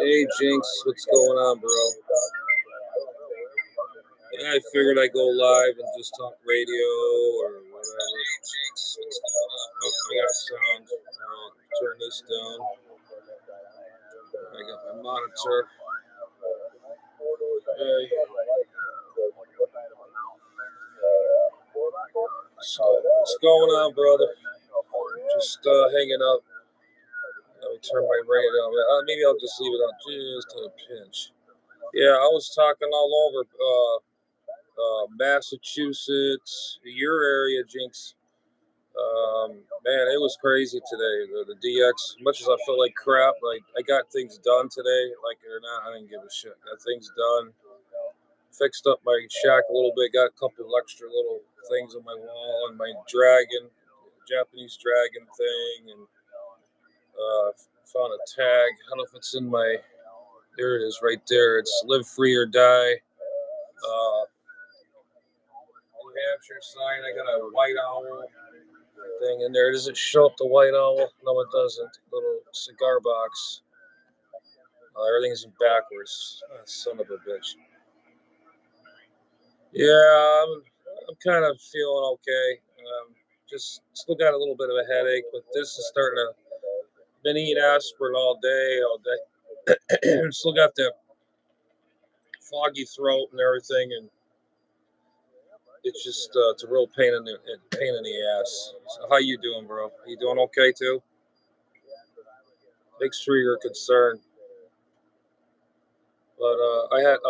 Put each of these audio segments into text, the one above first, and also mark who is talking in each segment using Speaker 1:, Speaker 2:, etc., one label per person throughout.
Speaker 1: Hey Jinx, what's going on, bro? Yeah, I figured I'd go live and just talk radio or whatever. Oh, I got sound. I'll turn this down. I got my monitor. Hey. So, what's going on, brother? Just hanging up. Let me turn my radio down. Maybe I'll just leave it on just a pinch. Yeah, I was talking all over Massachusetts, your area, Jinx. Man, it was crazy today. The DX, much as I felt like crap, like I got things done today, like it or not, I didn't give a shit. Got things done. Fixed up my shack a little bit, got a couple extra little things on my wall, and my dragon, Japanese dragon thing, and found a tag. I don't know if it's in my, there it is right there. It's live free or die. New Hampshire sign. I got a white owl thing in there. Does it show up the white owl? No, it doesn't. Little cigar box. Everything's backwards. Son of a bitch. Yeah, I'm kind of feeling okay. Just still got a little bit of a headache, but this is starting to. Been eating aspirin all day. Still got that foggy throat and everything, and it's just it's a real pain in the ass. So how you doing, bro? You doing okay too? Thanks for your concern. But I had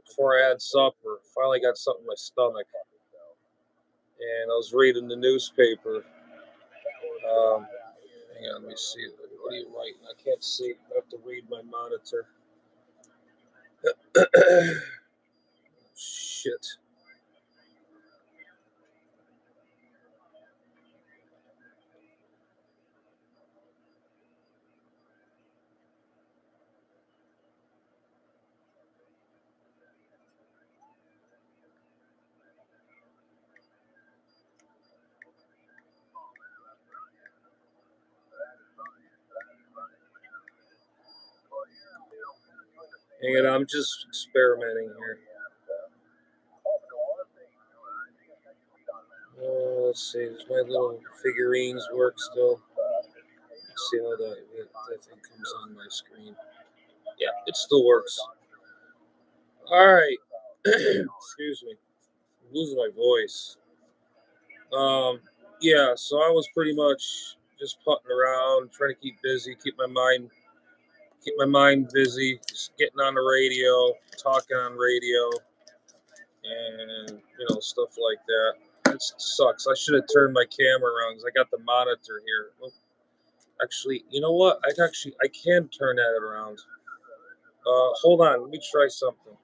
Speaker 1: before I had supper, finally got something in my stomach, and I was reading the newspaper. Hang on, let me see. What are you writing? I can't see. I have to read my monitor. Shit. Hang on, I'm just experimenting here. Let's see. Does my little figurines work still? Let's see how that thing comes on my screen. Yeah, it still works. All right. Excuse me. I'm losing my voice. Um, yeah, so I was pretty much just putting around, trying to keep busy, keep my mind busy, just getting on the radio, talking on radio, and stuff like that. It sucks. I should have turned my camera around because I got the monitor here. Well, actually, you know what? I can turn that around. Hold on, let me try something.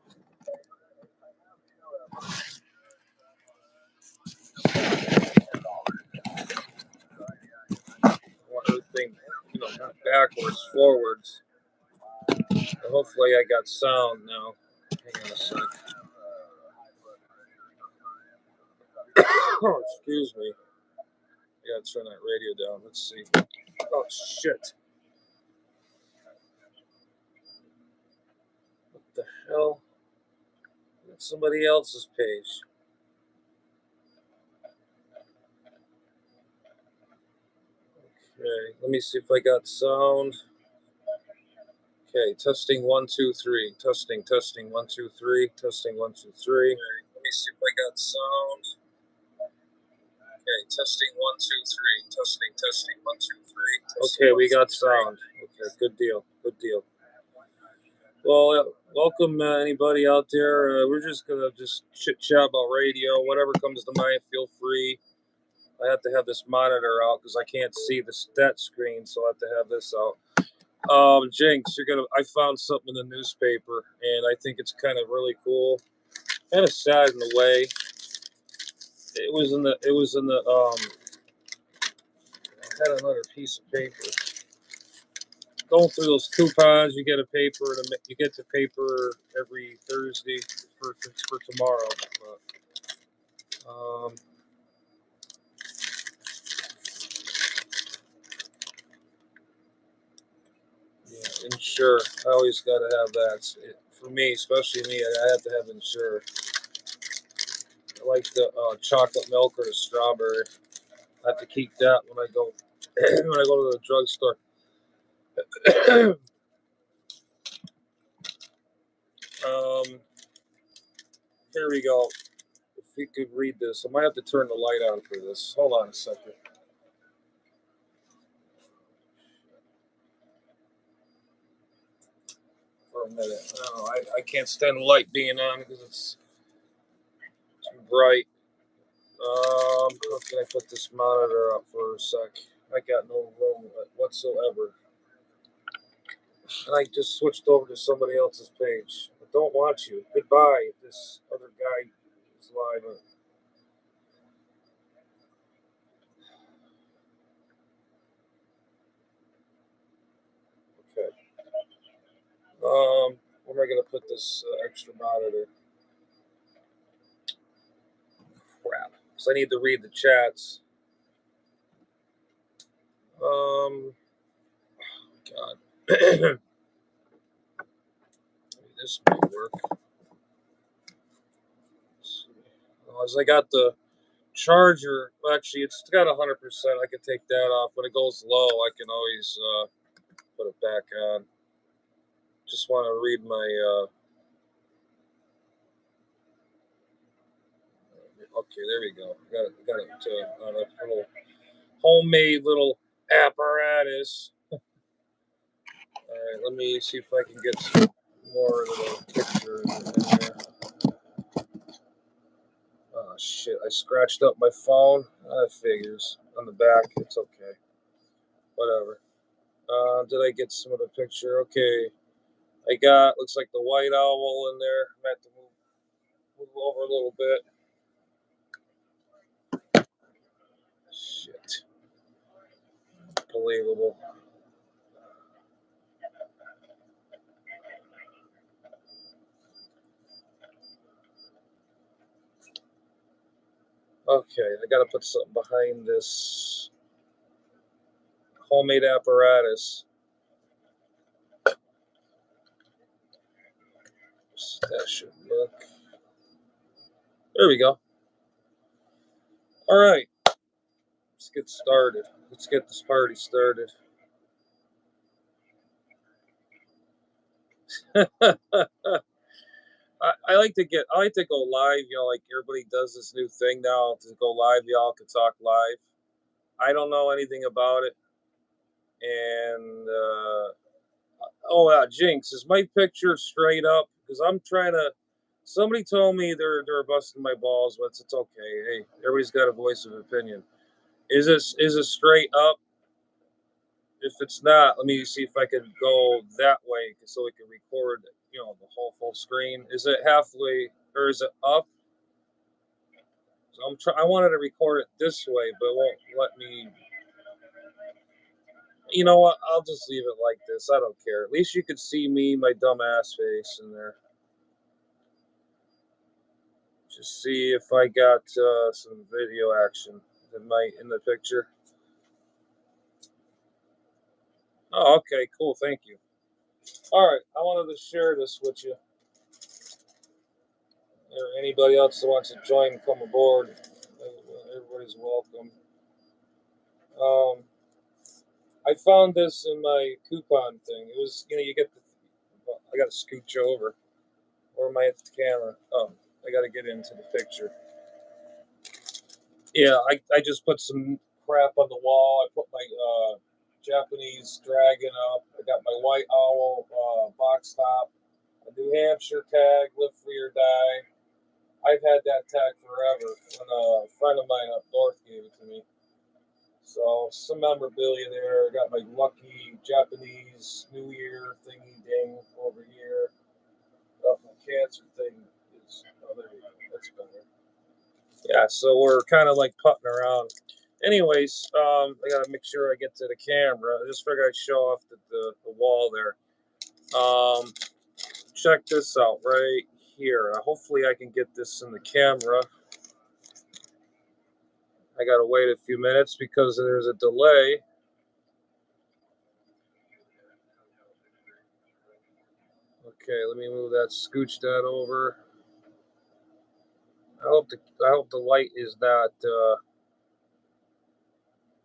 Speaker 1: I want everything, not backwards, forwards. Hopefully, I got sound now. Hang on a sec. Oh, excuse me. I gotta turn that radio down. Let's see. Oh shit! What the hell? That's somebody else's page. Okay, let me see if I got sound. Okay, testing 1 2 3. Testing 1 2 3. Testing 1 2 3. Let me see if I got sound. Okay, testing 1 2 3. Testing 1 2 3. Okay, we got sound. Okay, good deal. Good deal. Well, welcome anybody out there. We're just gonna chit chat about radio, whatever comes to mind. Feel free. I have to have this monitor out because I can't see the stat screen, so I have to have this out. Jinx, I found something in the newspaper, and I think it's kind of really cool, kind of sad in a way. It was in the. I had another piece of paper. Going through those coupons, you get a paper, you get the paper every Thursday for tomorrow. But, yeah, Ensure. I always got to have that. For me, especially me, I have to have Ensure. I like the chocolate milk or the strawberry. I have to keep that when I go when I go to the drugstore. Here we go. If we could read this, I might have to turn the light on for this. Hold on a second. For a minute. No, I can't stand the light being on because it's too bright. How can I put this monitor up for a sec? I got no room whatsoever. And I just switched over to somebody else's page. I don't want you. Goodbye. This other guy is live. Okay. Where am I going to put this extra monitor? Crap. So I need to read the chats. God. This may work. As I got the charger, well, actually, it's got 100%. I can take that off. When it goes low, I can always put it back on. Just want to read my. Okay, there we go. Got it on a little homemade little apparatus. All right, let me see if I can get some more of the pictures in there. Oh shit! I scratched up my phone. That figures. On the back, it's okay. Whatever. Did I get some of the picture? Okay. I got, looks like the white owl in there. I'm going to have to move over a little bit. Shit. Unbelievable. Okay, I got to put something behind this homemade apparatus. That should look. There we go. All right. Let's get started. Let's get this party started. I like to go live, like everybody does this new thing now to go live, y'all can talk live. I don't know anything about it. And Jinx, is my picture straight up? Because I'm trying to. Somebody told me they're busting my balls, but it's okay. Hey, everybody's got a voice of opinion. Is it straight up? If it's not, let me see if I can go that way so we can record, the whole full screen. Is it halfway or is it up? So I wanted to record it this way, but it won't let me. You know what? I'll just leave it like this. I don't care. At least you could see me, my dumb ass face in there. Just see if I got some video action in the picture. Oh, okay, cool. Thank you. All right, I wanted to share this with you. Or anybody else that wants to join, come aboard. Everybody's welcome. I found this in my coupon thing. It was, you get the. I got to scooch over. Or am I at the camera? Oh, I got to get into the picture. Yeah, I just put some crap on the wall. I put my Japanese dragon up. I got my white owl box top, a New Hampshire tag, live free or die. I've had that tag forever. When a friend of mine up north gave it to me. So some memorabilia there. I got my lucky Japanese New Year thingy ding over here. My cancer thing is. Oh, there you go. That's better. Yeah, so we're kind of like putting around. Anyways, I gotta make sure I get to the camera. I just figured I'd show off the wall there. Check this out right here. Hopefully I can get this in the camera. I gotta wait a few minutes because there's a delay. Okay, let me move that, scooch that over. I hope the light is not.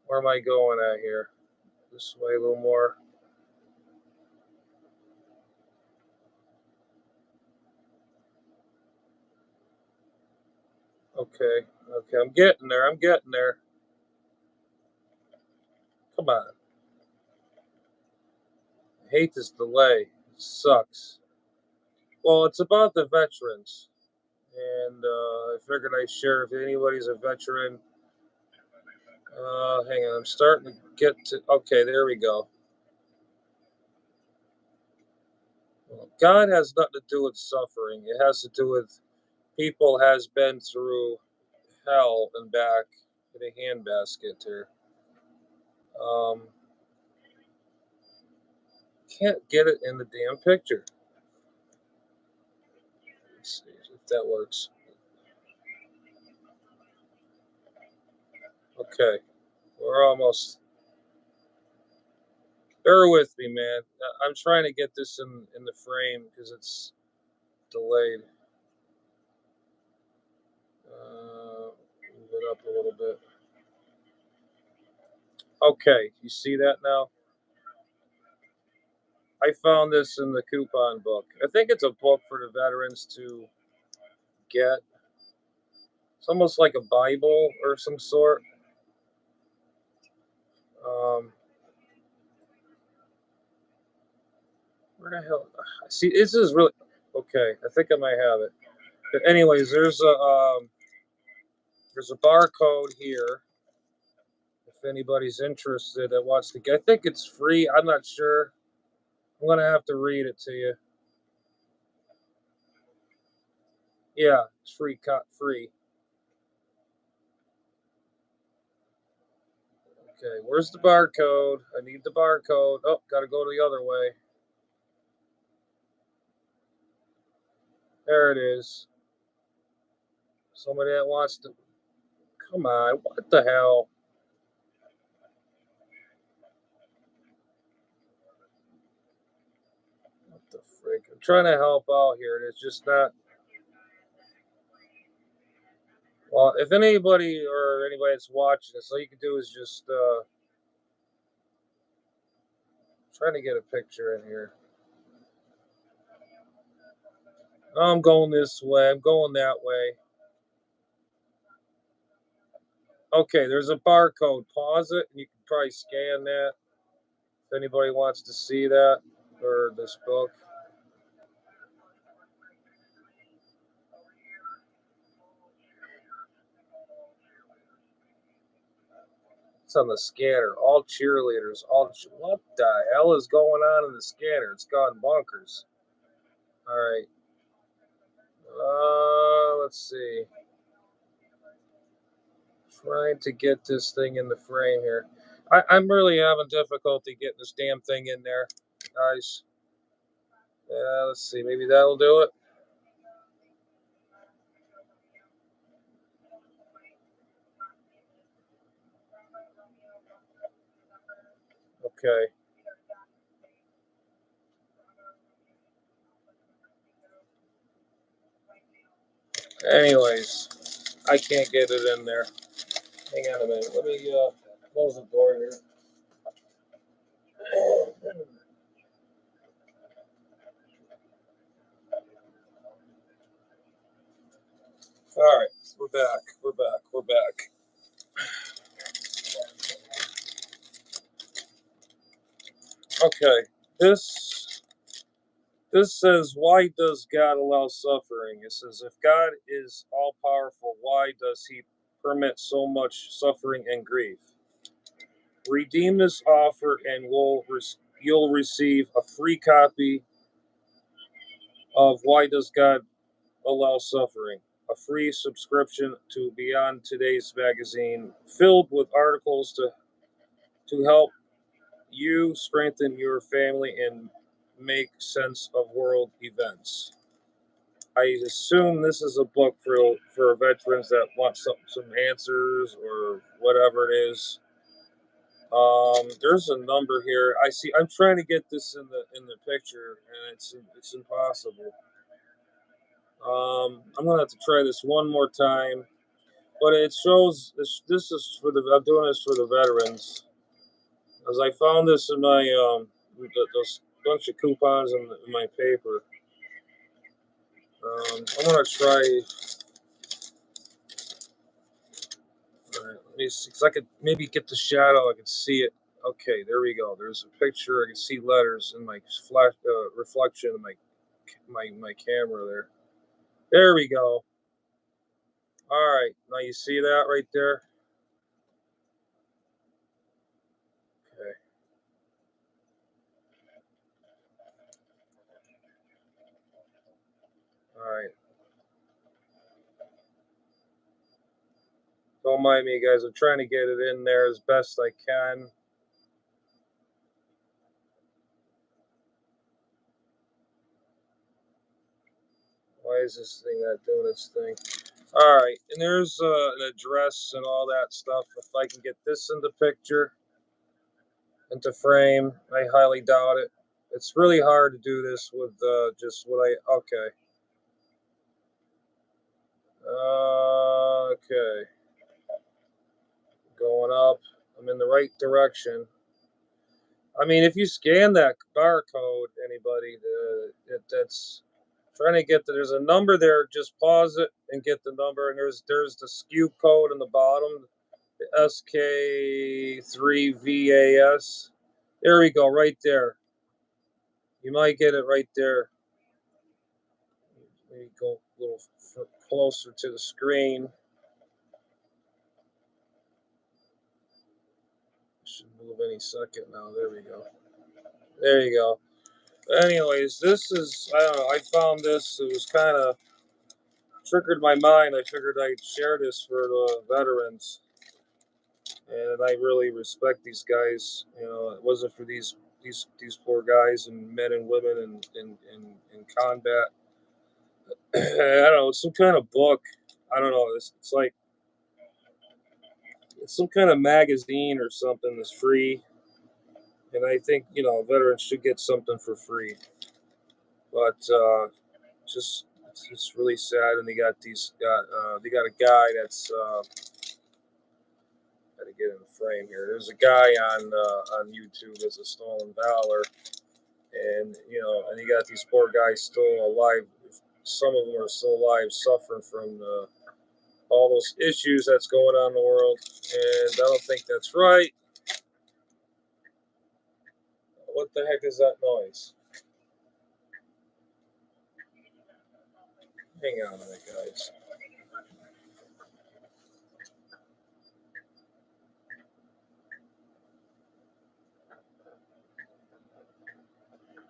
Speaker 1: Where am I going at here? This way a little more. Okay, okay, I'm getting there. I'm getting there. Come on. I hate this delay. It sucks. Well, it's about the veterans, and I figured I'd share if anybody's a veteran. Hang on, I'm starting to get to. Okay, there we go. Well, God has nothing to do with suffering. It has to do with people has been through hell and back in a handbasket here. Um, can't get it in the damn picture. Let's see if that works. Okay, we're almost. Bear with me, man. I'm trying to get this in the frame because it's delayed. Move it up a little bit. Okay, you see that now? I found this in the coupon book. I think it's a book for the veterans to get. It's almost like a Bible or some sort. Um, where the hell? See, this is really okay. I think I might have it. But anyways, there's a barcode here. If anybody's interested that wants to get, I think it's free. I'm not sure. I'm gonna have to read it to you. Yeah, it's free. Cut free. Okay, where's the barcode? I need the barcode. Oh, gotta go the other way. There it is. Somebody that wants to. Come on, what the hell? What the frick? I'm trying to help out here, and it's just not. Well, if anybody or anybody that's watching this, all you can do is just trying to get a picture in here. I'm going this way. I'm going that way. Okay, there's a barcode. Pause it, and you can probably scan that if anybody wants to see that or this book. It's on the scanner. All cheerleaders. What the hell is going on in the scanner? It's gone bonkers. All right. Let's see. Trying to get this thing in the frame here. I'm really having difficulty getting this damn thing in there, guys. Let's see. Maybe that'll do it. Okay. Anyways, I can't get it in there. Hang on a minute. Let me close the door here. All right, we're back. We're back. We're back. Okay, this says, why does God allow suffering? It says, if God is all powerful, why does He permit so much suffering and grief? Redeem this offer, and you'll receive a free copy of Why Does God Allow Suffering? A free subscription to Beyond Today's magazine, filled with articles to help you strengthen your family and make sense of world events. I assume this is a book for veterans that want some answers or whatever it is. There's a number here. I see. I'm trying to get this in the picture, and it's impossible. I'm gonna have to try this one more time, but it shows this. This is for the. I'm doing this for the veterans, as I found this in my those bunch of coupons in my paper. I'm gonna try. All right, let me see, 'cause I could maybe get the shadow. I could see it. Okay, there we go. There's a picture. I can see letters in my flash reflection of my camera there. There we go. All right, now you see that right there. Okay. All right. Don't mind me, guys. I'm trying to get it in there as best I can. Why is this thing not doing its thing? All right, and there's an address and all that stuff. If I can get this in the picture, into frame, I highly doubt it. It's really hard to do this with just what I. Okay. Okay. Going up. I'm in the right direction. I mean, if you scan that barcode, anybody, that's trying to get there's a number there. Just pause it and get the number. And there's the SKU code in the bottom, the SK3VAS. There we go, right there. You might get it right there. Let me go a little closer to the screen. Should move any second now. There we go. There you go. Anyways, this is I don't know. I found this. It was kind of triggered my mind. I figured I'd share this for the veterans, and I really respect these guys. You know, it wasn't for these poor guys and men and women in combat. I don't know. It's some kind of book. I don't know. It's like it's some kind of magazine or something that's free, and I think veterans should get something for free. But just it's really sad, and they got a guy that's got to get in the frame here. There's a guy on YouTube as a stolen valor, and and you got these poor guys still alive. Some of them are still alive, suffering from all those issues that's going on in the world, and I don't think that's right. What the heck is that noise? Hang on a minute, guys.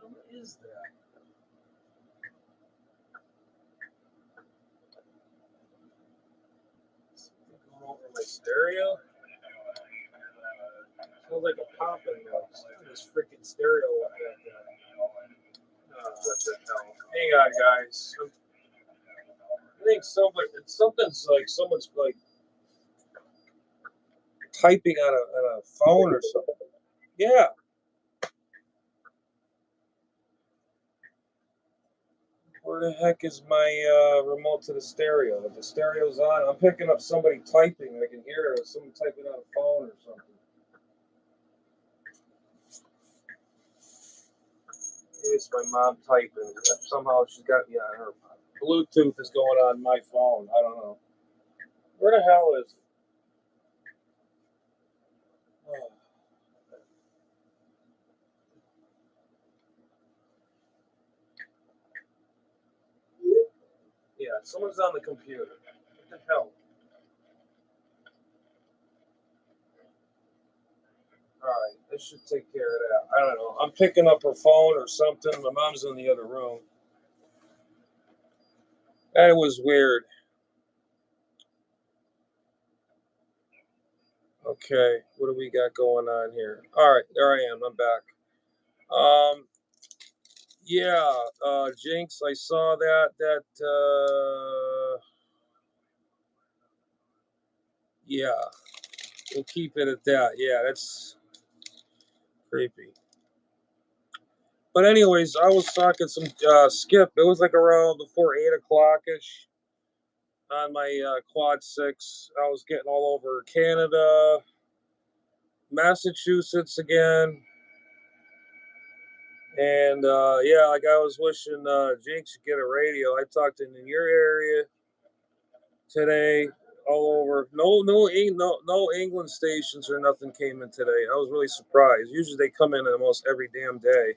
Speaker 1: What is that? Something going over my stereo? Sounds like a popping noise. This freaking stereo. What the hell? Hang on, guys. I think something's like someone's like typing on a phone or something. Yeah. Where the heck is my remote to the stereo? The stereo's on. I'm picking up somebody typing. I can hear someone typing on a phone or something. Maybe it's my mom typing. Somehow she's got her Bluetooth is going on my phone. I don't know. Where the hell is it? Oh. Yeah, someone's on the computer. What the hell? All right, this should take care of that. I don't know. I'm picking up her phone or something. My mom's in the other room. That was weird. Okay, what do we got going on here? All right, there I am. I'm back. Um, yeah, Jinx, I saw that. Yeah, we'll keep it at that. Yeah, that's Creepy. But anyways, I was talking some skip. It was like around before 8 o'clock ish on my quad six. I was getting all over Canada, Massachusetts again, and yeah, like I was wishing Jinx should get a radio. I talked in your area today, all over. No England stations or nothing came in today. I was really surprised. Usually they come in almost every damn day.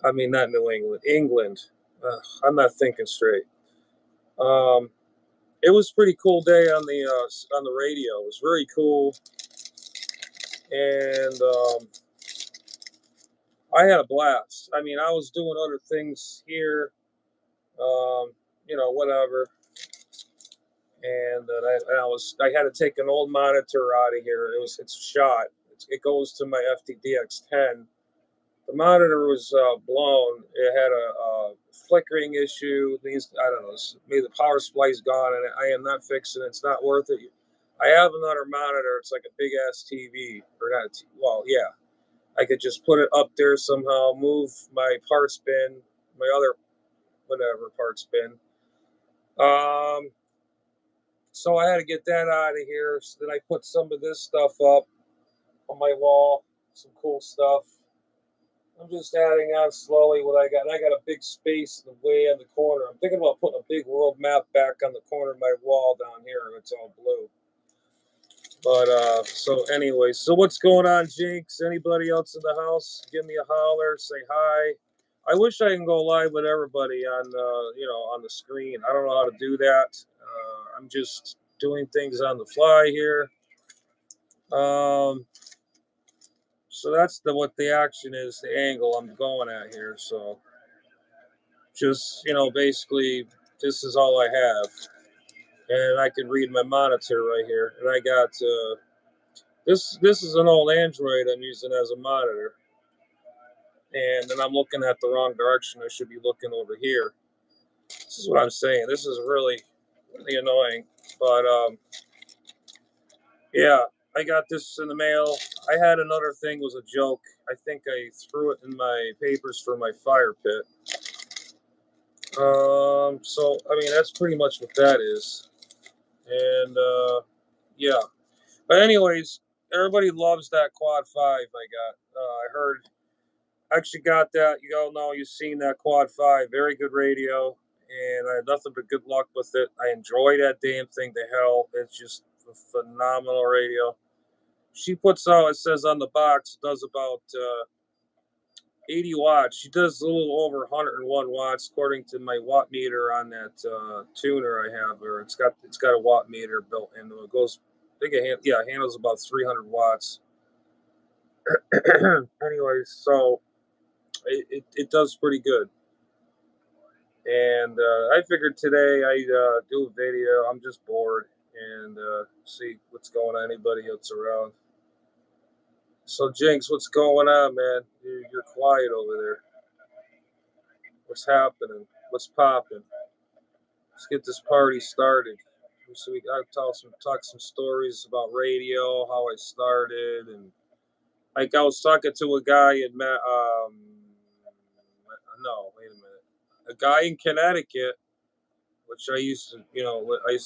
Speaker 1: I mean, not New England, England. I'm not thinking straight. Um, it was a pretty cool day on the radio. It was very cool, and I had a blast. I mean, I was doing other things here, um, whatever, and I had to take an old monitor out of here. It's shot. It goes to my FTDX10. The monitor was blown. It had a flickering issue. These I don't know. Maybe the power supply's gone, and I am not fixing it. It's not worth it. I have another monitor. It's like a big ass TV, or not? Well, yeah. I could just put it up there somehow. Move my parts bin, my other whatever parts bin. So I had to get that out of here. So then I put some of this stuff up on my wall. Some cool stuff. I'm just adding on slowly what I got. I got a big space way in the corner. I'm thinking about putting a big world map back on the corner of my wall down here. It's all blue. But so anyway, so what's going on, Jinx? Anybody else in the house? Give me a holler. Say hi. I wish I can go live with everybody on on the screen. I don't know how to do that. I'm just doing things on the fly here. Um, so that's what the action is, the angle I'm going at here. So just basically this is all I have, and I can read my monitor right here, and I got this is an old Android I'm using as a monitor, and then I'm looking at the wrong direction. I should be looking over here. This is what I'm saying. This is really really annoying, but yeah, I got this in the mail. I had another thing was a joke. I think I threw it in my papers for my fire pit. So I mean that's pretty much what that is, and yeah. But anyways, everybody loves that Quad 5 I got. I heard, I actually got that. You all know you've seen that Quad 5. Very good radio, and I had nothing but good luck with it. I enjoy that damn thing to hell. It's just a phenomenal radio. She puts out, it says on the box, it does about 80 watts. She does a little over 101 watts according to my watt meter on that tuner I have. Or it's got a watt meter built into it. It goes, I think it handles about 300 watts. Anyways, so it does pretty good. And I figured today I'd do a video. I'm just bored and see what's going on. Anybody else around? So Jinx, what's going on, man? You're quiet over there. What's happening? What's popping? Let's get this party started. So we got to talk some stories about radio, how I started, and like I was talking to a guy in no, wait a minute, a guy in Connecticut, which I used to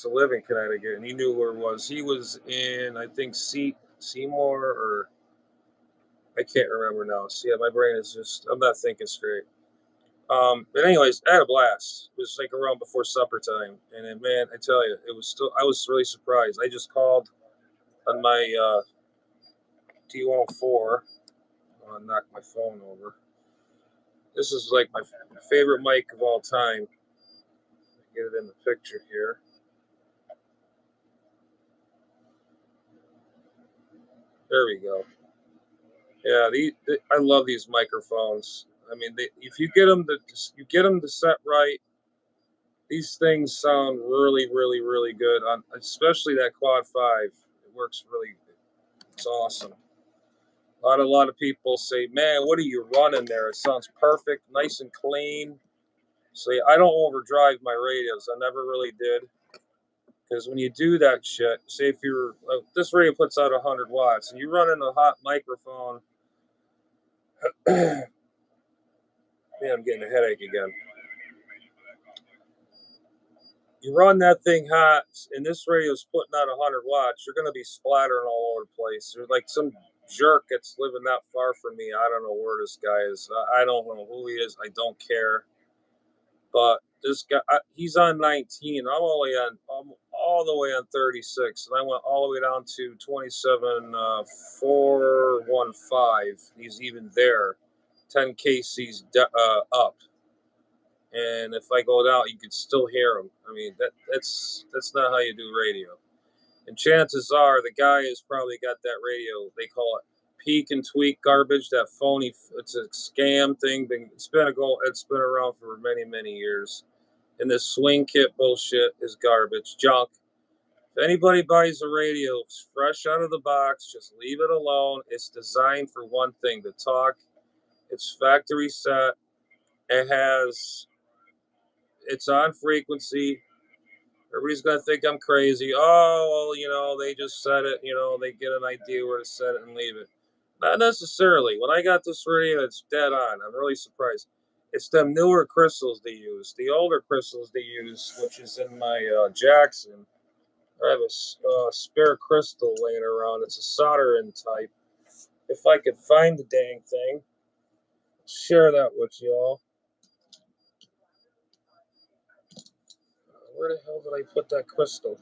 Speaker 1: live in Connecticut, and he knew where it was. He was in, I think, Seymour, or I can't remember now. So yeah, my brain is just, I'm not thinking straight. But anyways, I had a blast. It was like around before supper time, and then, man, I tell you, it was still. I was really surprised. I just called on my T104. I want to knock my phone over. This is like my favorite mic of all time. Get it in the picture here. There we go. Yeah, I love these microphones. I mean, if you get them to set right, these things sound really, really, really good. On especially that Quad 5, it works really. It's awesome. A lot of people say, "Man, what are you running there? It sounds perfect, nice and clean." See, I don't overdrive my radios. I never really did, because when you do that shit, say if you're this radio puts out 100 watts and you run in a hot microphone, Man, I'm getting a headache again. You run that thing hot, and this radio's putting out 100 watts, you're going to be splattering all over the place. There's like some jerk that's living not far from me. I don't know where this guy is. I don't know who he is. I don't care. But this guy, he's on 19. I'm all the way on 36, and I went all the way down to 27, 415. He's even there, 10 kcs up. And if I go down, you can still hear him. I mean, that's not how you do radio. And chances are, the guy has probably got that radio. They call it peak and tweak garbage. That phony, it's a scam thing. It's been around for many years. And this swing kit bullshit is garbage, junk. If anybody buys a radio fresh out of the box, just leave it alone. It's designed for one thing: to talk. It's factory set. It has it's on frequency. Everybody's gonna think I'm crazy. Oh, well, they just set it. They get an idea where to set it and leave it. Not necessarily. When I got this radio, it's dead on. I'm really surprised. It's them newer crystals they use. The older crystals they use, which is in my Jackson. I have a spare crystal laying around. It's a solder-in type. If I could find the dang thing, share that with y'all. Where the hell did I put that crystal?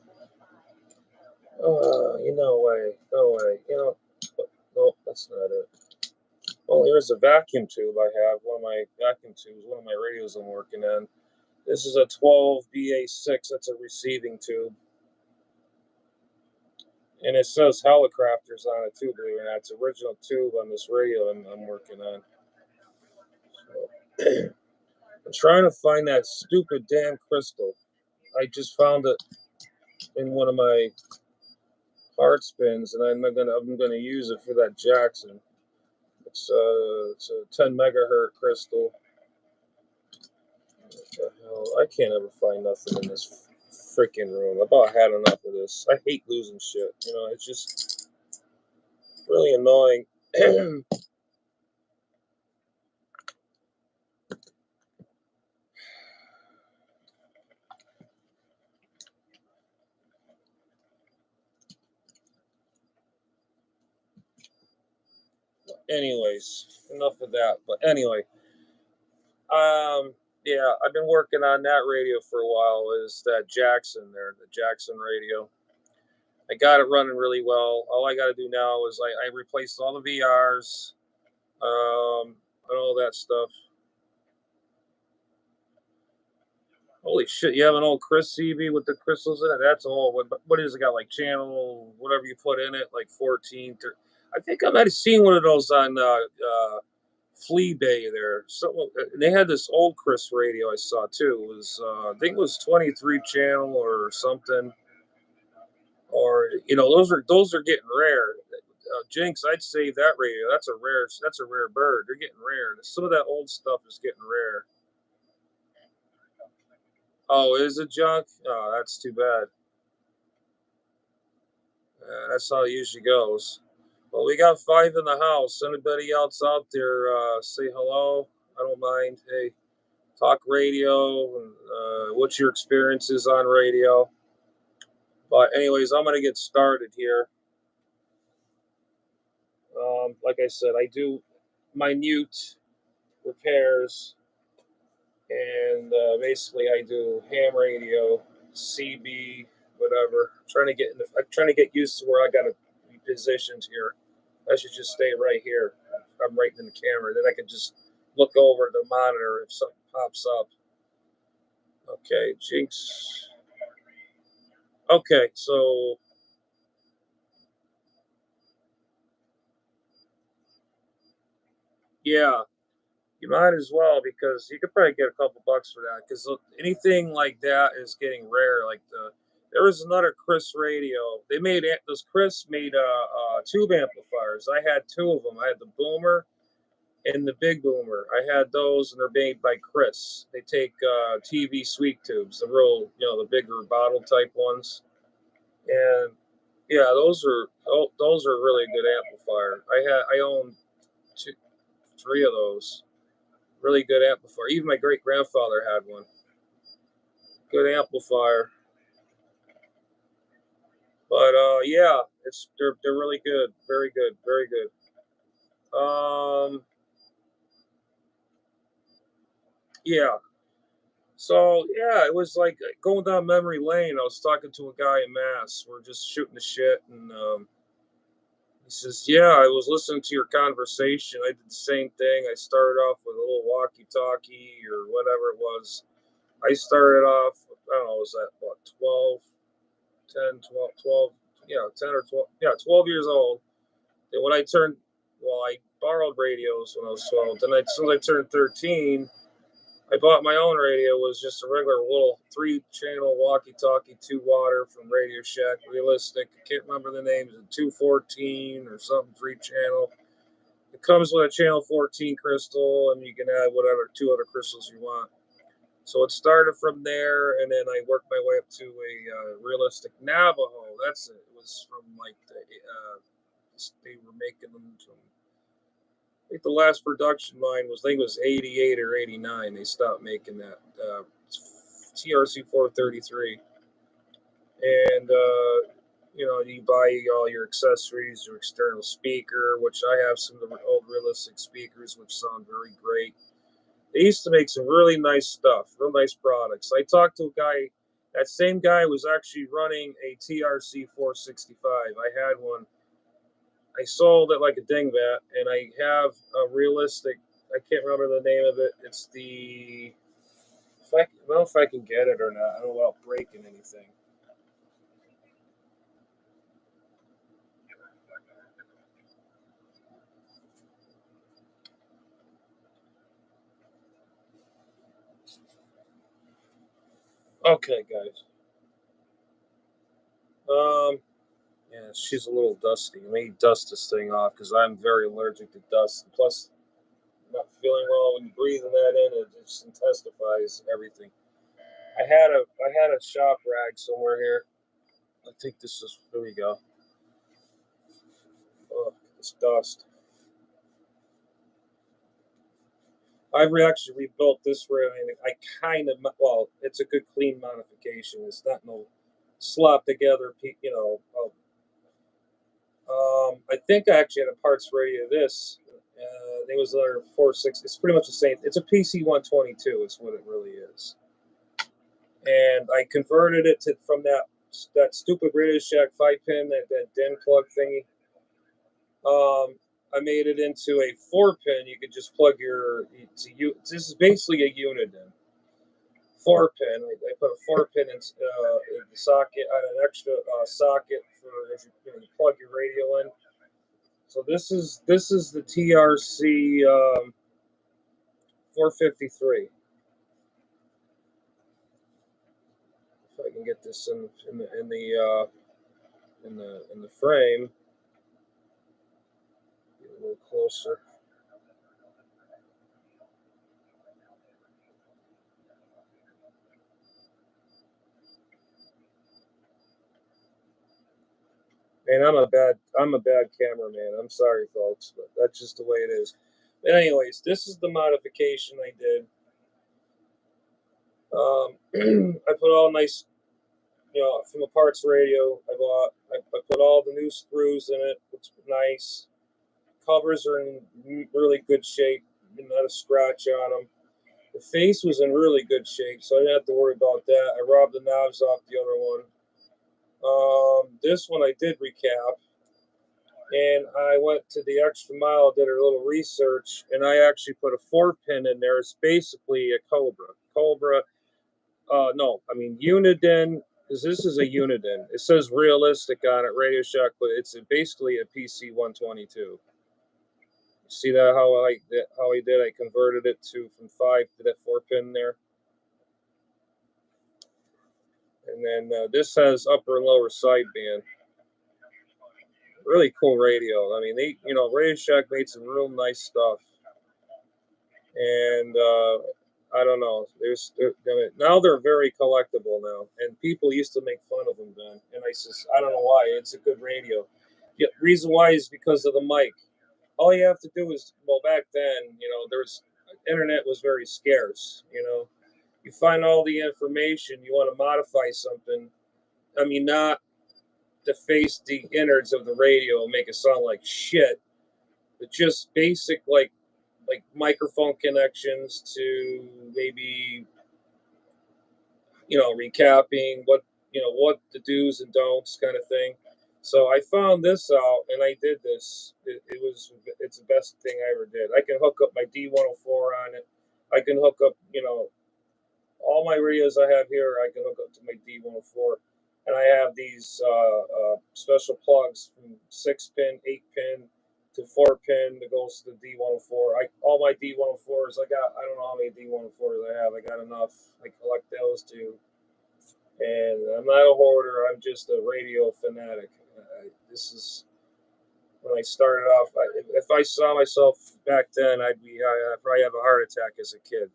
Speaker 1: No way. No way. Nope, that's not it. Well, here's a vacuum tube I have. One of my vacuum tubes, one of my radios I'm working on. This is a 12BA6. That's a receiving tube. And it says Helicrafters on it too, believe it or not. It's original tube on this radio I'm working on. So, I'm trying to find that stupid damn crystal. I just found it in one of my hard spins, and I'm gonna use it for that Jackson. It's a 10 megahertz crystal. What the hell? I can't ever find nothing in this freaking room. I about had enough of this. I hate losing shit. It's just really annoying. Anyways, enough of that. But anyway, yeah, I've been working on that radio for a while. Is that Jackson there, the Jackson radio? I got it running really well. All I got to do now is I replaced all the VRs, and all that stuff. Holy shit! You have an old Chris CB with the crystals in it. That's all. What is it got? Like channel, whatever you put in it, like 14. I think I might have seen one of those on Flea Bay there. They had this old Chris radio I saw too. It was I think it was 23 channel or something. Or those are getting rare. Jinx, I'd save that radio. That's a rare bird. They're getting rare. Some of that old stuff is getting rare. Oh, is it junk? Oh, that's too bad. That's how it usually goes. Well, we got 5 in the house. Anybody else out there, say hello. I don't mind. Hey, talk radio. And, what's your experiences on radio? But anyways, I'm gonna get started here. Like I said, I do minute repairs, and basically I do ham radio, CB, whatever. I'm trying to get used to where I gotta be positioned here. I should just stay right here. I'm right in the camera. Then I can just look over the monitor if something pops up. Okay, Jinx. Okay, so yeah, you might as well, because you could probably get a couple bucks for that. Because anything like that is getting rare. There was another Chris radio. Chris made tube amplifiers. I had 2 of them. I had the Boomer and the Big Boomer. I had those, and they're made by Chris. They take TV sweep tubes, the bigger bottle type ones, and yeah, those are really good amplifier. I own 3 of those. Really good amplifier. Even my great grandfather had one. Good amplifier. But yeah, they're really good. Very good. Very good. Yeah. So yeah, it was like going down memory lane. I was talking to a guy in Mass. We're just shooting the shit, and he says, "Yeah, I was listening to your conversation. I did the same thing. I started off with a little walkie-talkie or whatever it was. I started off, I don't know, was that what, 12, 10, 12, 12, yeah, 10 or 12, yeah, 12 years old. And when I turned, well, I borrowed radios when I was 12. Then as soon as I turned 13, I bought my own radio. It was just a regular little 3-channel walkie-talkie, 2-water from Radio Shack, Realistic. I can't remember the names, 214 or something, 3-channel. It comes with a channel 14 crystal, and you can add whatever 2 other crystals you want. So it started from there, and then I worked my way up to a Realistic Navajo. That's it. It was from like they were making them from. I think the last production line was, I think it was 88 or 89. They stopped making that TRC 433, and you buy all your accessories, your external speaker, which I have some of the old Realistic speakers, which sound very great. They used to make some really nice stuff, real nice products. I talked to a guy. That same guy was actually running a TRC 465. I had one. I sold it like a dingbat, and I have a Realistic. I can't remember the name of it. It's the. I don't know if I can get it or not. I don't know about breaking anything. Okay, guys. Yeah, she's a little dusty. Let me dust this thing off because I'm very allergic to dust. Plus, I'm not feeling well when breathing that in. It just intensifies everything. I had a shop rag somewhere here. I think this is. Here we go. Oh, it's dust. I've actually rebuilt this railing. I kind of, well, it's a good clean modification. It's not no slop together, I think I actually had a parts radio of this. I think it was another 460. It's pretty much the same. It's a PC 122. It's what it really is. And I converted it to from that stupid Radio Shack 5-pin, that DIN plug thingy. I made it into a 4-pin. You could just plug your. This is basically a Uniden 4-pin. I put a 4-pin in the socket, on an extra socket for as you plug your radio in. So this is the TRC 453. If I can get this in the frame, get a little closer. Man, I'm a bad cameraman. I'm sorry, folks, but that's just the way it is. But anyways, this is the modification I did. I put all nice, from a parts radio I bought. I put all the new screws in it. It's nice. Covers are in really good shape. Not a scratch on them. The face was in really good shape, so I didn't have to worry about that. I robbed the knobs off the other one. This one I did recap, and I went to the extra mile, did a little research, and I actually put a 4-pin in there. It's basically a Cobra. No, I mean Uniden, because this is a Uniden. It says Realistic on it, Radio Shack, but it's basically a PC 122. See that how I did? I converted it from 5 to that 4-pin there, and then this has upper and lower sideband. Really cool radio. I mean, Radio Shack made some real nice stuff, and I don't know. Now they're very collectible now, and people used to make fun of them then. And I don't know why. It's a good radio. Yeah, reason why is because of the mic. all you have to do is, well, back then, there's internet was very scarce. You find all the information. You want to modify something. I mean, not deface the innards of the radio and make it sound like shit, but just basic like microphone connections to maybe recapping what the do's and don'ts kind of thing. So I found this out and I did this. It's the best thing I ever did. I can hook up my D104 on it. I can hook up all my radios I have here. I can hook up to my D104, and I have these special plugs from 6 pin, 8 pin to 4 pin that goes to the D104. All my D104s. I don't know how many D104s I have. I got enough. I collect those too. And I'm not a hoarder. I'm just a radio fanatic. This is when I started off. If I saw myself back then, I'd probably have a heart attack as a kid.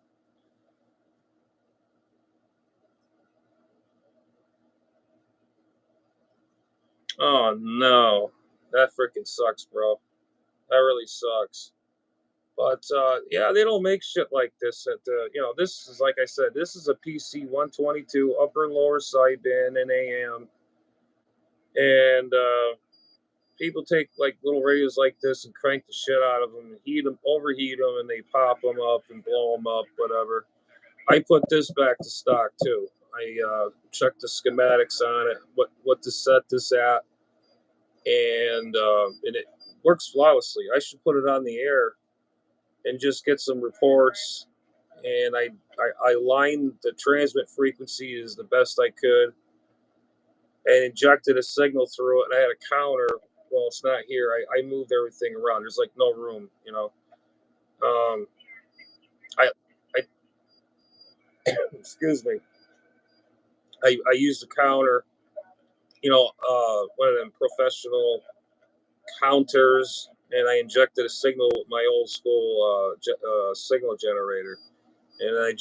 Speaker 1: Oh no, that freaking sucks, bro. That really sucks. But yeah, they don't make shit like this. This is like I said. This is a PC 122 upper and lower sideband and AM, and people take like little radios like this and crank the shit out of them, and overheat them, and they pop them up and blow them up, whatever. I put this back to stock too. I checked the schematics on it, what to set this at, and it works flawlessly. I should put it on the air and just get some reports. And I lined the transmit frequency as the best I could and injected a signal through it. And I had a counter. Well, it's not here. I moved everything around. There's like no room. Um, I, I excuse me. I used a counter. One of them professional counters, and I injected a signal with my old school signal generator, and I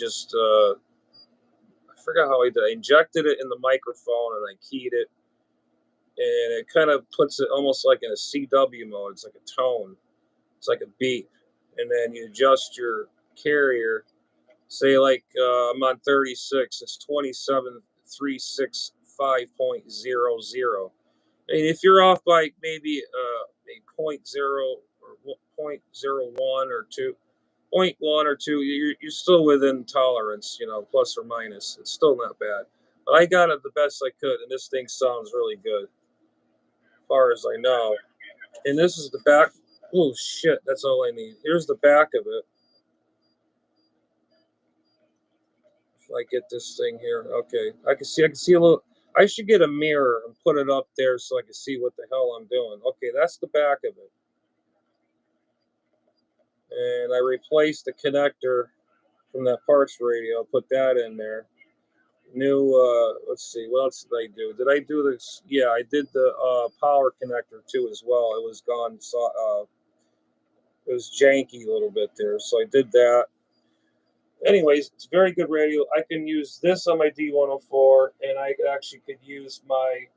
Speaker 1: forgot how I did. I injected it in the microphone and I keyed it, and it kind of puts it almost like in a CW mode. It's like a tone. It's like a beep, and then you adjust your carrier. Say like I'm on 36. It's 27365.00. I mean, if you're off by maybe a point zero or 0.01 or 2.1 or 2, you're still within tolerance, plus or minus. It's still not bad. But I got it the best I could, and this thing sounds really good, as far as I know. And this is the back. Oh shit, that's all I need. Here's the back of it. If I get this thing here, okay, I can see a little. I should get a mirror and put it up there so I can see what the hell I'm doing. Okay, that's the back of it. And I replaced the connector from that parts radio, put that in there. New, let's see, what else did I do? Did I do this? Yeah, I did the power connector too as well. It was gone, it was janky a little bit there, so I did that. Anyways, it's very good radio. I can use this on my D104, and I actually could use my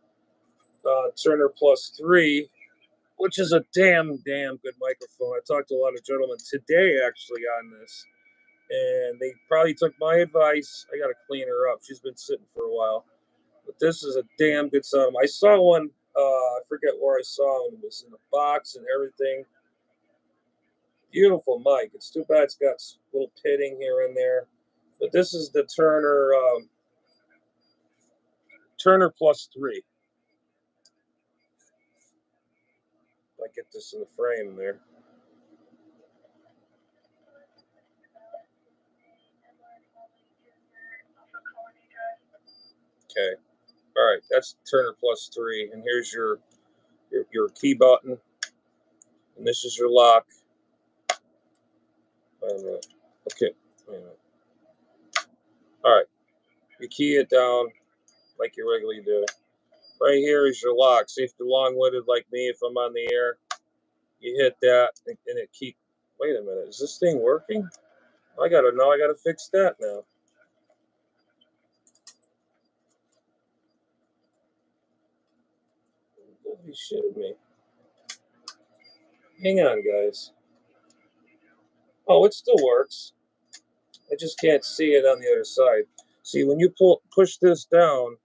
Speaker 1: Turner Plus 3, which is a damn good microphone. I talked to a lot of gentlemen today actually on this, and they probably took my advice. I got to clean her up. She's been sitting for a while, but this is a damn good sound. I saw one. I forget where I saw it. It was in a box and everything. Beautiful mic. It's too bad it's got a little pitting here and there, but this is the Turner Plus 3. If I get this in the frame there. Okay. All right. That's Turner Plus 3, and here's your key button, and this is your lock. Wait a minute. Okay. Wait a minute. All right. You key it down like you regularly do. Right here is your lock. See if you're long-winded like me, if I'm on the air, you hit that, and it keep. Wait a minute. Is this thing working? I gotta know. I gotta fix that now. Don't be shitting me. Hang on, guys. Oh, it still works. I just can't see it on the other side. See, when you push this down,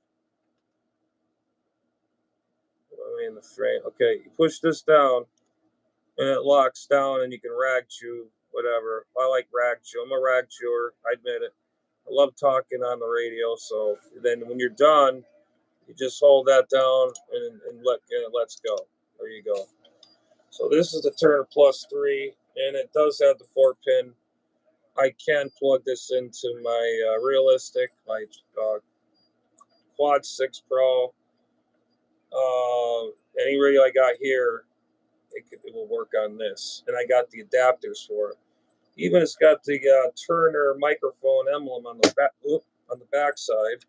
Speaker 1: let me in the frame. Okay, you push this down, and it locks down, and you can rag chew, whatever. I like rag chew. I'm a rag chewer. I admit it. I love talking on the radio. So then, when you're done, you just hold that down and it lets go. There you go. So this is the Turner Plus 3, and it does have the 4-pin. I can plug this into my Realistic, my Quad 6 Pro. Any radio I got here, it will work on this. And I got the adapters for it. Even it's got the Turner microphone emblem on the back side.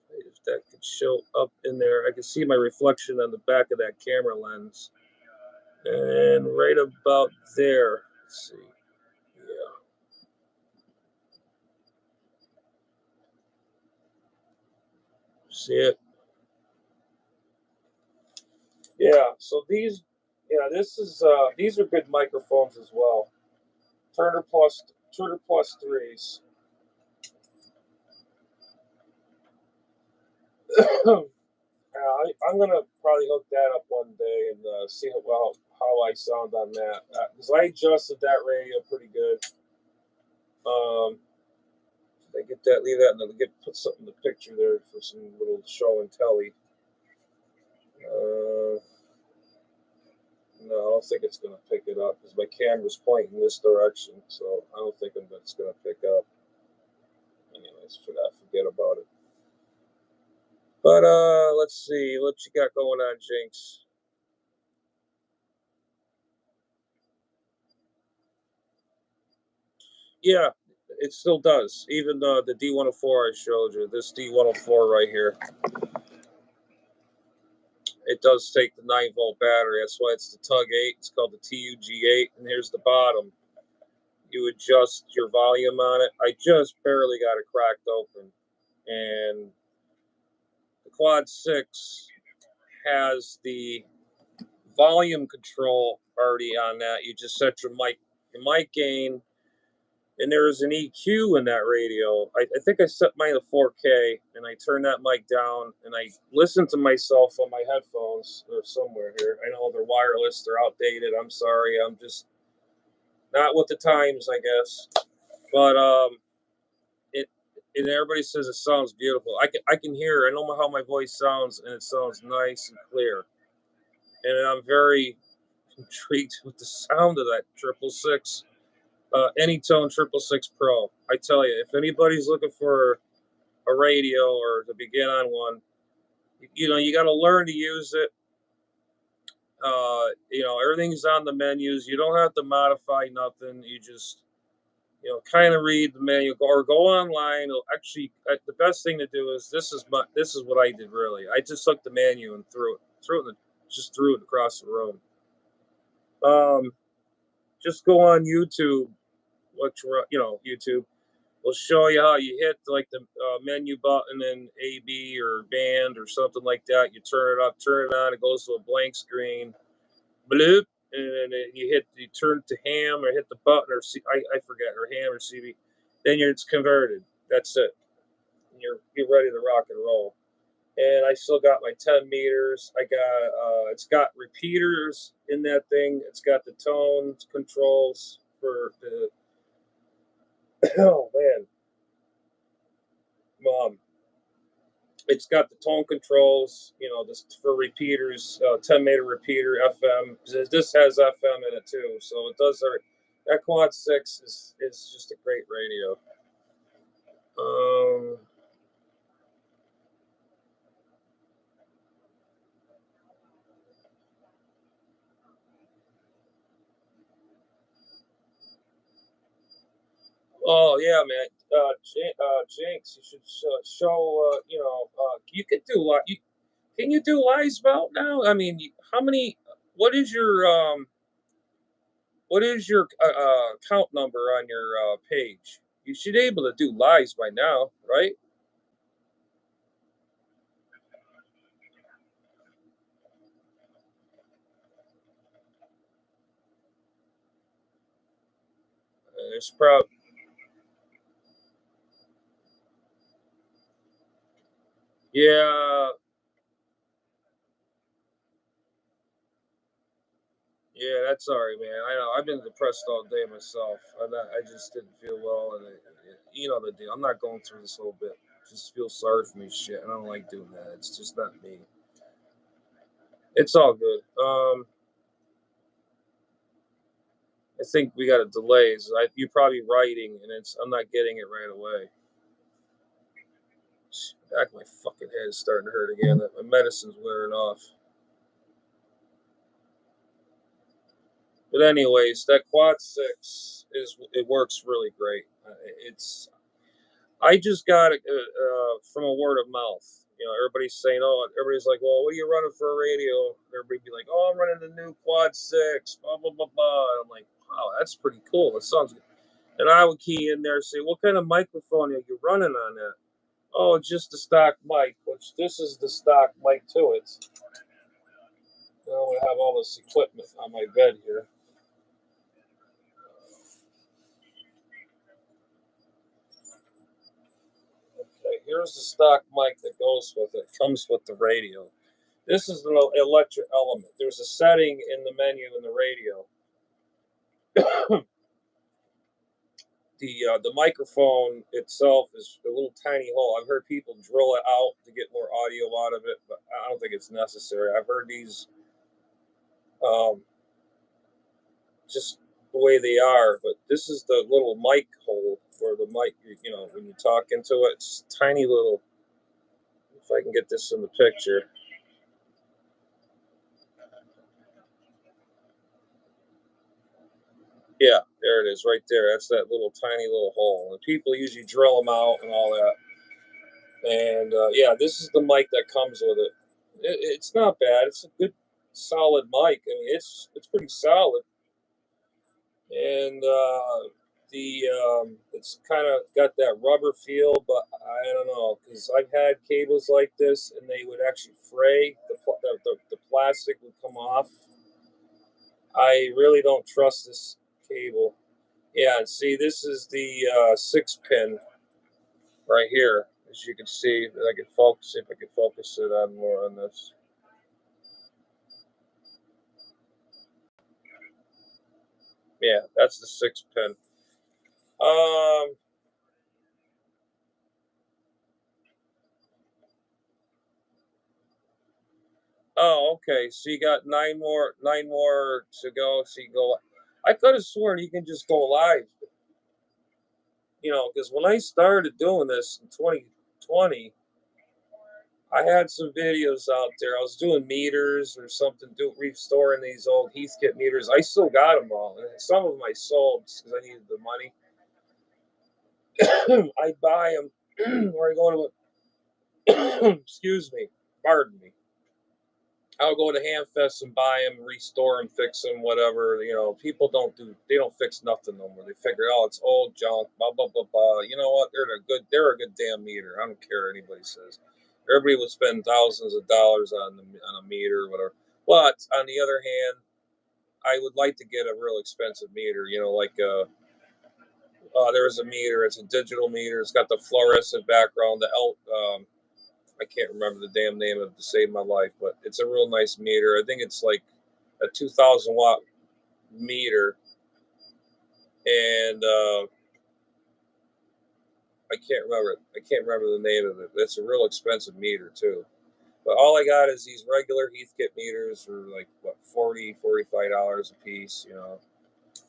Speaker 1: If that could show up in there, I can see my reflection on the back of that camera lens. And right about there, let's see. Yeah. See it? Yeah. So these are good microphones as well. Turner Plus threes. I'm gonna probably hook that up one day and see how I sound on that because I adjusted that radio pretty good. I get that, leave that, and then put something in the picture there for some little show and telly. No, I don't think it's gonna pick it up because my camera's pointing this direction, so I don't think it's gonna pick up. Anyways, forget about it. But let's see what you got going on, Jinx. Yeah, it still does. Even the D104 I showed you, this D104 right here, it does take the 9-volt battery. That's why it's the Tug 8. It's called the TUG8. And here's the bottom. You adjust your volume on it. I just barely got it cracked open. And the Quad 6 has the volume control already on that. You just set your mic gain, and there's an EQ in that radio. I think I set mine to 4K, and I turn that mic down, and I listen to myself on my headphones. They're somewhere here. I know they're wireless. They're outdated. I'm sorry. I'm just not with the times, I guess. But it and everybody says it sounds beautiful. I can hear. I know how my voice sounds, and it sounds nice and clear. And I'm very intrigued with the sound of that 666. Anytone 666 Pro. I tell you, if anybody's looking for a radio or to begin on one, you got to learn to use it. Everything's on the menus. You don't have to modify nothing. You just, kind of read the menu or go online. Actually, the best thing to do is this is what I did really. I just took the menu and just threw it across the room. Just go on YouTube. YouTube will show you how you hit like the menu button in AB or band or something like that. You turn it up, turn it on, it goes to a blank screen, bloop, and then you turn it to ham or hit the button or I forget, or ham or CB. Then it's converted. That's it. And you're ready to rock and roll. And I still got my 10 meters. It's got repeaters in that thing. It's got the tone controls for the oh man, it's got the tone controls, this for repeaters, 10-meter repeater, FM. This has FM in it too, so it does. That Quad 6 is just a great radio. Um, oh yeah, man. Jinx, you should show. You could do live. Can you do live spout now? I mean, how many? What is your count number on your page? You should be able to do lives by now, right? there's probably, yeah, yeah, that's all right, man. I know I've been depressed all day myself. I just didn't feel well, and you know the deal. I'm not going through this whole bit. Just feel sorry for me, shit. I don't like doing that. It's just not me. It's all good. I think we got a delay. So you're probably writing, and I'm not getting it right away. Back my fucking head is starting to hurt again. That my medicine's wearing off. But anyways, that quad six it works really great. It's I just got it from a word of mouth. You know, everybody's saying, "Oh," everybody's like, "Well, what are you running for a radio?" Everybody be like, "Oh, I'm running the new quad six." Blah blah blah blah. And I'm like, "Wow, that's pretty cool. That sounds good." And I would key in there and say, "What kind of microphone are you running on that?" Oh, just the stock mic, which this is the stock mic to it. You know, I have all this equipment on my bed here. Okay, here's the stock mic that goes with it. Comes with the radio. This is an electric element. There's a setting in the menu in the radio. The microphone itself is a little tiny hole. I've heard people drill it out to get more audio out of it, but I don't think it's necessary. I've heard these um, just the way they are, but this is the little mic hole where the mic, you know, when you talk into it, it's tiny little. If I can get this in the picture, yeah, there it is, right there. That's that little tiny little hole, and people usually drill them out and all that. And yeah, this is the mic that comes with it. It's not bad. It's a good, solid mic. I mean, it's pretty solid, and the it's kind of got that rubber feel, but I don't know because I've had cables like this, and they would actually fray. The plastic would come off. I really don't trust this cable. Yeah, and see, this is the 6 pin right here. As you can see, that I can focus if I can focus it on more on this. Yeah, that's the 6 pin. Um. Oh, okay. So you got nine more to go. So you go. I could have sworn you can just go live. You know, because when I started doing this in 2020, I had some videos out there. I was doing meters or something, restoring these old Heathkit meters. I still got them all, and some of them I sold because I needed the money. I buy them, or I go to, excuse me, pardon me. I'll go to Hamfest and buy them, restore them, fix them, whatever. You know, people they don't fix nothing no more. They figure, oh, it's old junk, blah blah blah blah. You know what? They're a good damn meter. I don't care what anybody says. Everybody would spend thousands of dollars on a meter or whatever. But on the other hand, I would like to get a real expensive meter. You know, like there's a meter. It's a digital meter. It's got the fluorescent background. I can't remember the damn name of it to save my life, but it's a real nice meter. I think it's like a 2,000 watt meter, and I can't remember it. I can't remember the name of it. It's a real expensive meter too. But all I got is these regular Heathkit meters for like what $40, $45 a piece, you know.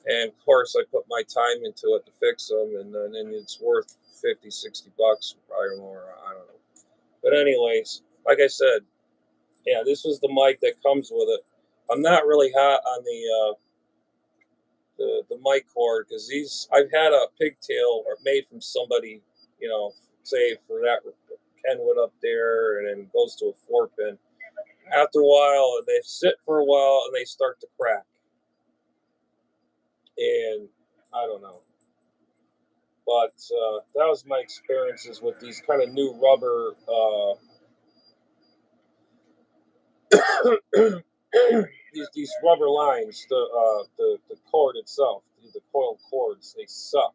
Speaker 1: And of course, I put my time into it to fix them, and then it's worth 50, $60, probably more. I don't know. But anyways, like I said, yeah, this was the mic that comes with it. I'm not really hot on the mic cord because these I've had a pigtail or made from somebody, you know, say for that Kenwood up there, and then goes to a 4 pin. After a while, they sit for a while and they start to crack, and I don't know. But that was my experiences with these kind of new rubber. these rubber lines, the cord itself, the coiled cords, they suck.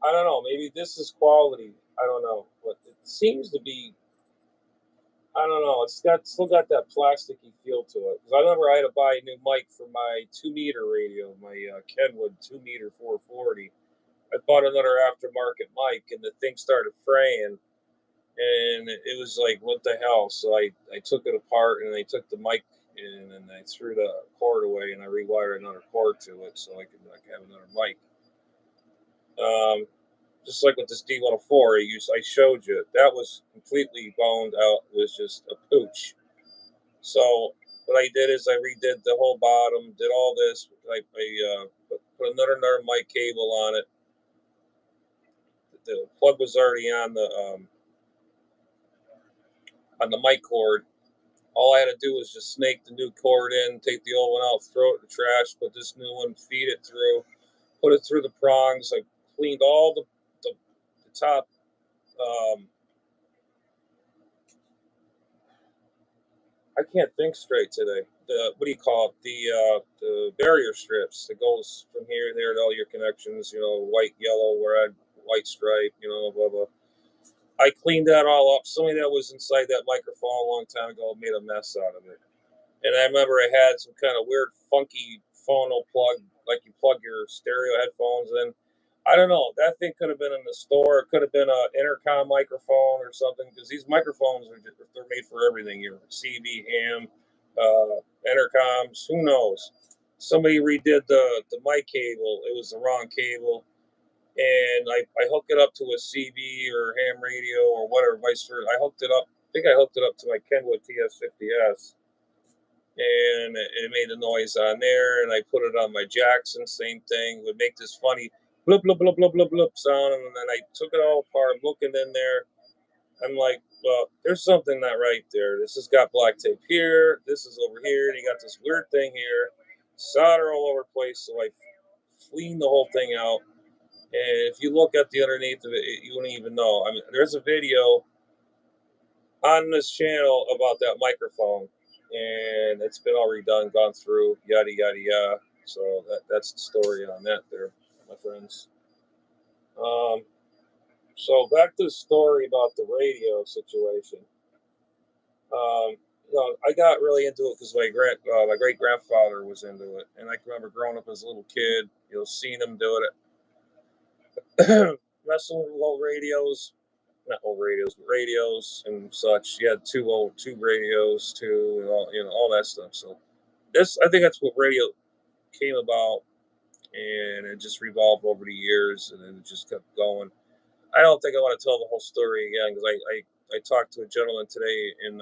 Speaker 1: I don't know. Maybe this is quality. I don't know, but it seems to be. I don't know. It's got still got that plasticky feel to it. Because I remember I had to buy a new mic for my 2 meter radio, my Kenwood 2 meter 440. I bought another aftermarket mic, and the thing started fraying, and it was like, what the hell? So I took it apart, and I took the mic in, and I threw the cord away, and I rewired another cord to it so I could like have another mic. Um, just like with this D104 I showed you, that was completely boned out. It was just a pooch. So what I did is I redid the whole bottom, did all this. I put another mic cable on it. The plug was already on the mic cord. All I had to do was just snake the new cord in, take the old one out, throw it in the trash, put this new one, feed it through, put it through the prongs. I cleaned all the top. I can't think straight today. The what do you call it? The barrier strips that goes from here to there to all your connections. You know, white, yellow, red, white stripe. You know, blah blah. I cleaned that all up. Somebody that was inside that microphone a long time ago made a mess out of it. And I remember I had some kind of weird, funky phono plug, like you plug your stereo headphones in. I don't know. That thing could have been in the store. It could have been an intercom microphone or something, because these microphones they're made for everything. Your CB, ham, intercoms. Who knows? Somebody redid the mic cable. It was the wrong cable, and I hooked it up to a CB or ham radio or whatever, vice versa. I hooked it up. I think I hooked it up to my Kenwood TS50S, and it made a noise on there. And I put it on my Jackson, same thing, would make this funny blip blip blip blip blip blip sound. And then I took it all apart, looking in there. I'm like, well, there's something not right there. This has got black tape here. This is over here, and you got this weird thing here. Solder all over the place. So I cleaned the whole thing out. And if you look at the underneath of it, you wouldn't even know. I mean, there's a video on this channel about that microphone, and it's been all redone, gone through, yada yada yada. So that's the story on that, there, my friends. Um, so back to the story about the radio situation. I got really into it because my great grandfather was into it, and I can remember growing up as a little kid, seeing him doing it, messing with old radios, not old radios, but radios and such. He had two old tube radios too, and all that stuff. So I think that's what radio came about, and it just revolved over the years, and then it just kept going. I don't think I want to tell the whole story again, because I talked to a gentleman today in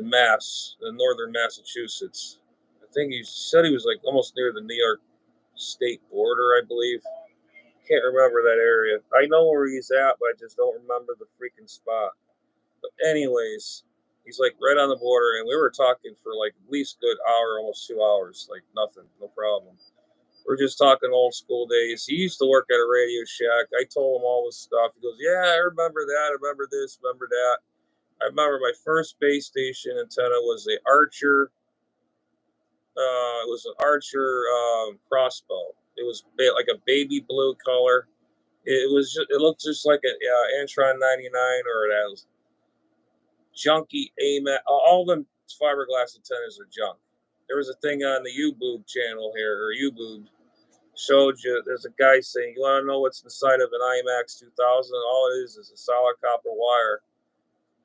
Speaker 1: Mass, in northern Massachusetts. I think he said he was like almost near the New York state border, I believe. Can't remember that area. I know where he's at, but I just don't remember the freaking spot. But anyways, he's like right on the border, and we were talking for like at least a good hour, almost 2 hours, like nothing, no problem. We're just talking old school days. He used to work at a Radio Shack. I told him all this stuff. He goes, "Yeah, I remember that. I remember this. Remember that." I remember my first base station antenna was the Archer. It was an Archer crossbow. It was like a baby blue color. It looked just like an Antron 99, or it has junky AMAT. All them fiberglass antennas are junk. There was a thing on the U-Boob channel here, or U-Boob, showed you. There's a guy saying, "You want to know what's inside of an IMAX 2000? All it is a solid copper wire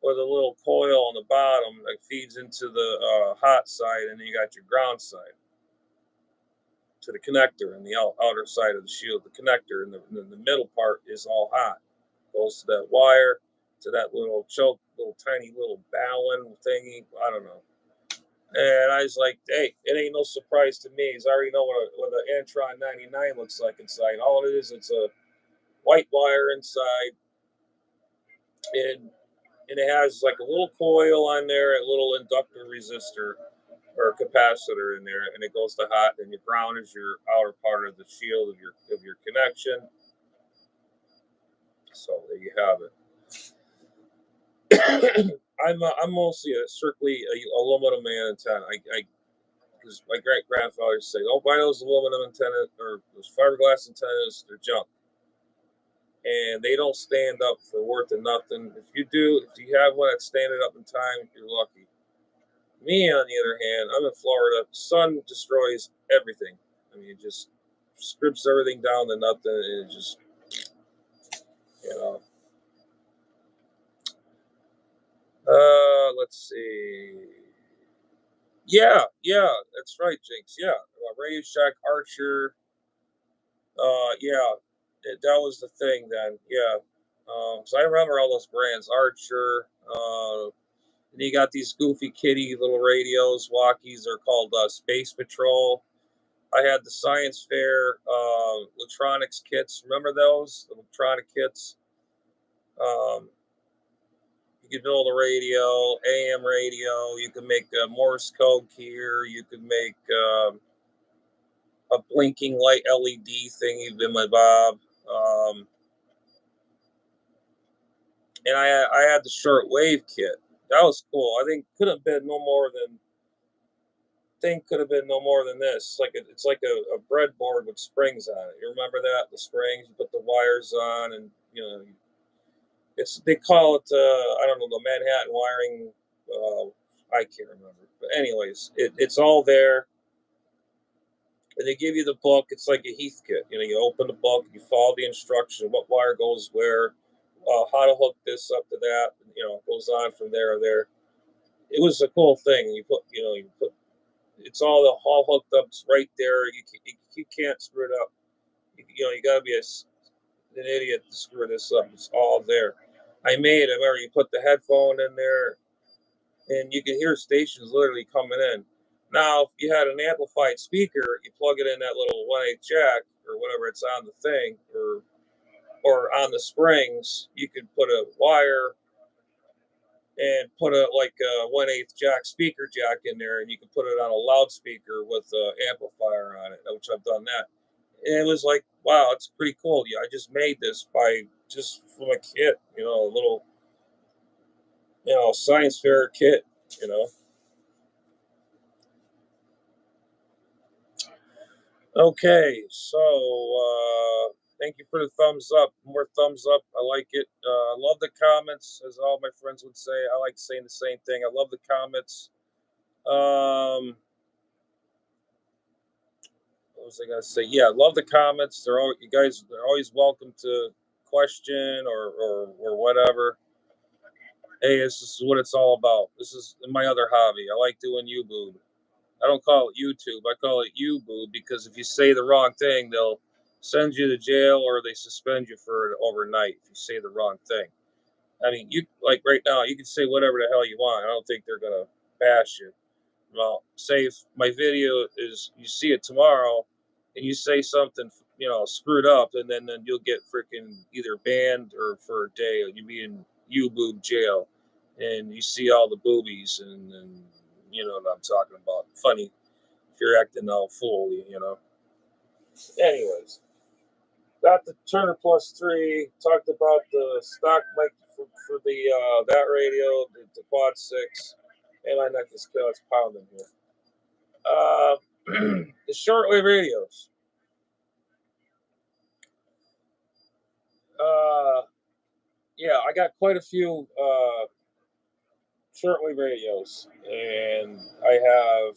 Speaker 1: with a little coil on the bottom that feeds into the hot side, and then you got your ground side to the connector and the outer side of the shield. The connector and the middle part is all hot. Goes to that wire, to that little choke, little tiny little ballon thingy. I don't know." And I was like, "Hey, it ain't no surprise to me. I already know what an Antron 99 looks like inside. All it is, it's a white wire inside, and it has like a little coil on there, a little inductor resistor or capacitor in there, and it goes to hot. And your ground is your outer part of the shield of your connection." So there you have it. I'm mostly strictly a aluminum antenna. Because my great grandfather used to say, "Don't buy those aluminum antennas or those fiberglass antennas. They're junk, and they don't stand up for worth of nothing. If you do, if you have one that's standing up in time, you're lucky." Me, on the other hand, I'm in Florida. Sun destroys everything. I mean, it just strips everything down to nothing. And it just, you know. Let's see. Yeah, that's right, Jinx. Yeah, Radio Shack, Archer. Yeah, that was the thing then. Yeah. So I remember all those brands, Archer. And you got these goofy kitty little radios, walkies. They're called Space Patrol. I had the science fair electronics kits. Remember those the electronic kits? Um, you could build a radio, AM radio. You could make a Morse code here. You could make a blinking light LED thingy with my Bob. And I had the short wave kit. That was cool. I think could have been no more than thing could have been no more than this. It's like a breadboard with springs on it. You remember that the springs? You put the wires on, and it's they call it I don't know the Manhattan wiring. I can't remember, but anyways, it's all there, and they give you the book. It's like a Heath kit. You open the book, you follow the instruction, what wire goes where, how to hook this up to that. It goes on from there or there. It was a cool thing. You put it's all hooked up. It's right there. You can't screw it up. You got to be an idiot to screw this up. It's all there. I remember you put the headphone in there, and you can hear stations literally coming in. Now, if you had an amplified speaker, you plug it in that little 1/8 jack or whatever it's on the thing, or on the springs. You could put a wire and put a like a 1/8 jack speaker jack in there, and you can put it on a loudspeaker with an amplifier on it, which I've done that. And it was like, wow, it's pretty cool. Yeah, I just made this by just from a kit, a little, science fair kit, you know. Okay, so thank you for the thumbs up. More thumbs up. I like it. I love the comments, as all my friends would say. I like saying the same thing. I love the comments. Um, what was I gonna say? Yeah, I love the comments. You guys. They're always welcome to question or whatever. Hey, this is what it's all about. This is my other hobby. I like doing YouTube. I don't call it YouTube. I call it YouTube because if you say the wrong thing, they'll send you to jail or they suspend you for it overnight if you say the wrong thing. I mean, you like right now, you can say whatever the hell you want. I don't think they're gonna bash you. Well, say if my video is you see it tomorrow and you say something screwed up, and then you'll get freaking either banned or for a day you'll be in boob jail, and you see all the boobies, and you know what I'm talking about. Funny if you're acting all fool. Anyways, got the Turner Plus 3. Talked about the stock mic for the that radio, the Quad 6. And my neck is killing. It's pounding here. Uh, the shortwave radios. Uh, yeah, I got quite a few shortwave radios, and I have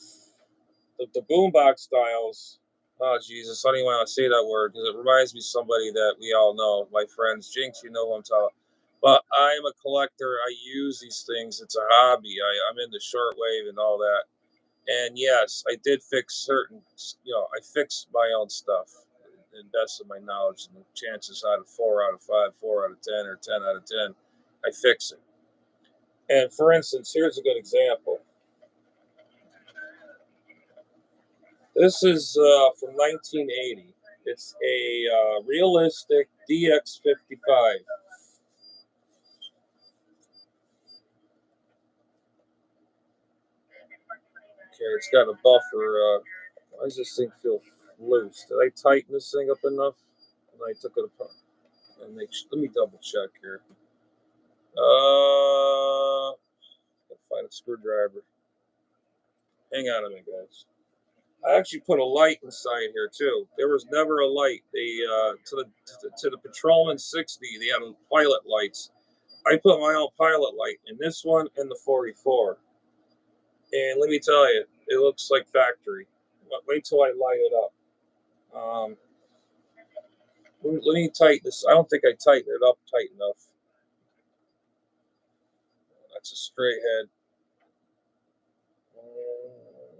Speaker 1: the boombox styles. Oh Jesus, I don't even want to say that word because it reminds me of somebody that we all know, my friends. Jinx, you know who I'm talking. But I'm a collector. I use these things. It's a hobby. I'm into shortwave and all that. And yes, I did fix I fixed my own stuff in best of my knowledge. And the chances out of 4 out of 5, 4 out of 10, or 10 out of 10, I fix it. And for instance, here's a good example. This is from 1980. It's a realistic DX55. Okay, it's got a buffer. Why does this thing feel loose? Did I tighten this thing up enough? And I took it apart. Let me double check here. Uh, find a screwdriver. Hang on a minute, guys. I actually put a light inside here too. There was never a light. To the Patrolman 60, they had pilot lights. I put my own pilot light in this one and the 44. And let me tell you, it looks like factory. Wait till I light it up. Let me tighten this. I don't think I tightened it up tight enough. That's a straight head.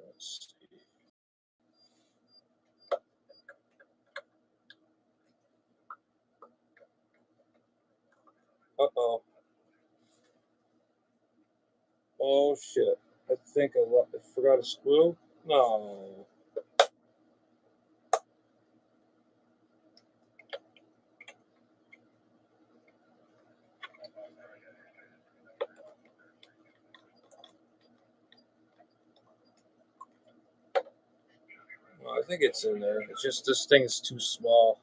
Speaker 1: Let's see. Uh-oh. Oh, shit. I think I forgot a screw. No. I think it's in there. It's just this thing is too small.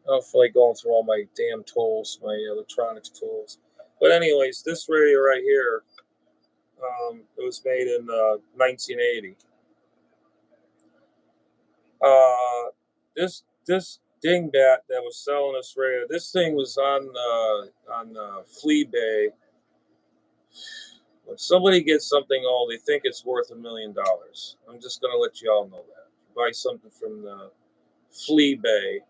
Speaker 1: I don't feel like going through all my damn tools, my electronics tools. But anyways, this radio right here, it was made in 1980. This dingbat that was selling this radio, this thing was on Fleabay. When somebody gets something old, they think it's worth $1,000,000. I'm just gonna let you all know that. Buy something from the Fleabay.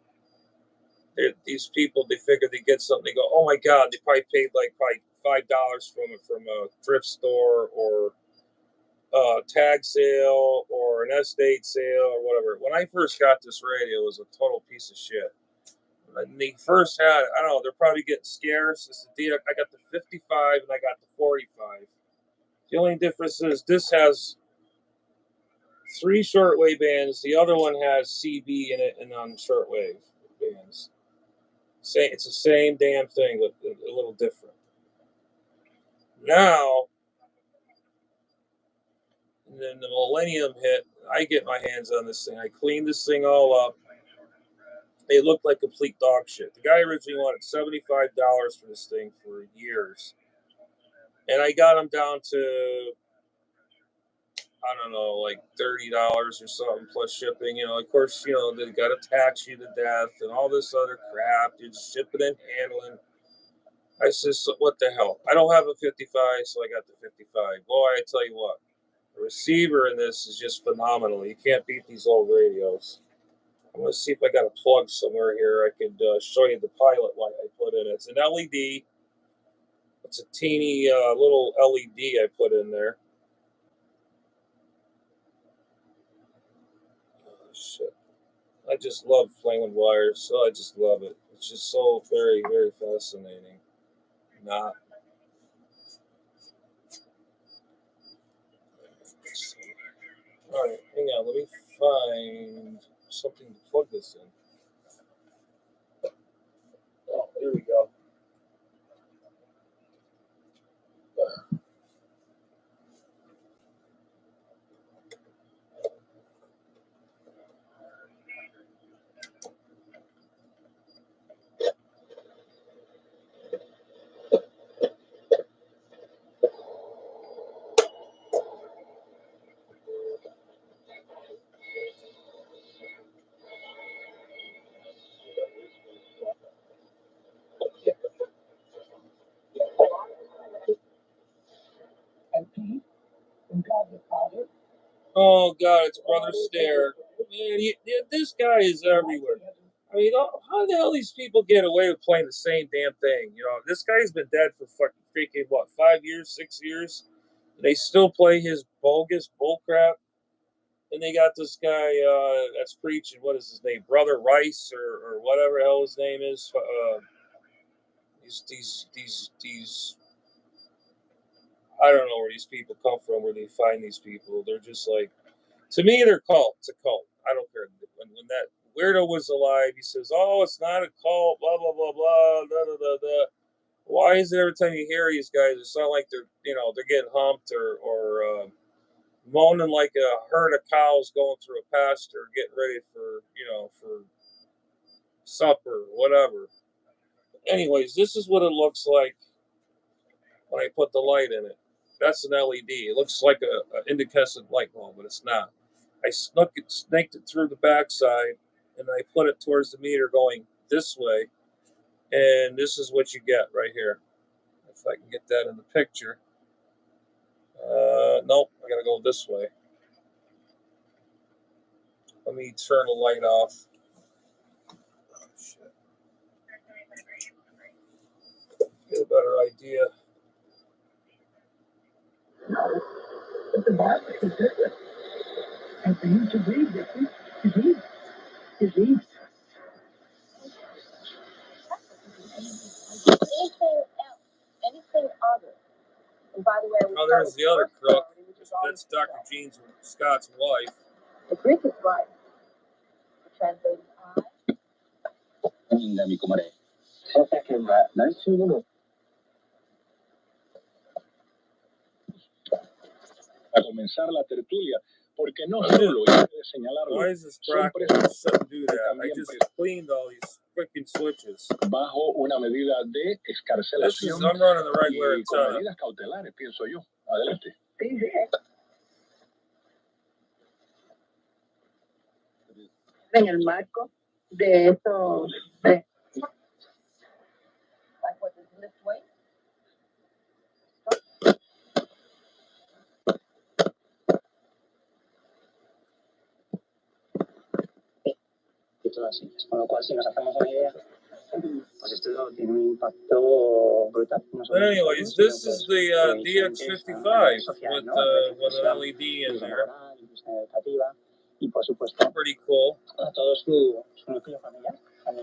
Speaker 1: These people, they figure they get something, they go, oh my god, they probably paid like $5 from a thrift store or a tag sale or an estate sale or whatever. When I first got this radio, it was a total piece of shit. When they first had it, I don't know, they're probably getting scarce. It's the I got the 55 and I got the 45. The only difference is this has 3 shortwave bands. The other one has CB in it and on shortwave bands. It's the same damn thing, but a little different. Now, and then the millennium hit. I get my hands on this thing. I cleaned this thing all up. It looked like complete dog shit. The guy originally wanted $75 for this thing for years, and I got him down to, I don't know, like $30 or something plus shipping. You know, of course, they got to tax you to death and all this other crap. You're just shipping and handling. I says, so what the hell? I don't have a 55, so I got the 55. Boy, I tell you what, the receiver in this is just phenomenal. You can't beat these old radios. I'm going to see if I got a plug somewhere here. I could show you the pilot light I put in. It's an LED. It's a teeny little LED I put in there. Oh, shit. I just love playing with wires. So I just love it. It's just so very, very fascinating. Not. All right, hang on. Let me find something to plug this in. Oh, here we go. Oh God, it's Brother Stare. Man, this guy is everywhere. I mean, how the hell these people get away with playing the same damn thing? This guy's been dead for fucking freaking what, 5 years, 6 years? They still play his bogus bullcrap. And they got this guy that's preaching. What is his name? Brother Rice or whatever the hell his name is. These. I don't know where these people come from. Where they find these people? They're just like, to me, they're cult. It's a cult. I don't care. When that weirdo was alive, he says, "Oh, it's not a cult." Blah blah blah blah. Da, da, da, da. Why is it every time you hear these guys, it sounds like they're getting humped or moaning like a herd of cows going through a pasture, getting ready for supper, whatever. Anyways, this is what it looks like when I put the light in it. That's an LED. It looks like an incandescent light bulb, but it's not. I snaked it through the backside, and I put it towards the meter going this way, and this is what you get right here. If I can get that in the picture. Nope, I gotta go this way. Let me turn the light off. Oh, shit. Get a better idea.
Speaker 2: The Bible is different. And for you to read this, you read. Anything other. And by the way,
Speaker 1: oh, there's the other crook. That's Dr. Jean's Scott's wife.
Speaker 2: The Greek is right. Translated
Speaker 3: a comenzar la tertulia, porque no solo, y hay que señalarlo,
Speaker 1: why is this
Speaker 3: son
Speaker 1: bracket?
Speaker 3: presos
Speaker 1: Shouldn't do that. I just cleaned all these freaking switches.
Speaker 3: bajo una medida de excarcelación
Speaker 1: I'm running the regular
Speaker 3: y con medidas cautelares, pienso yo. Adelante.
Speaker 2: En el marco de estos así. Con lo cual, si nos hacemos una idea, pues esto tiene un impacto brutal.
Speaker 1: But anyways, this is the DX55 with an LED in there.
Speaker 2: Y por supuesto,
Speaker 1: Pretty cool.
Speaker 2: a todo su núcleo familiar en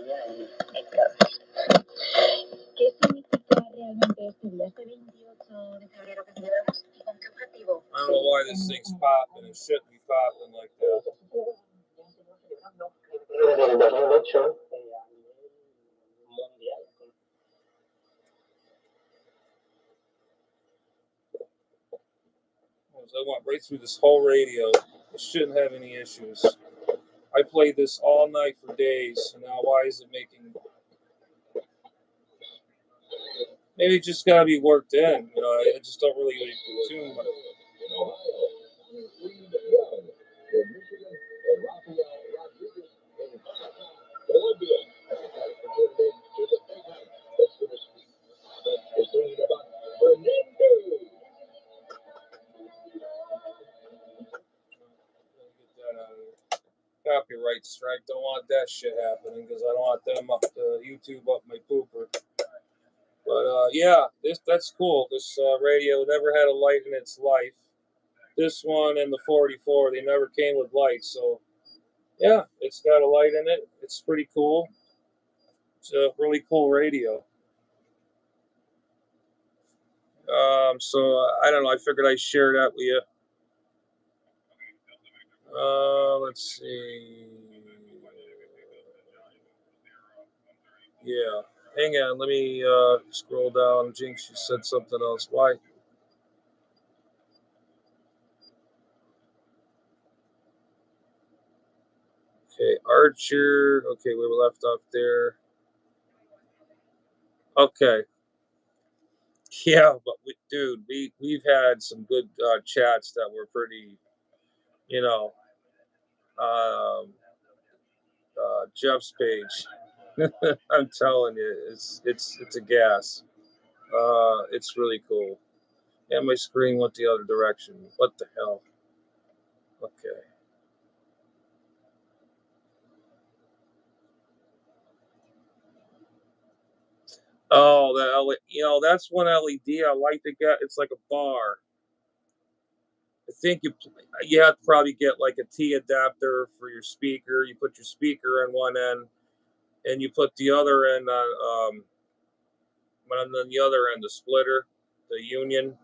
Speaker 2: ¿Qué significa realmente este día, este 28 de febrero que celebramos? ¿Y con qué objetivo?
Speaker 1: I don't know why this thing's popping. It shouldn't be popping like that.
Speaker 2: En el 2008, mundial.
Speaker 1: I went right through this whole radio. It shouldn't have any issues. I played this all night for days, and now why is it making... Maybe it just got to be worked in. You know, I just don't really tune much. Copyright strike. Don't want that shit happening because I don't want them up to YouTube up my pooper. But yeah, that's cool. This radio never had a light in its life. This one and the 44, they never came with lights. So yeah, it's got a light in it. It's pretty cool. It's a really cool radio. So I don't know. I figured I'd share that with you. Let's see. Yeah. Hang on. Let me scroll down. Jinx, you said something else. Why? Okay, Archer. Okay, we were left off there. Okay. Yeah, but we've had some good chats that were pretty, you know, Jeff's page. I'm telling you, it's a gas. It's really cool. And my screen went the other direction. What the hell? Okay. Oh, that's one LED I like to get. It's like a bar. I think you have to probably get like a T adapter for your speaker. You put your speaker on one end, and you put the other end on the other end, the splitter, the union.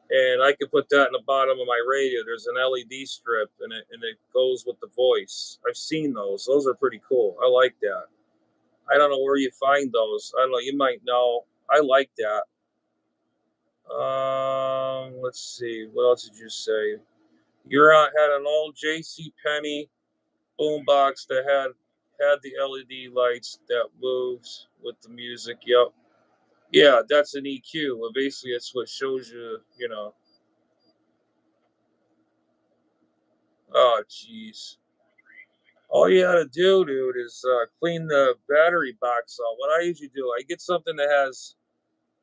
Speaker 1: And I could put that in the bottom of my radio. There's an LED strip, and it goes with the voice. I've seen those. Those are pretty cool. I like that. I don't know where you find those. I don't know. You might know. I like that. Let's see. What else did you say? Had an old J.C. Penney boombox that had the LED lights that moves with the music. Yep. Yeah, that's an EQ. Well, basically, it's what shows you, you know. Oh, jeez. All you gotta do, dude, is clean the battery box out. What I usually do, I get something that has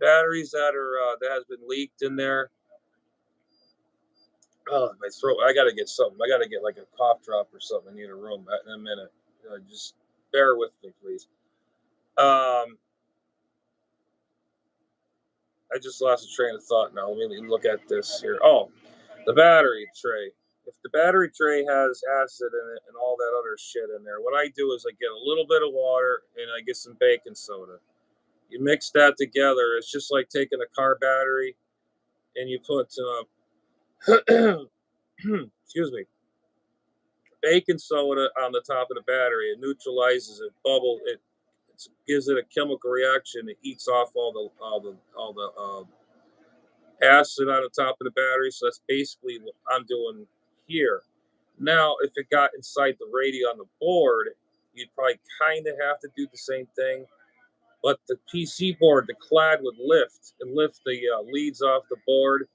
Speaker 1: batteries that are that has been leaked in there. Oh, my throat! I gotta get something. I gotta get like a cough drop or something. I need a room in a minute. Just bear with me, please. Um, I just lost a train of thought now. Let me look at this here. Oh, the battery tray. If the battery tray has acid in it and all that other shit in there, what I do is I get a little bit of water and I get some baking soda. You mix that together. It's just like taking a car battery and you put, excuse me, baking soda on the top of the battery. It neutralizes it, it gives it a chemical reaction. It eats off all the acid on the top of the battery. So that's basically what I'm doing here. Now, if it got inside the radio on the board, you'd probably kind of have to do the same thing. But the PC board, the clad would lift and lift the leads off the board.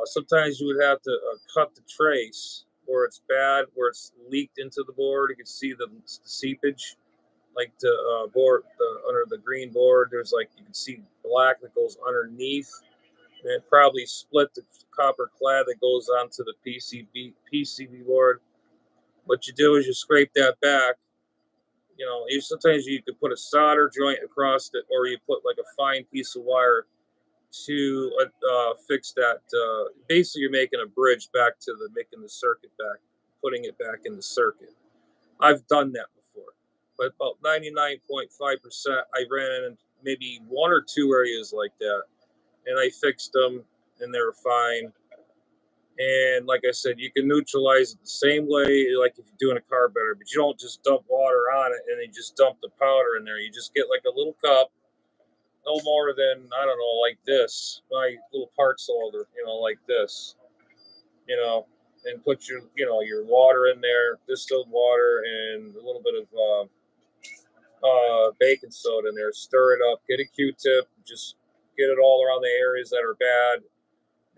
Speaker 1: Sometimes you would have to cut the trace where it's bad, where it's leaked into the board. You can see the seepage, like the board, under the green board. There's like you can see black that goes underneath, and it probably split the copper clad that goes onto the PCB board. What you do is you scrape that back. You know, sometimes you could put a solder joint across it, or you put like a fine piece of wire to fix that. Basically, you're making a bridge back to making the circuit back, putting it back in the circuit. I've done that before, but about 99.5%, I ran in maybe one or two areas like that, and I fixed them, and they were fine. And like I said, you can neutralize it the same way, like if you're doing a carburetor, but you don't just dump water on it and then just dump the powder in there. You just get like a little cup, no more than, I don't know, like this, my little parts holder, like this, and put your water in there, distilled water, and a little bit of baking soda in there. Stir it up. Get a Q-tip. Just get it all around the areas that are bad,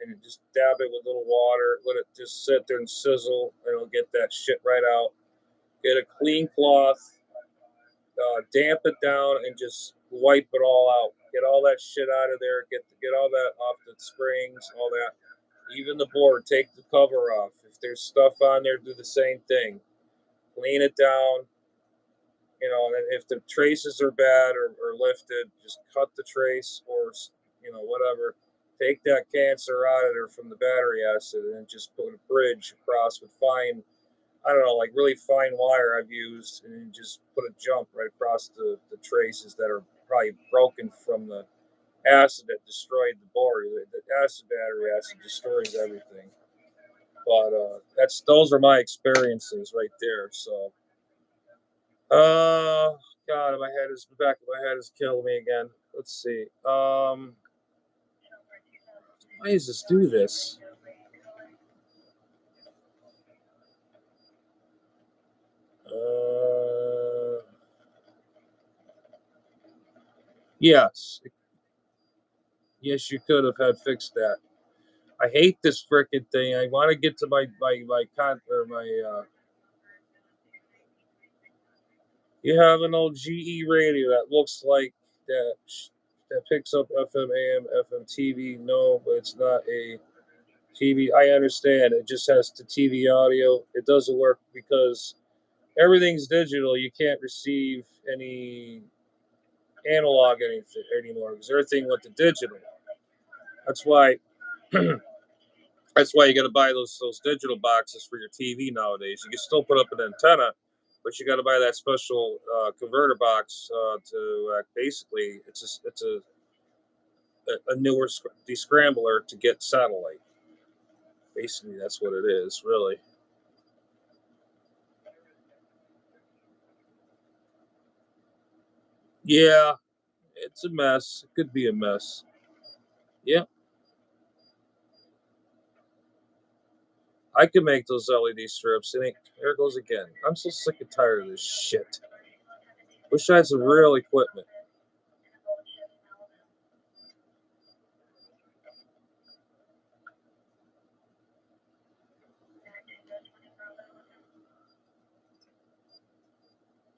Speaker 1: and just dab it with a little water. Let it just sit there and sizzle, and it'll get that shit right out. Get a clean cloth, damp it down, and just wipe it all out. Get all that shit out of there. Get all that off the springs, all that. Even the board, take the cover off. If there's stuff on there, do the same thing. Clean it down. And if the traces are bad or lifted, just cut the trace or whatever. Take that cancer out of there from the battery acid and just put a bridge across with fine, I don't know, like really fine wire I've used, and just put a jump right across the traces that are probably broken from the acid that destroyed the board. The acid battery acid destroys everything. But those are my experiences right there. So, God, the back of my head is killing me again. Let's see. Why does this do this? Yes, yes, you could have had fixed that. I hate this frickin' thing. I want to get to my con or my. You have an old GE radio that looks like that that picks up FM, AM, FM, TV. No, but it's not a TV. I understand. It just has the TV audio. It doesn't work because everything's digital. You can't receive any analog anything anymore because everything went to digital. That's why. That's why you got to buy those digital boxes for your TV nowadays. You can still put up an antenna, but you got to buy that special converter box to basically it's a newer descrambler to get satellite. Basically, that's what it is, really. Yeah, it's a mess. It could be a mess. Yep, I could make those LED strips. And there it goes again. I'm so sick and tired of this shit. Wish I had some real equipment.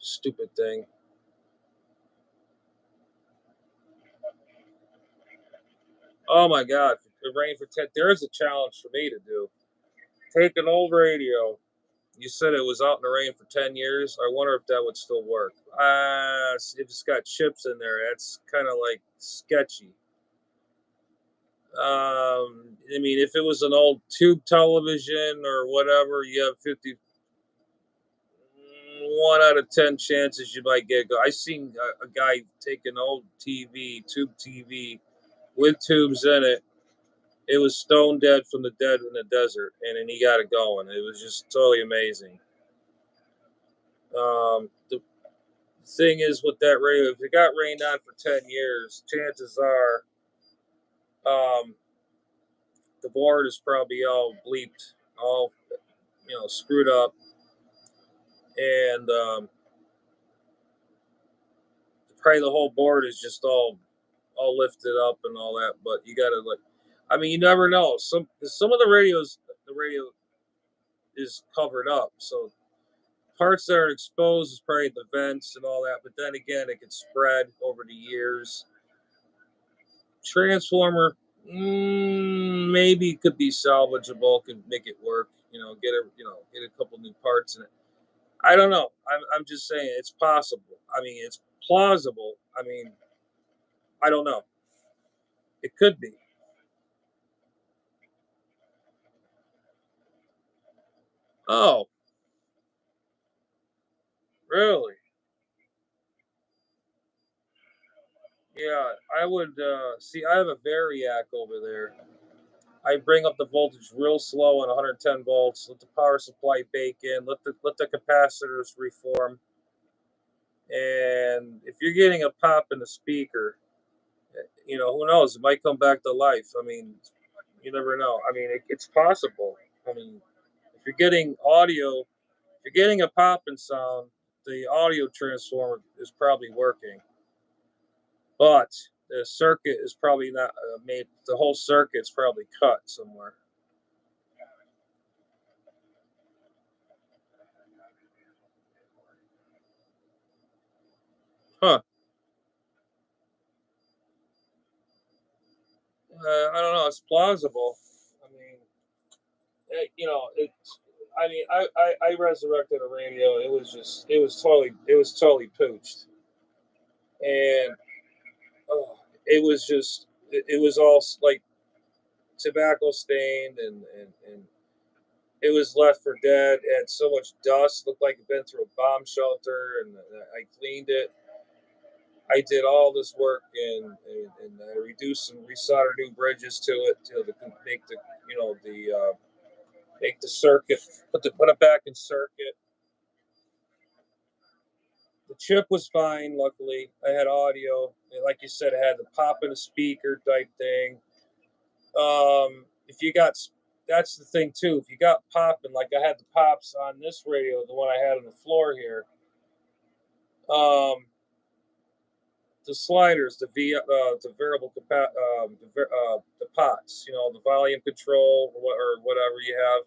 Speaker 1: Stupid thing. Oh my God! It rained for 10. There is a challenge for me to do. Take an old radio. You said it was out in the rain for 10 years. I wonder if that would still work. If it's got chips in there, that's kind of like sketchy. I mean, if it was an old tube television or whatever, you have 51 out of 10 chances you might get go. I seen a guy take an old TV, tube TV, with tubes in it. It was stone dead from the dead in the desert, and then he got it going. It was just totally amazing. The thing is with that radio, if it got rained on for 10 years, chances are the board is probably all bleeped, all screwed up, and probably the whole board is just all lifted up and all that. But you gotta I mean, you never know. Some of the radio is covered up, so parts that are exposed is probably the vents and all that. But then again, it can spread over the years. Transformer, maybe could be salvageable, could make it work. Get a couple new parts in it. I don't know. I'm just saying it's possible. I mean, it's plausible. I mean, I don't know. It could be. Oh, really? Yeah, I would see. I have a variac over there. I bring up the voltage real slow on 110 volts. Let the power supply bake in. Let the capacitors reform. And if you're getting a pop in the speaker, who knows? It might come back to life. I mean, you never know. I mean, it's possible. I mean, if you're getting audio, if you're getting a popping sound, the audio transformer is probably working, but the circuit is probably not made. The whole circuit's probably cut somewhere. Huh? I don't know. It's plausible. I mean, it's. I mean, I resurrected a radio. It was totally pooched, and it was just it was all like tobacco stained, and it was left for dead. It had so much dust, looked like it'd been through a bomb shelter, and I cleaned it. I did all this work, and I reduced and resoldered new bridges to it to make the make the circuit, put it back in circuit. The chip was fine, luckily. I had audio. And like you said, I had the pop in a speaker type thing. If you got, that's the thing too. If you got popping, like I had the pops on this radio, the one I had on the floor here, um, the sliders, the variable the pots, the volume control or whatever you have.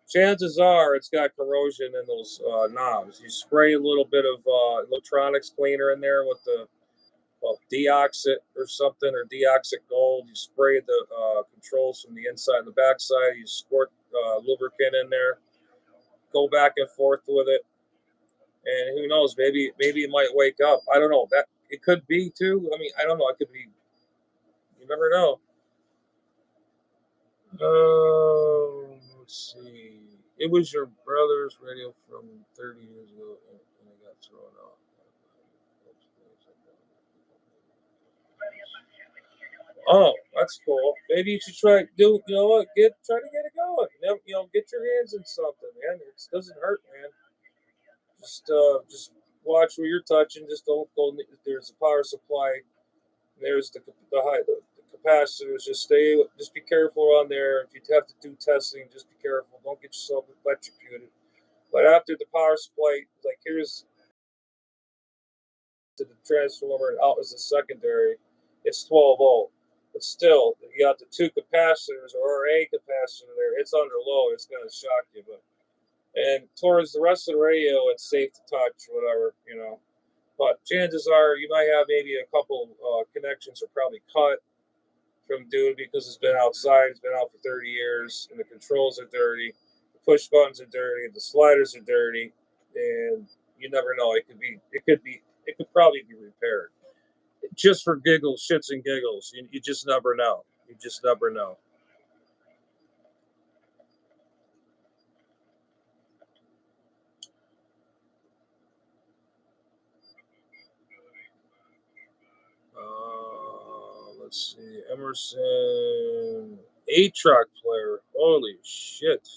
Speaker 1: Chances are it's got corrosion in those knobs. You spray a little bit of electronics cleaner in there with the deoxit or something, or deoxit gold. You spray the controls from the inside and the backside. You squirt lubricant in there. Go back and forth with it, and who knows? Maybe it might wake up. I don't know. That it could be too. I mean, I don't know. It could be. You never know. Let's see. It was your brother's radio from 30 years ago, and it got thrown out. Oh, that's cool. Maybe you should try do. You know what? Try to get it going. Get your hands in something, man. It doesn't hurt, man. Just watch where you're touching. Just don't go. There's a power supply. There's the capacitors. Just be careful on there. If you have to do testing, just be careful. Don't get yourself electrocuted. But after the power supply, like here's to the transformer and out as a secondary, it's 12 volt. But still, you got the two capacitors or a capacitor there. It's under load. It's going to shock you. But And towards the rest of the radio, it's safe to touch, whatever, you know. But chances are you might have maybe a couple connections are probably cut from dude because it's been outside, it's been out for 30 years, and the controls are dirty, the push buttons are dirty, the sliders are dirty, and you never know. It could probably be repaired. Just for giggles, shits and giggles. You just never know. You just never know. Let's see. Emerson 8-track player. Holy shit.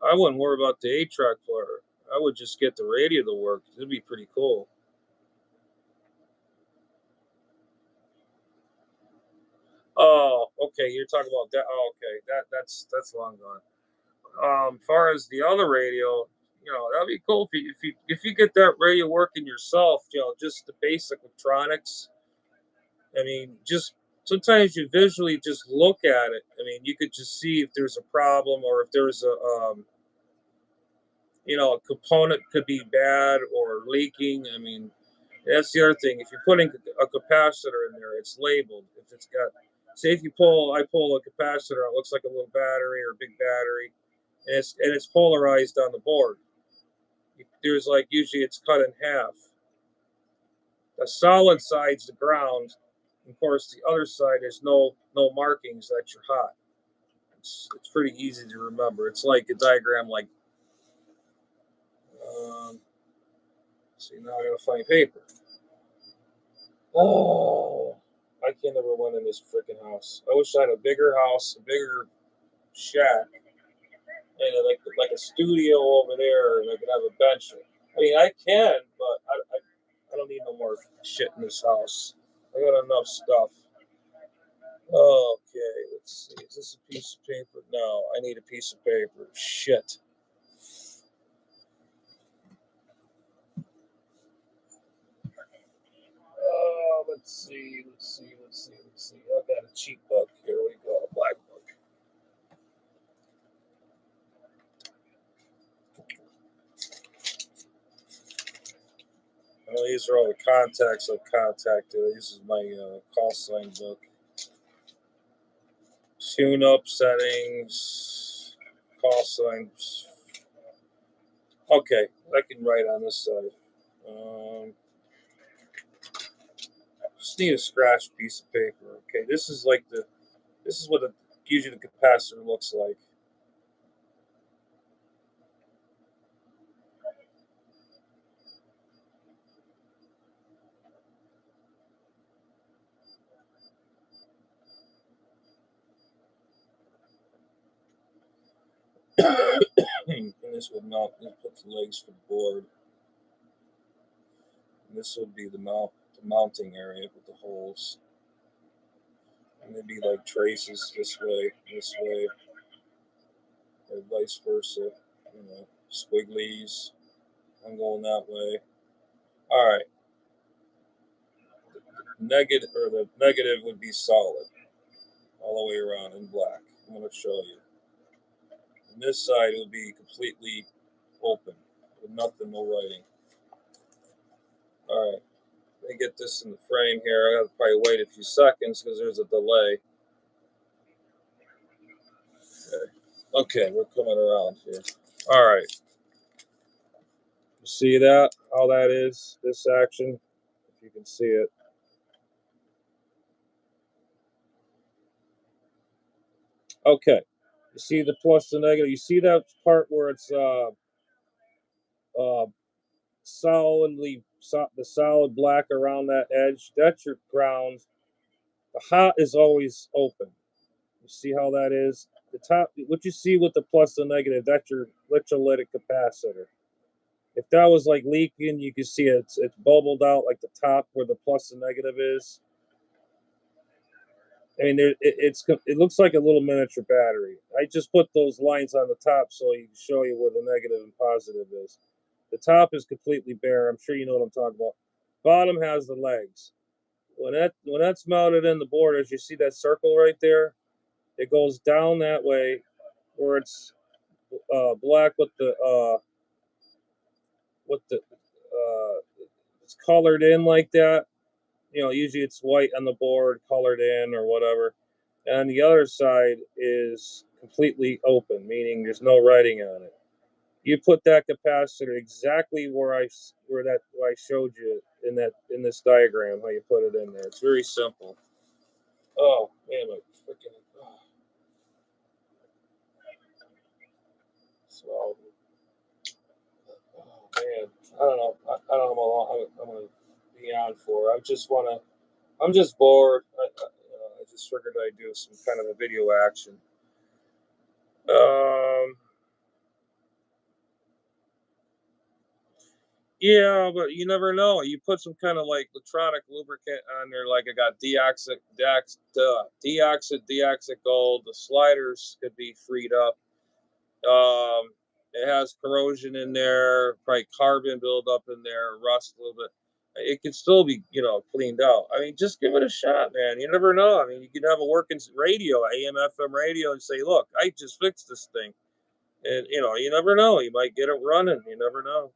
Speaker 1: I wouldn't worry about the 8-track player. I would just get the radio to work. It'd be pretty cool. Oh, okay. You're talking about that. Oh, okay. That's long gone. Far as the other radio, you know, that'd be cool if you get that radio working yourself. You know, just the basic electronics. I mean, just sometimes you visually just look at it. I mean, you could just see if there's a problem or if there's a you know, a component could be bad or leaking. I mean, that's the other thing. If you're putting a capacitor in there, it's labeled. If it's got, say, I pull a capacitor, it looks like a little battery or a big battery, and it's polarized on the board. There's like usually it's cut in half. The solid side's the ground. Of course, the other side is no markings that you're hot. It's pretty easy to remember. It's like a diagram. Like, see, now I gotta find paper. Oh, I can't ever win in this freaking house. I wish I had a bigger house, a bigger shack, and like a studio over there, and I could have a bench. I mean, I can, but I don't need no more shit in this house. I got enough stuff. Okay, let's see. Is this a piece of paper? No, I need a piece of paper. Shit. Let's see. I got a cheap book. Here we go. A black book. Well, these are all the contacts I've contacted. This is my call sign book. Tune up settings, call signs. Okay, I can write on this side. Just need a scratch piece of paper. Okay, this is what usually the capacitor looks like. And this would mount. Put the legs for the board. And this would be the mounting area with the holes. And they'd be like traces this way, or vice versa. You know, squigglies. I'm going that way. All right. The negative would be solid all the way around in black. I'm going to show you. And this side would be completely open with nothing, no writing. All right. Let me get this in the frame here. I got to probably wait a few seconds because there's a delay. Okay, we're coming around here. All right. You see that? How that is? This action, if you can see it. Okay. You see the plus and negative. You see that part where it's the solid black around that edge. That's your ground. The hot is always open. You see how that is? The top, what you see with the plus and negative, that's your electrolytic capacitor. If that was like leaking, you can see it's bubbled out like the top where the plus and negative is. I mean, it looks like a little miniature battery. I just put those lines on the top so you can show you where the negative and positive is. The top is completely bare. I'm sure you know what I'm talking about. Bottom has the legs. When that's mounted in the board, as you see that circle right there, it goes down that way, where it's black with the it's colored in like that. You know, usually it's white on the board, colored in or whatever. And the other side is completely open, meaning there's no writing on it. You put that capacitor exactly where I showed you in this diagram how you put it in there. It's very simple. Oh man, my freaking so oh man, I don't know. I don't know how long I'm gonna be on for. I'm just bored. I just figured I'd do some kind of a video action. Yeah, but you never know. You put some kind of like electronic lubricant on there, like I got deoxit gold. The sliders could be freed up. It has corrosion in there, probably carbon buildup in there, rust a little bit. It can still be, cleaned out. I mean, just give it a shot, man. You never know. I mean, you could have a working radio, AM, FM radio, and say, "Look, I just fixed this thing," and you never know. You might get it running. You never know.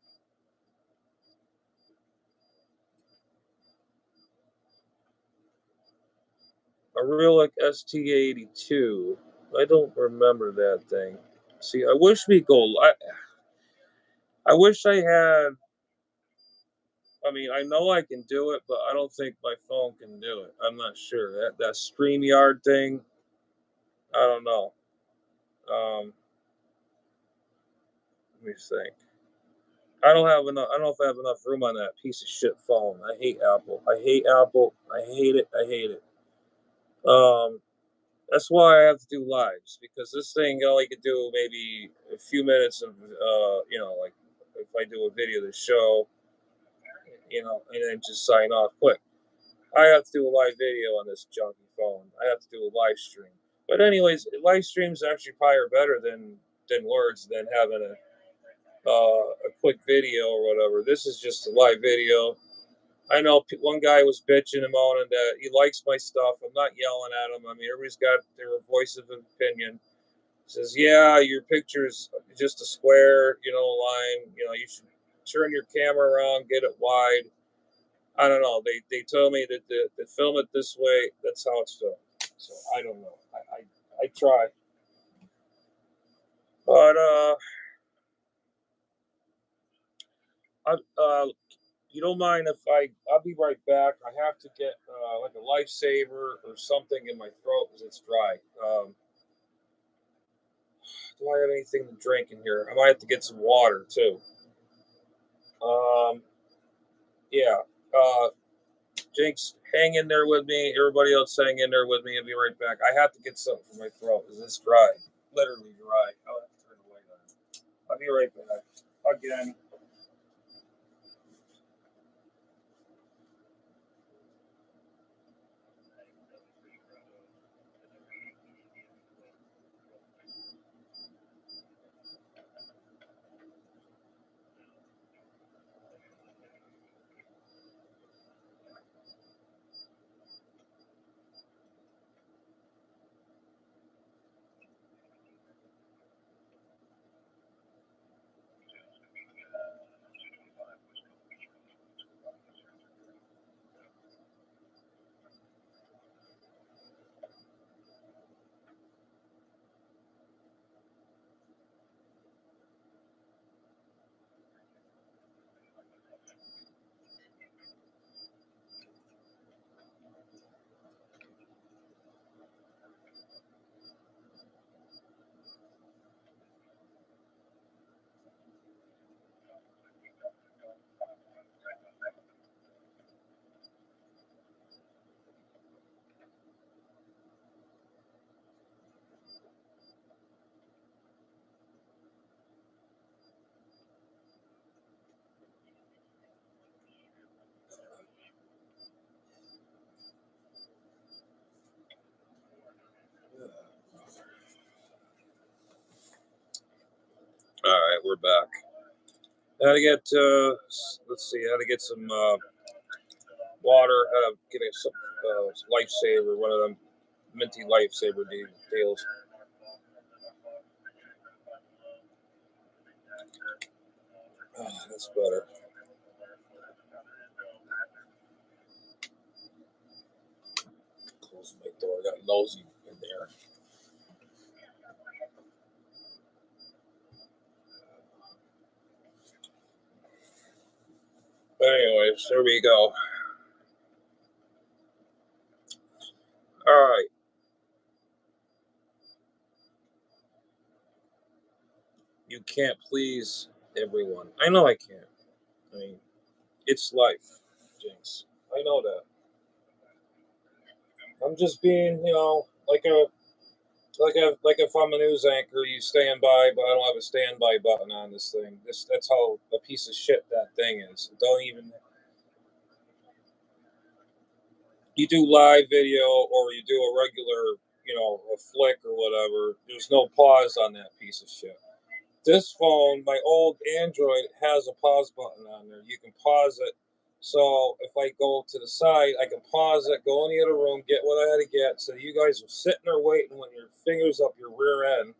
Speaker 1: A Relic ST82. I don't remember that thing. See, I wish we go. I wish I had. I mean, I know I can do it, but I don't think my phone can do it. I'm not sure. That StreamYard thing, I don't know. Let me think. I don't have enough. I don't know if I have enough room on that piece of shit phone. I hate Apple. I hate Apple. I hate it. I hate it. That's why I have to do lives, because this thing only could do maybe a few minutes of, like if I do a video to show, and then just sign off quick. I have to do a live video on this junky phone. I have to do a live stream. But anyways, live streams actually probably are better than words, than having a quick video or whatever. This is just a live video. I know one guy was bitching and moaning that he likes my stuff. I'm not yelling at him. I mean, everybody's got their voice of opinion. He says, yeah, your picture's just a square, line. You should turn your camera around, get it wide. I don't know. They told me that to film it this way, that's how it's filmed. So I don't know. I try. But you don't mind if I'll be right back. I have to get like a lifesaver or something in my throat because it's dry. Do I have anything to drink in here? I might have to get some water too. Yeah. Jinx, hang in there with me. Everybody else, hang in there with me. I'll be right back. I have to get something for my throat because it's dry. Literally dry. I'll have to turn the light on. I'll be right back. Again. All right, we're back. How to get, let's see, how to get some water, how to get some lifesaver, one of them minty lifesaver deals. Oh, that's better. Close my door. I got nosy in there. But anyways, there we go. All right. You can't please everyone. I know I can't. I mean, it's life, Jinx. I know that. I'm just being, like if I'm a news anchor, you stand by, but I don't have a standby button on this thing. That's how a piece of shit that thing is. Don't even. You do live video or you do a regular, a flick or whatever. There's no pause on that piece of shit. This phone, my old Android, has a pause button on there. You can pause it. So if I go to the side, I can pause it, go in the other room, get what I had to get. So you guys are sitting there waiting with your fingers up your rear end.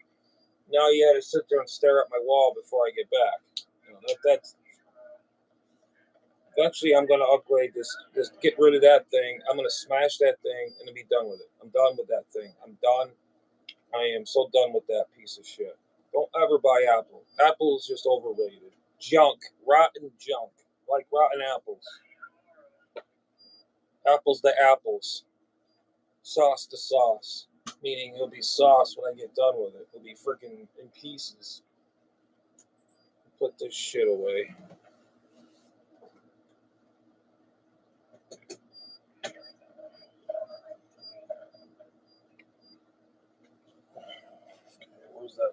Speaker 1: Now you had to sit there and stare at my wall before I get back. That's eventually I'm going to upgrade this. Just get rid of that thing. I'm going to smash that thing and be done with it. I'm done with that thing. I'm done. I am so done with that piece of shit. Don't ever buy Apple. Apple is just overrated. Junk. Rotten junk. Like rotten apples. Apples to apples. Sauce to sauce. Meaning it'll be sauce when I get done with it. It'll be freaking in pieces. Put this shit away. Where's that?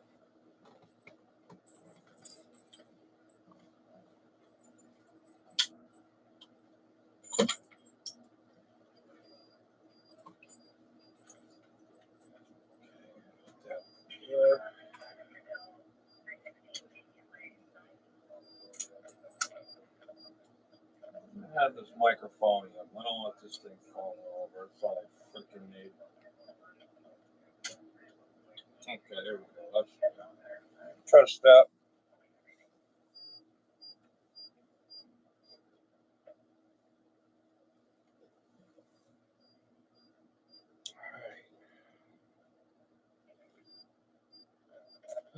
Speaker 1: Here. I have this microphone up. I don't want this thing falling over. It's all I freaking need. Okay, there we go. Let's trust that.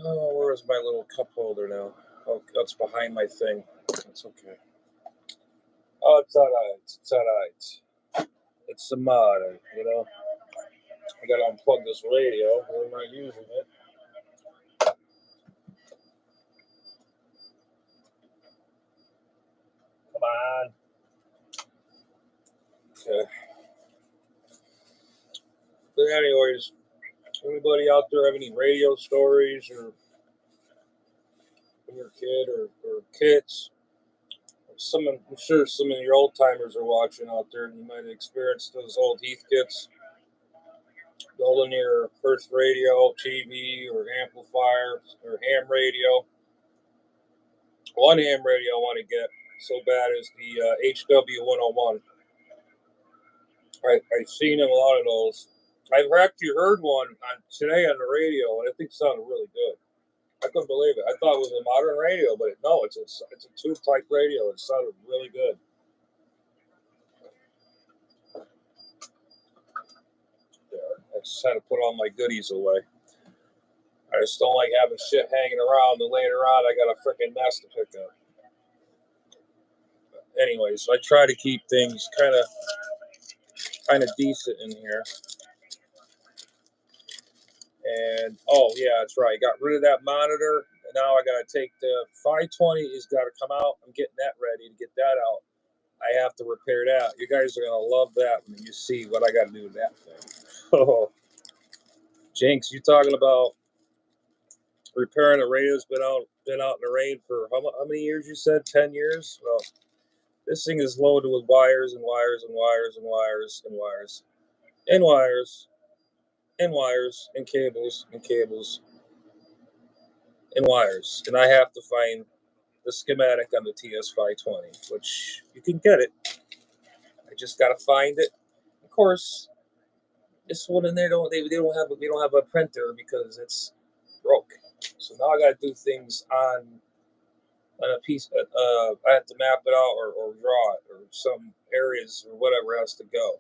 Speaker 1: Oh, where's my little cup holder now? Oh, that's behind my thing. It's okay. Oh, it's alright. It's alright. It's some mod, I gotta unplug this radio. I'm not using it. Come on. Okay. But anyways, anybody out there have any radio stories or when you're a kid or kids? I'm sure some of your old timers are watching out there, and you might have experienced those old Heath kits holding your first radio, TV, or amplifier, or ham radio. One ham radio I want to get so bad is the HW 101. I've seen a lot of those. I've actually heard one today on the radio, and I think it sounded really good. I couldn't believe it. I thought it was a modern radio, but no, it's a tube type radio. It sounded really good. There, I just had to put all my goodies away. I just don't like having shit hanging around, and later on I got a freaking mess to pick up. But anyways, I try to keep things kind of decent in here. And oh yeah, that's right. Got rid of that monitor. And now I gotta take the 520 is gotta come out. I'm getting that ready to get that out. I have to repair that. You guys are gonna love that when you see what I gotta do with that thing. Oh, Jinx, you talking about repairing a radio's been out in the rain for how many years? You said 10 years. Well, this thing is loaded with wires and wires and wires and wires and wires and wires and wires and cables and cables and wires, and I have to find the schematic on the TS520, which you can get it. I just gotta find it. Of course, this one in there they don't have a printer because it's broke. So now I gotta do things on on a piece. I have to map it out or draw it, or some areas or whatever has to go.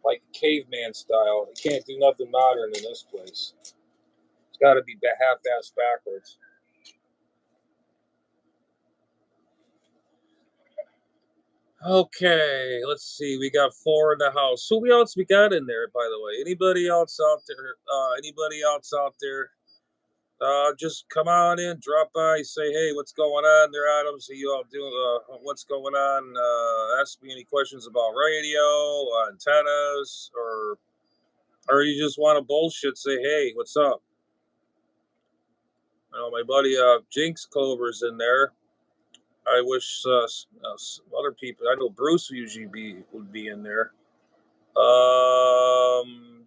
Speaker 1: Like caveman style. You can't do nothing modern in this place. It's got to be half-assed backwards. Okay, let's see. We got 4 in the house. Who else we got in there, by the way? Anybody else out there? Just come on in, drop by, say, hey, what's going on there, Adam? See you all doing, what's going on? Ask me any questions about radio, antennas, or you just want to bullshit, say, hey, what's up? You know, my buddy Jinx Clover's in there. I wish other people, I know Bruce would be in there.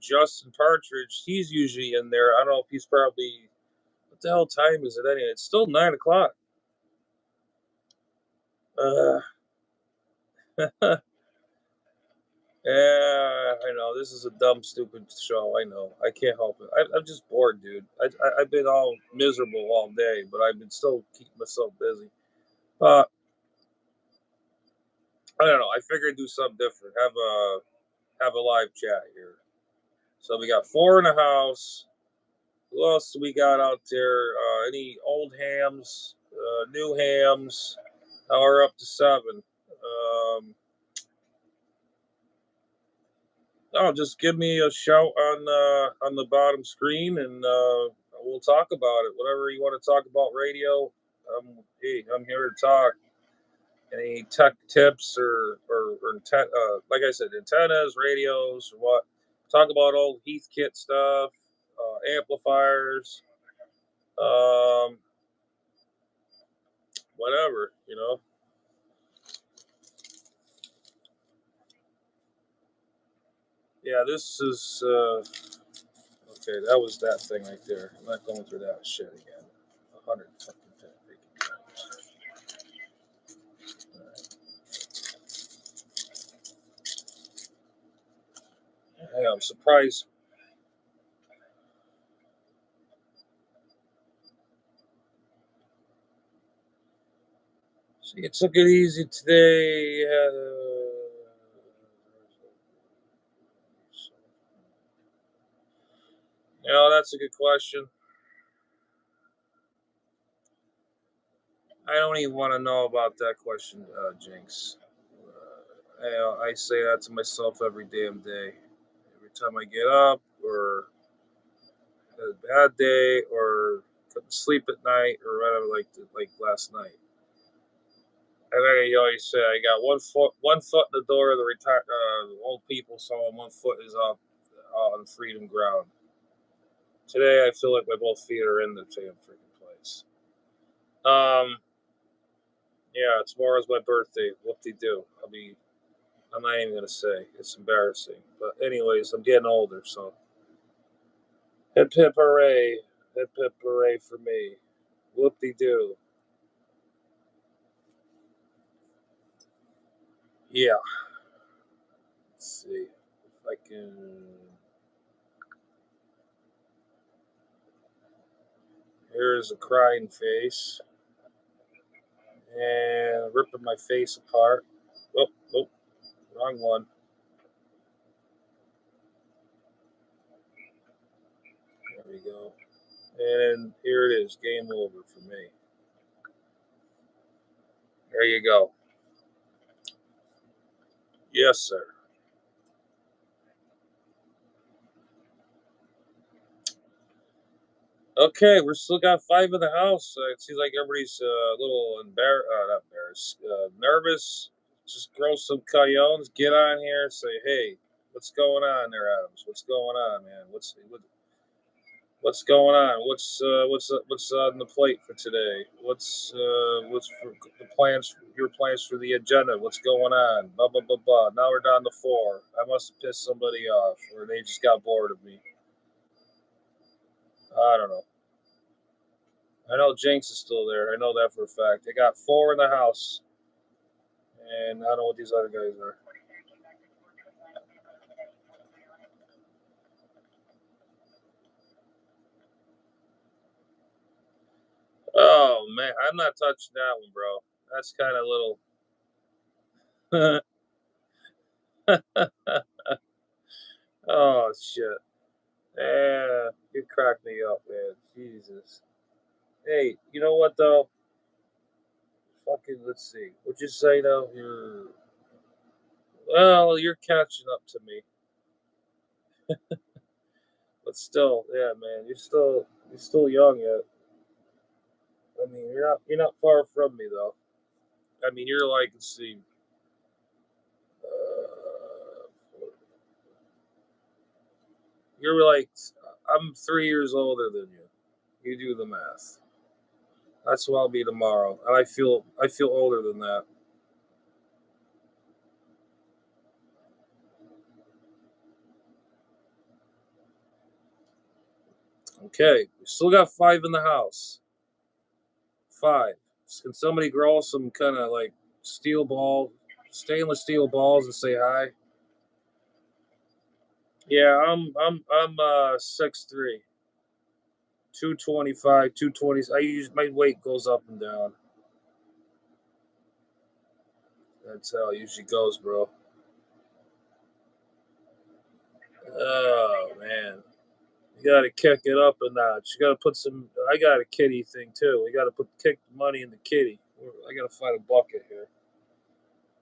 Speaker 1: Justin Partridge, he's usually in there. I don't know if he's probably, what the hell time is it anyway? It's still 9 o'clock. Yeah, I know. This is a dumb, stupid show. I know. I can't help it. I'm just bored, dude. I've been all miserable all day, but I've been still keeping myself busy. I don't know. I figured I'd do something different. Have a live chat here. So we got 4 in the house. Who else do we got out there? Any old hams, new hams? Now we're up to 7. Just give me a shout on the bottom screen, and we'll talk about it. Whatever you want to talk about radio, hey, I'm here to talk. Any tech tips or like I said, antennas, radios, or what? Talk about old Heathkit stuff, amplifiers, whatever, you know. Yeah, this is okay. That was that thing right there. I'm not going through that shit again. 100 fucking freaking times. Yeah, I'm surprised. So you took it easy today. You know, that's a good question. I don't even want to know about that question, Jinx. I say that to myself every damn day. Every time I get up, or had a bad day, or couldn't sleep at night, or whatever, like last night. I always say I got one foot in the door of the old people's home, one foot is up on freedom ground. Today I feel like my both feet are in the damn freaking place. Yeah, tomorrow's my birthday. Whoop-de-doo. I'm not even gonna say. It's embarrassing. But anyways, I'm getting older, so hip hip hooray. Hip hip hooray for me. Whoop-de-doo. Yeah. Let's see if I can. Here's a crying face. And ripping my face apart. Oh, oh, wrong one. There we go. And here it is. Game over for me. There you go. Yes, sir. Okay, we're still got 5 in the house. It seems like everybody's a little not embarrassed, nervous. Just grow some cayones. Get on here. Say, hey, what's going on there, Adams? What's going on, man? What's going on? What's on the plate for today? What's for the plans? Your plans for the agenda? What's going on? Blah blah blah blah. Now we're down to 4. I must have pissed somebody off, or they just got bored of me. I don't know. I know Jinx is still there. I know that for a fact. They got 4 in the house, and I don't know what these other guys are. Oh man, I'm not touching that one, bro. That's kind of little. Oh shit. Yeah, you crack me up, man. Jesus. Hey, you know what though? Fucking, let's see. What'd you say now? You're catching up to me, but still, yeah, man. You're still young yet. I mean, you're not far from me though. I mean, you're like, let's see. You're like, I'm 3 years older than you. You do the math. That's what I'll be tomorrow, and I feel older than that. Okay, we still got five in the house. Five. Can somebody grow some kind of like stainless steel balls, and say hi? Yeah, I'm 6'3", 225, 220. I use my weight goes up and down. That's how it usually goes, bro. Oh man, you got to kick it up a notch. You got to put some. I got a kitty thing too. We got to kick the money in the kitty. I got to find a bucket here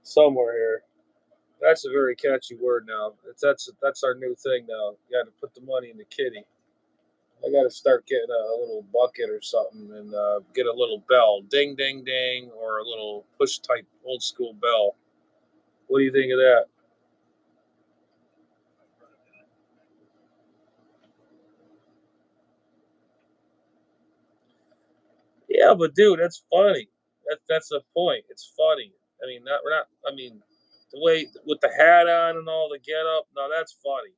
Speaker 1: somewhere here. That's a very catchy word now. That's our new thing now. You got to put the money in the kitty. I got to start getting a little bucket or something and get a little bell, ding ding ding, or a little push type old school bell. What do you think of that? Yeah, but dude, that's funny. That's the point. It's funny. I mean, not we're not. I mean, the way with the hat on and all the get up. No, that's funny.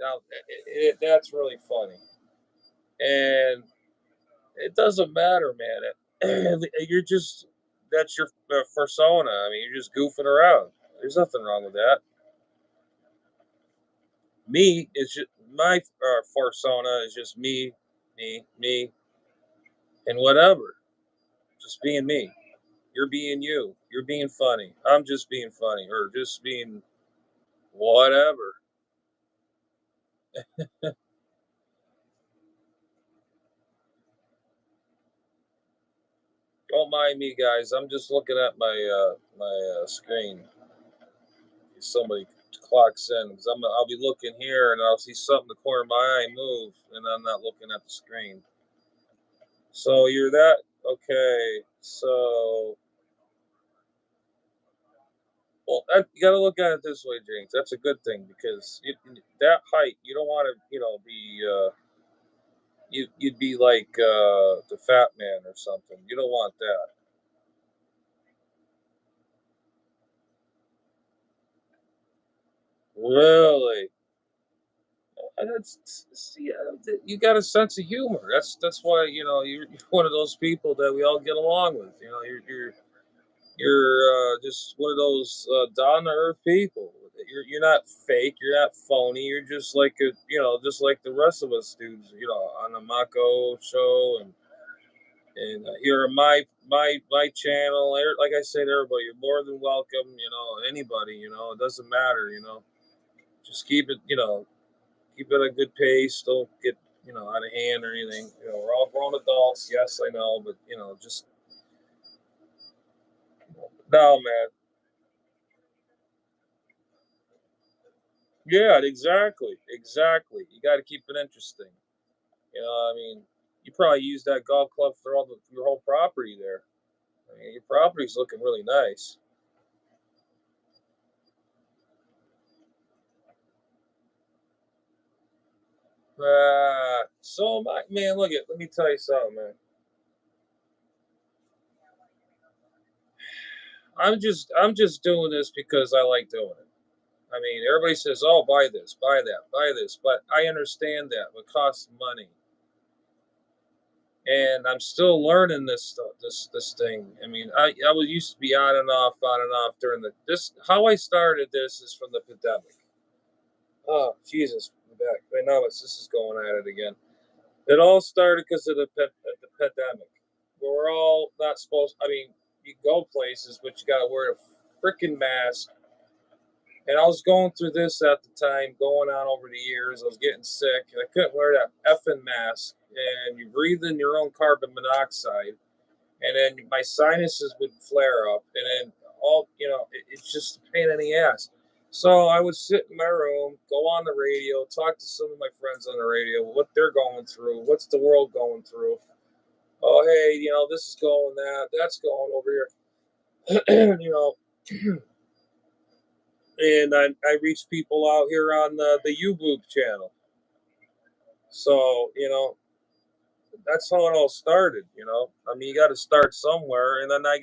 Speaker 1: Now, that's really funny. And it doesn't matter, man. You're just that's your persona. I mean, you're just goofing around. There's nothing wrong with that. Me is just my persona is just me, and whatever. Just being me. You're being you. You're being funny. I'm just being funny, or just being whatever. Don't mind me, guys. I'm just looking at my screen. Somebody clocks in because I'll be looking here and I'll see something in the corner of my eye move, and I'm not looking at the screen. So you're that okay? So well, you got to look at it this way, James. That's a good thing because that height, you don't want to, be you'd be like the fat man or something. You don't want that. Really? That's see, you got a sense of humor. That's why you're one of those people that we all get along with. You're just one of those down to earth people. You're not fake. You're not phony. You're just like just like the rest of us dudes. On the Mako show and here on my channel. Like I said, everybody, you're more than welcome. Anybody. It doesn't matter. Just keep it a good pace. Don't get out of hand or anything. We're all grown adults. Yes, I know, but just no, man. Yeah, exactly, exactly. You got to keep it interesting. I mean, you probably use that golf club for your whole property there. I mean, your property's looking really nice. So my man, look at. Let me tell you something, man. I'm just doing this because I like doing it. I mean, everybody says, "Oh, buy this, buy that, buy this," but I understand that it costs money, and I'm still learning this stuff, this thing. I mean, I was used to be on and off during the this. How I started this is from the pandemic. Oh Jesus, I'm back. Wait, now this is going at it again. It all started because of the pandemic. we're all not supposed. I mean, you go places, but you got to wear a freaking mask. And I was going through this at the time, going on over the years. I was getting sick, and I couldn't wear that effing mask. And you breathe in your own carbon monoxide, and then my sinuses would flare up, and then it's just a pain in the ass. So I would sit in my room, go on the radio, talk to some of my friends on the radio, what they're going through, what's the world going through. Oh, hey, this is going that's going over here, and I reach people out here on the YouTube channel. So, that's how it all started. I mean, you got to start somewhere. And then I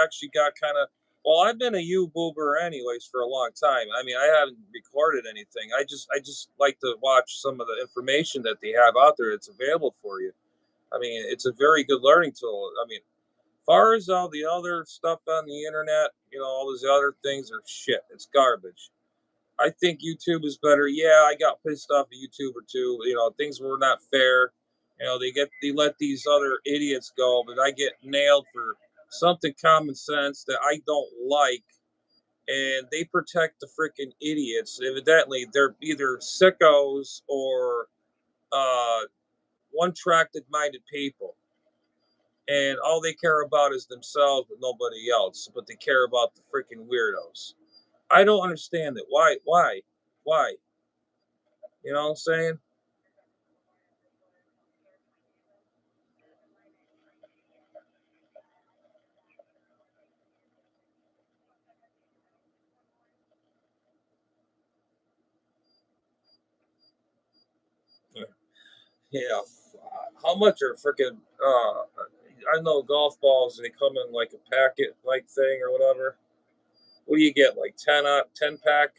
Speaker 1: actually got kind of, well, I've been a YouTuber anyways for a long time. I mean, I haven't recorded anything. I just like to watch some of the information that they have out there. It's available for you. I mean, it's a very good learning tool. I mean, far as all the other stuff on the internet, all those other things are shit. It's garbage. I think YouTube is better. Yeah, I got pissed off at YouTube or two. Things were not fair. They let these other idiots go, but I get nailed for something common sense that I don't like, and they protect the freaking idiots. Evidently, they're either sickos or uh, one-tracked minded people, and all they care about is themselves, but nobody else. But they care about the freaking weirdos. I don't understand it. Why? Why? Why? You know what I'm saying? Yeah. How much are freaking? I know golf balls. They come in like a packet like thing or whatever. What do you get? Like 10 pack, 10 pack,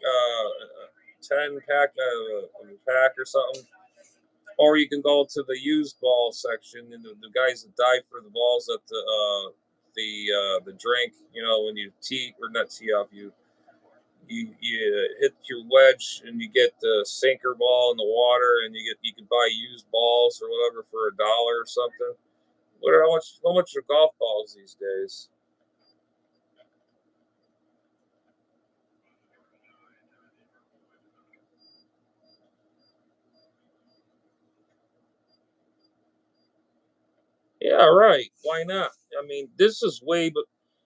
Speaker 1: a pack or something. Or you can go to the used ball section and the guys that die for the balls at the drink. When you tee or not tee off, you hit your wedge and you get the sinker ball in the water, and you can buy used balls or whatever for $1 or something. How much are golf balls these days? Yeah, right. Why not? I mean, this is way, but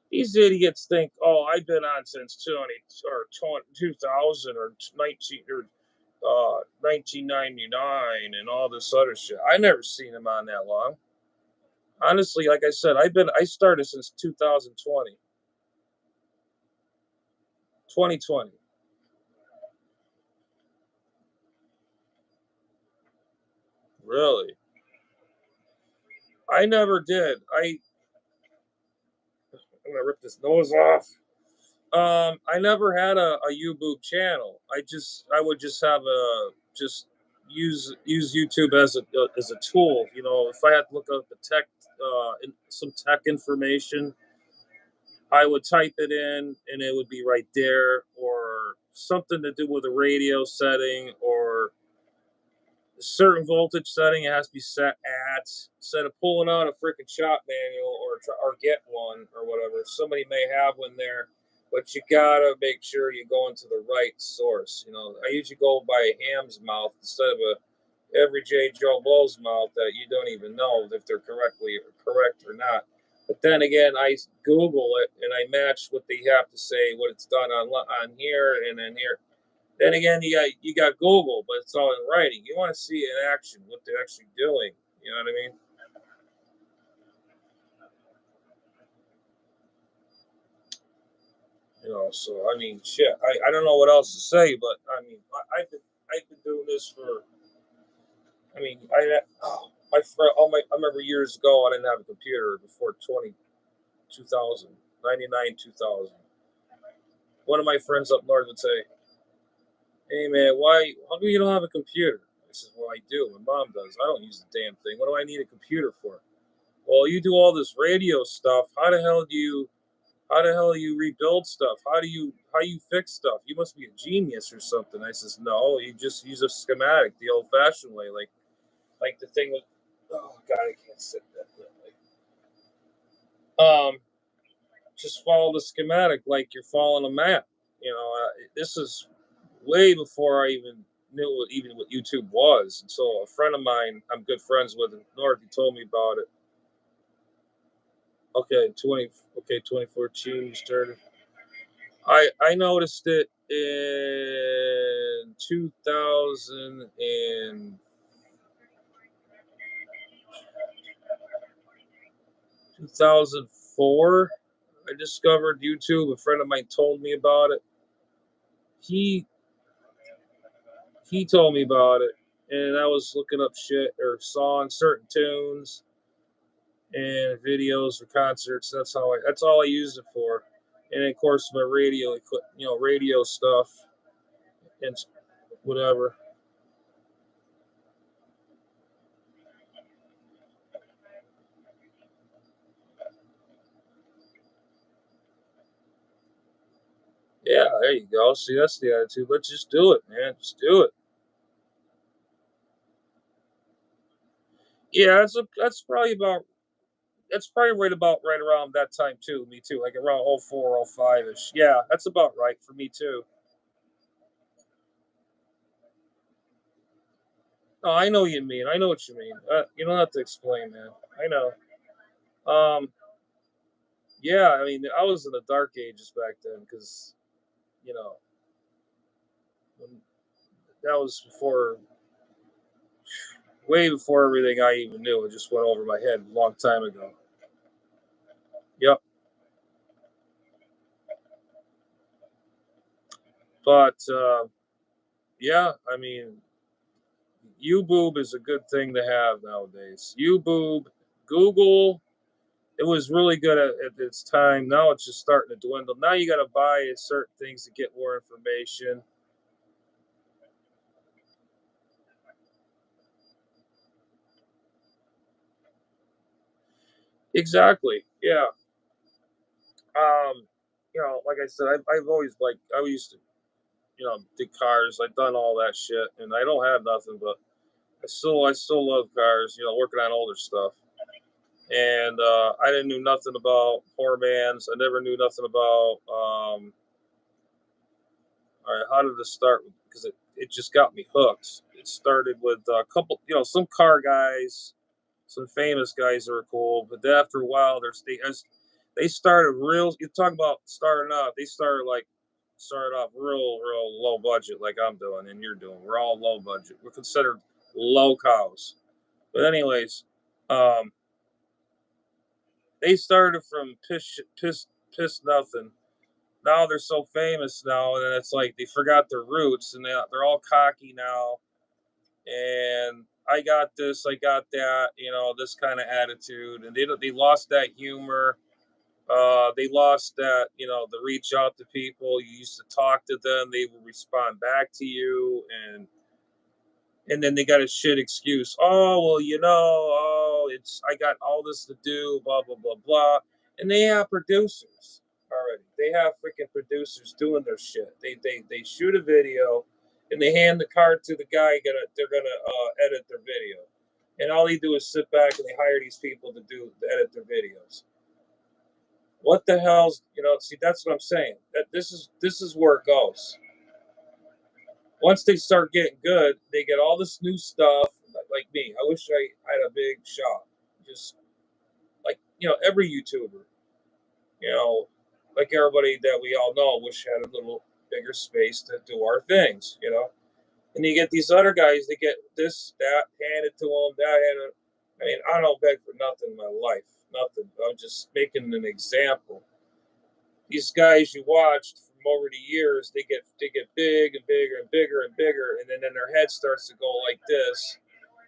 Speaker 1: these idiots think, oh, I've been on since 2000 or 19 or 1999 and all this other shit. I never seen him on that long. Honestly, like I said, I started since 2020, 2020. Really? I never did. I'm gonna rip this nose off. I never had a YouTube channel. I would just have a just use YouTube as a tool. If I had to look up the tech, some tech information, I would type it in and it would be right there, or something to do with a radio setting or a certain voltage setting it has to be set at. Instead of pulling out a freaking shop manual or get one or whatever, somebody may have one there, but you gotta make sure you go into the right source. I usually go by a ham's mouth instead of a every J. Joe Blow's mouth that you don't even know if they're correct or not. But then again, I Google it and I match what they have to say, what it's done on here and then here. Then again, you got Google, but it's all in writing. You want to see in action what they're actually doing. You know what I mean? So I mean, shit. I don't know what else to say, but I mean, I've been doing this for. I mean, my friend. I remember years ago, I didn't have a computer before 2000, 99, 2000. One of my friends up north would say, "Hey man, how come you don't have a computer?" I said, "Well, I do. My mom does. I don't use the damn thing. What do I need a computer for?" Well, you do all this radio stuff. How the hell do you rebuild stuff? How you fix stuff? You must be a genius or something. I says, no, you just use a schematic the old-fashioned way, like the thing with. Oh God, I can't sit that way. just follow the schematic like you're following a map. This is way before I even knew what YouTube was. And so a friend of mine, I'm good friends with in North, he told me about it. Okay, 2014 you started. I noticed it in 2004. I discovered YouTube. A friend of mine told me about it. He told me about it, and I was looking up shit or songs, certain tunes, and videos for concerts. That's all I used it for. And of course, my radio, radio stuff and whatever. Yeah, there you go. See, that's the attitude. Let's just do it, man. Just do it. Yeah, that's probably right around that time too. Me too. Like around 04, 05 ish. Yeah, that's about right for me too. No, I know what you mean. I know what you mean. You don't have to explain, man. I know. Um, yeah, I mean, I was in the dark ages back then because you know when, that was way before everything I even knew. It just went over my head a long time ago. Yep. But yeah, I mean, YouBoob is a good thing to have nowadays. YouBoob, Google, it was really good at its time. Now it's just starting to dwindle. Now you got to buy certain things to get more information. Exactly. Yeah. Um, like I said, I've always I used to, dig cars. I've done all that shit, and I don't have nothing, but I still love cars. Working on older stuff. And I didn't knew nothing about poor man's. I never knew nothing about. All right, how did this start? Because it just got me hooked. It started with a couple, some car guys, some famous guys that were cool. But then after a while, they started real. You talk about starting out. They started off real low budget, like I'm doing and you're doing. We're all low budget. We're considered low cows. But anyways, um, they started from piss nothing. Now they're so famous now, and it's like they forgot their roots, and they're all cocky now. And I got this, I got that, this kind of attitude, and they lost that humor. They lost that, the reach out to people. You used to talk to them, they will respond back to you, and then they got a shit excuse. Oh well, it's I got all this to do, blah blah blah blah, and they have producers already. They have freaking producers doing their shit. They shoot a video, and they hand the card to the guy. They're gonna edit their video, and all they do is sit back and they hire these people to edit their videos. What the hell's See, that's what I'm saying. That this is where it goes. Once they start getting good, they get all this new stuff. Like me, I wish I had a big shop. Just like every YouTuber, you know, like everybody that we all know, wish had a little bigger space to do our things. And you get these other guys, they get this, that handed to them, that handed. I mean, I don't beg for nothing in my life, nothing. I'm just making an example. These guys you watched from over the years, they get big and bigger and bigger and bigger, and then their head starts to go like this,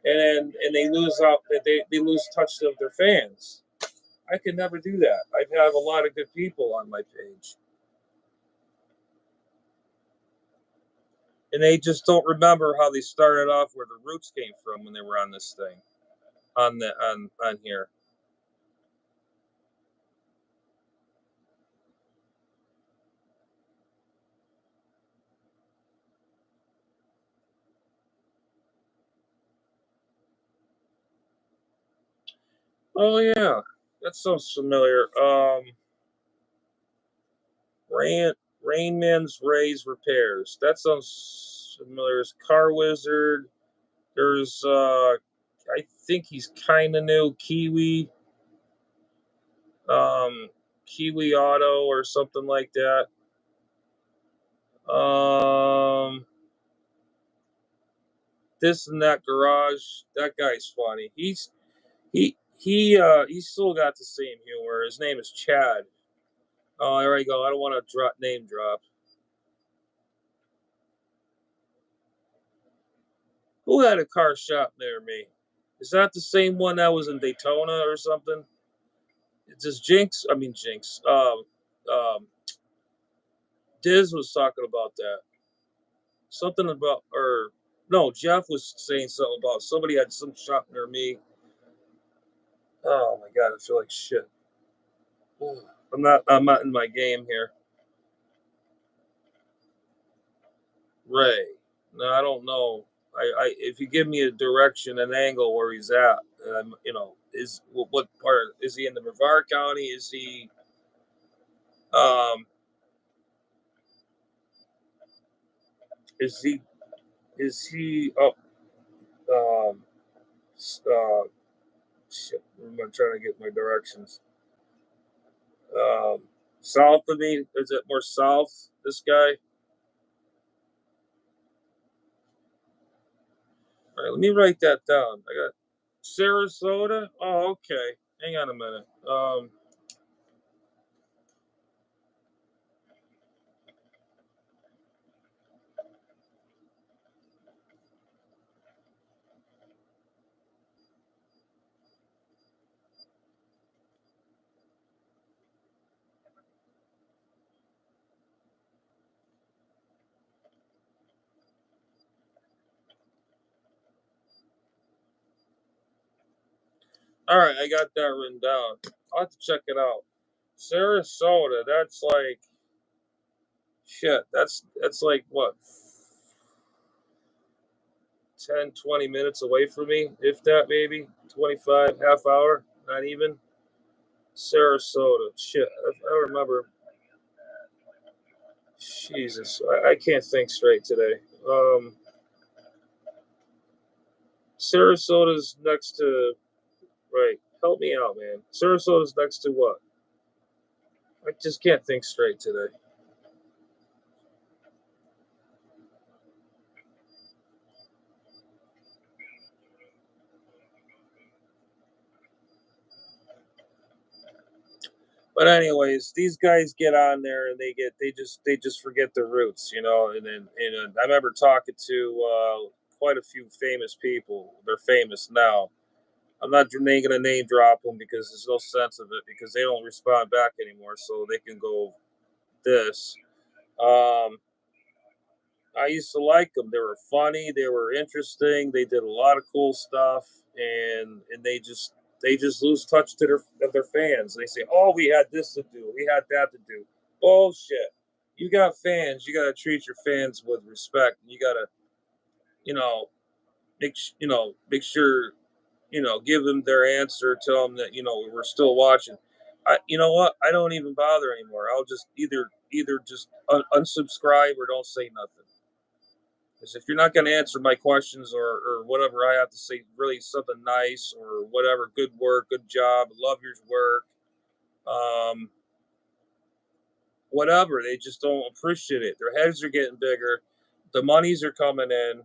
Speaker 1: and they lose out. They lose touch of their fans. I could never do that. I have a lot of good people on my page, and they just don't remember how they started off, where the roots came from when they were on this thing, on here. Oh yeah, That sounds familiar. Rainman's Rays Repairs. That sounds familiar. As Car Wizard. There's I think he's kind of new. Kiwi Auto or something like that. This and That Garage. That guy's funny. He's still got the same humor. His name is Chad. Oh, there we go. I don't want to name drop. Who had a car shop near me? Is that the same one that was in Daytona or something? It's just Jinx. I mean Jinx. Diz was talking about that. Something about, or no, Jeff was saying something about somebody had some shop near me. Oh my god, I feel like shit. I'm not in my game here. Ray. No, I don't know. If you give me a direction, an angle where he's at, is what part is he in the Brevard County? Um is he is he up um shit, I'm trying to get my directions. Um South of me, is it more south, this guy? All right, let me write that down. I got Sarasota. Oh, okay. Hang on a minute. All right, I got that written down. I'll have to check it out. Sarasota. That's like shit. That's like what 10, 20 minutes away from me, if that, maybe 25, half hour, not even. Sarasota. Shit, I remember. Jesus, I can't think straight today. Sarasota's next to, right. Help me out, man. Sarasota's next to what? I just can't think straight today. But anyways, these guys get on there and they just forget their roots, and I remember talking to quite a few famous people. They're famous now. I'm not going to name drop them because there's no sense of it because they don't respond back anymore, so they can go this. Um, I used to like them. They were funny. They were interesting. They did a lot of cool stuff, and they just lose touch to their fans. They say, "Oh, we had this to do. We had that to do." Bullshit. You got fans. You got to treat your fans with respect. You got to, you know, make sure, give them their answer. Tell them that we're still watching. You know what? I don't even bother anymore. I'll just either just unsubscribe or don't say nothing. Because if you're not going to answer my questions or whatever I have to say, really something nice or whatever, good work, good job, love your work, um, whatever, they just don't appreciate it. Their heads are getting bigger, the monies are coming in,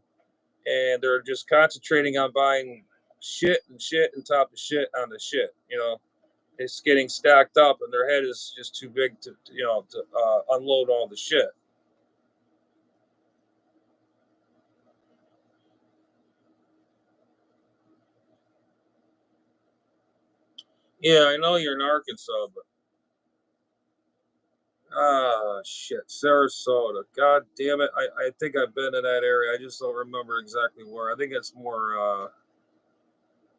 Speaker 1: and they're just concentrating on buying shit and shit and top of shit on the shit. It's getting stacked up, and their head is just too big to unload all the shit. Yeah, I know you're in Arkansas, but ah, shit, Sarasota. God damn it. I think I've been in that area. I just don't remember exactly where. I think it's more,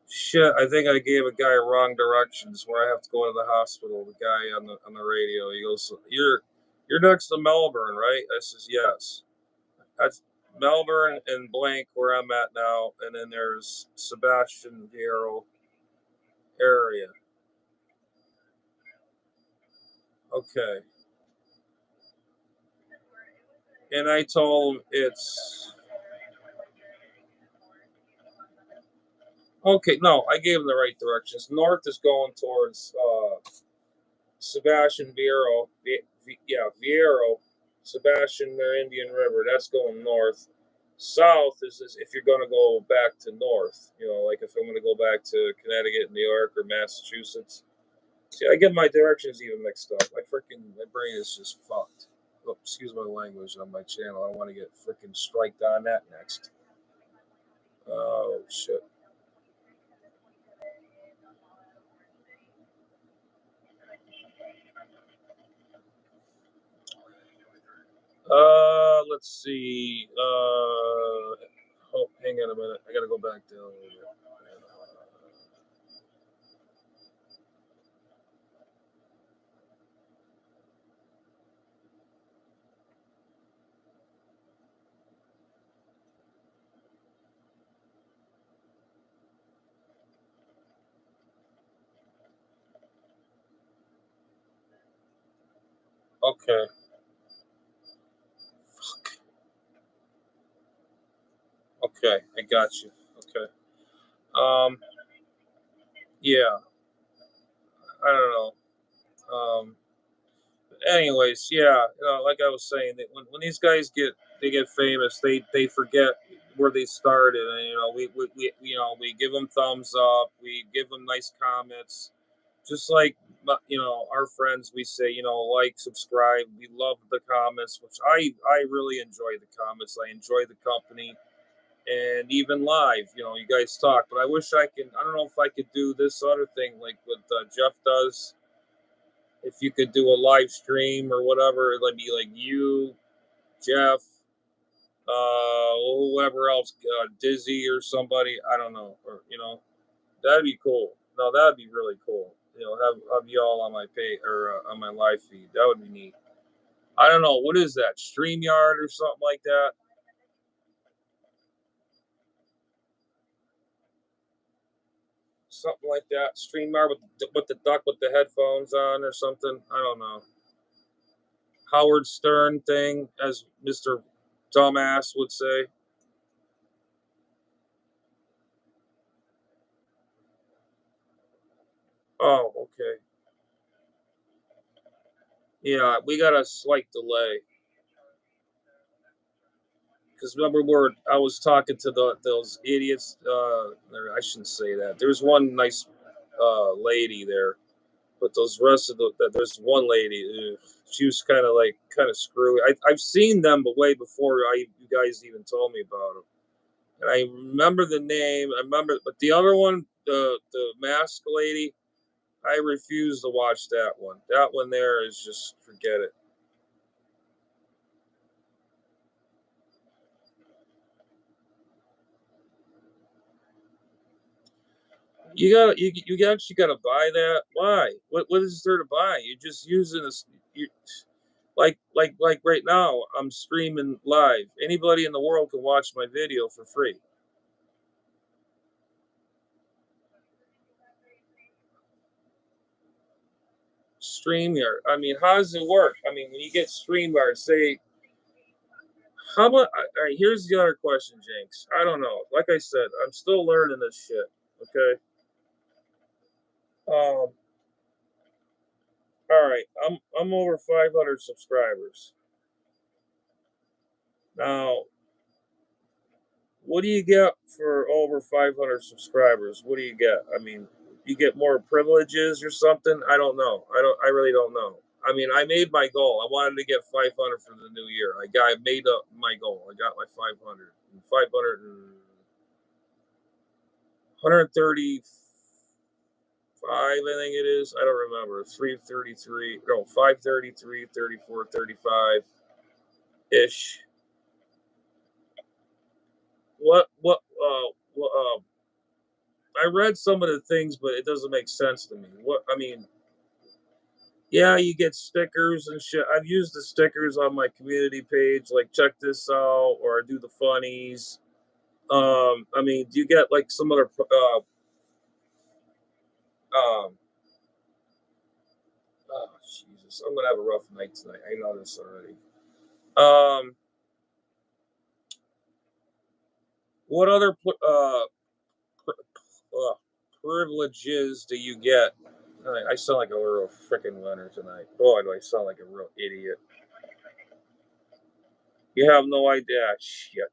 Speaker 1: shit. I think I gave a guy wrong directions where I have to go to the hospital. The guy on the radio, he goes, You're next to Melbourne, right? I says, yes. That's Melbourne and blank where I'm at now. And then there's Sebastian Vieiro area. Okay. And I told him it's okay. No, I gave him the right directions. North is going towards Sebastian Vieiro. Vieiro. Sebastian near Indian River. That's going north. South is if you're going to go back to north. Like if I'm going to go back to Connecticut, New York, or Massachusetts. See, I get my directions even mixed up. My brain is just fucked. Oh, excuse my language on my channel. I want to get freaking striked on that next. Oh shit. Let's see. Oh, hang on a minute. I gotta go back down a little bit. Okay. Okay, I got you. Okay. Yeah. I don't know. Anyways, yeah. Like I was saying, that when these guys get famous, they forget where they started, and we give them thumbs up, we give them nice comments, just like our friends. We say like, subscribe. We love the comments, which I really enjoy the comments. I enjoy the company. And even live, you guys talk. But I wish I can. I don't know if I could do this other thing like what Jeff does. If you could do a live stream or whatever, it'd be like you, Jeff, whoever else, Dizzy or somebody. I don't know, or that'd be cool. No, that'd be really cool. Have you all on my page or on my live feed. That would be neat. I don't know what is that, StreamYard or something like that. Something like that. StreamYard with the duck with the headphones on or something. I don't know. Howard Stern thing, as Mr. Dumbass would say. Oh, okay. Yeah, we got a slight delay because remember I was talking to those idiots. I shouldn't say that. There's one nice lady there, but those rest of there's one lady. She was kind of screwy. I've seen them, but way before you guys even told me about them. And I remember the name. I remember, but the other one, the mask lady, I refuse to watch that one. That one there is just forget it. You actually gotta buy that. Why? What is there to buy? You're just using this. Like right now, I'm streaming live. Anybody in the world can watch my video for free. StreamYard. I mean, how does it work? I mean, when you get StreamYard, say how much. All right, here's the other question, Jinx. I don't know. Like I said, I'm still learning this shit. Okay. Um. All right. I'm over 500 subscribers now. What do you get for over 500 subscribers? What do you get? I mean, you get more privileges or something? I don't know. I really don't know. I mean, I made my goal. I wanted to get 500 for the new year. I made up my goal. I got my 500. 500 and 135, I think it is. I don't remember. 333. No, 533, 34, 35 ish. I read some of the things, but it doesn't make sense to me. I mean, yeah, you get stickers and shit. I've used the stickers on my community page, like check this out, or I do the funnies. I mean, do you get like some other um Jesus, I'm gonna have a rough night tonight. I know this already. What other privileges do you get? I sound like a real freaking winner tonight. Boy, do I sound like a real idiot. You have no idea. Shit.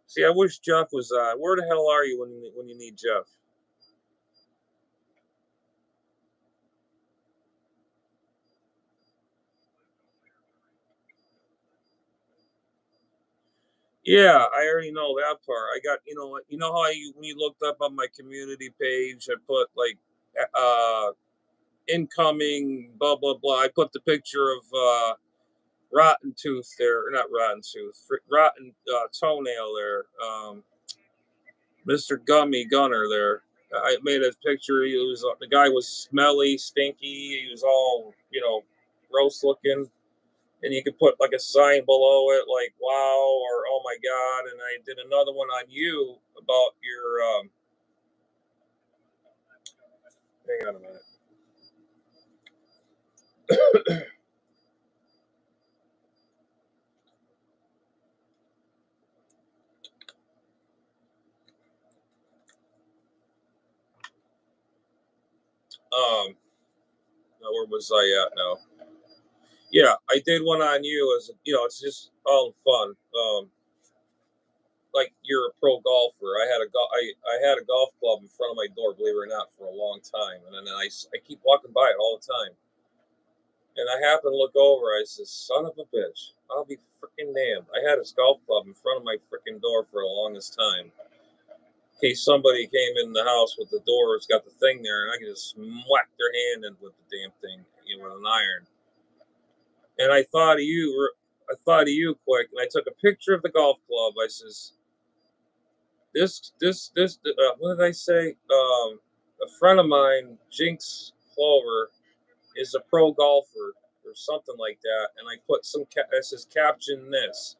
Speaker 1: See, I wish Jeff was on. Where the hell are you when you need Jeff? Yeah, I already know that part. I got you know how when you looked up on my community page, I put like incoming blah blah blah. I put the picture of rotten tooth there, or not rotten tooth, rotten toenail there. Mr. Gummy Gunner there. I made a picture. He was the guy was smelly, stinky. He was all gross looking, and you could put like a sign below it, like "Wow" or "Oh my God." And I did another one on you about your. Hang on a minute. Now where was I at now? Yeah, I did one on you as it's just all fun. Like you're a pro golfer. I had a golf club in front of my door, believe it or not, for a long time, and then I keep walking by it all the time, and I happen to look over. I said, "Son of a bitch, I'll be freaking damned." I had this golf club in front of my freaking door for the longest time. In case somebody came in the house with the door, it's got the thing there, and I could just whack their hand in with the damn thing, with an iron. And I thought of you. I thought of you quick, and I took a picture of the golf club. I says, this what did I say? A friend of mine, Jinx Clover, is a pro golfer or something like that, and I put it says caption this.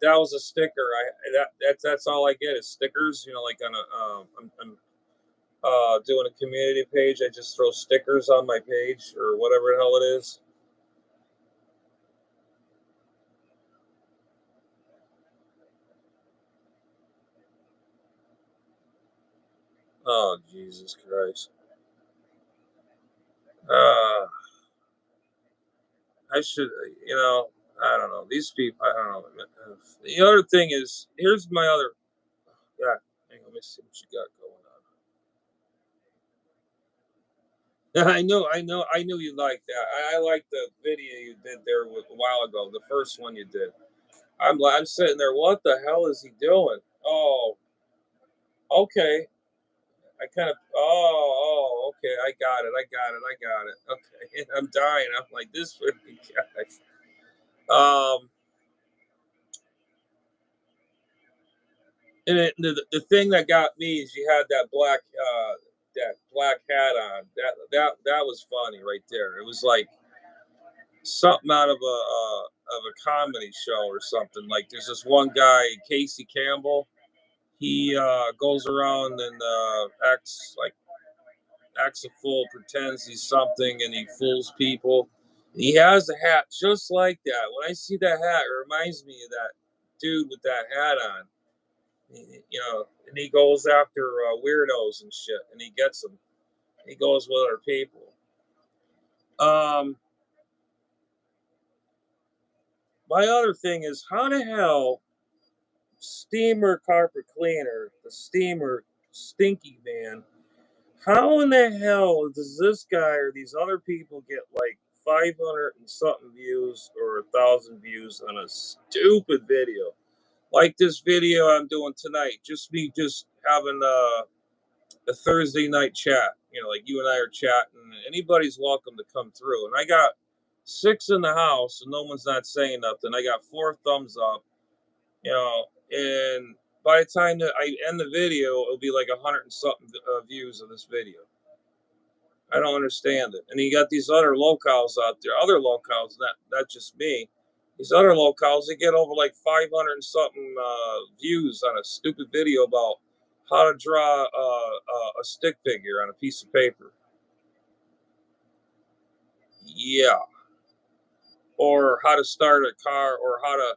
Speaker 1: That was a sticker. That's all I get is stickers. Like on I'm doing a community page. I just throw stickers on my page or whatever the hell it is. Oh, Jesus Christ. Uh, I should, I don't know. These people, I don't know. The other thing is, here's my other, yeah, hang on, let me see what you got going on. I knew you liked that. I liked the video you did there a while ago, the first one you did. I'm sitting there, what the hell is he doing? Oh, okay. Okay, I got it. Okay, I'm dying. I'm like, this freaking guy. And the thing that got me is you had that black hat on. That was funny right there. It was like something out of a comedy show or something. Like there's this one guy, Casey Campbell. He goes around and acts a fool, pretends he's something, and he fools people. He has a hat just like that. When I see that hat, it reminds me of that dude with that hat on. And he goes after weirdos and shit, and he gets them. He goes with other people. Um, my other thing is, how the hell steamer carpet cleaner, the steamer stinky man? How in the hell does this guy or these other people get like 500 and something views or 1,000 views on a stupid video? Like this video I'm doing tonight, just me just having a Thursday night chat. Like you and I are chatting. Anybody's welcome to come through. And I got 6 in the house, and no one's not saying nothing. I got 4 thumbs up. And by the time that I end the video, it'll be like 100 and something views of this video. I don't understand it. And you got these other locals out there, other locals, not just me. These other locals, they get over like 500 and something views on a stupid video about how to draw a stick figure on a piece of paper. Yeah. or how to start a car, or how to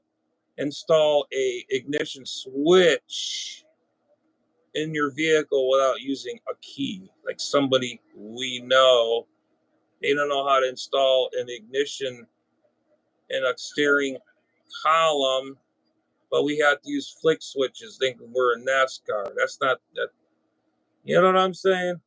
Speaker 1: install a ignition switch in your vehicle without using a key. Like somebody we know, they don't know how to install an ignition and a steering column, but we have to use flick switches thinking we're in NASCAR. That's not that. You know what I'm saying?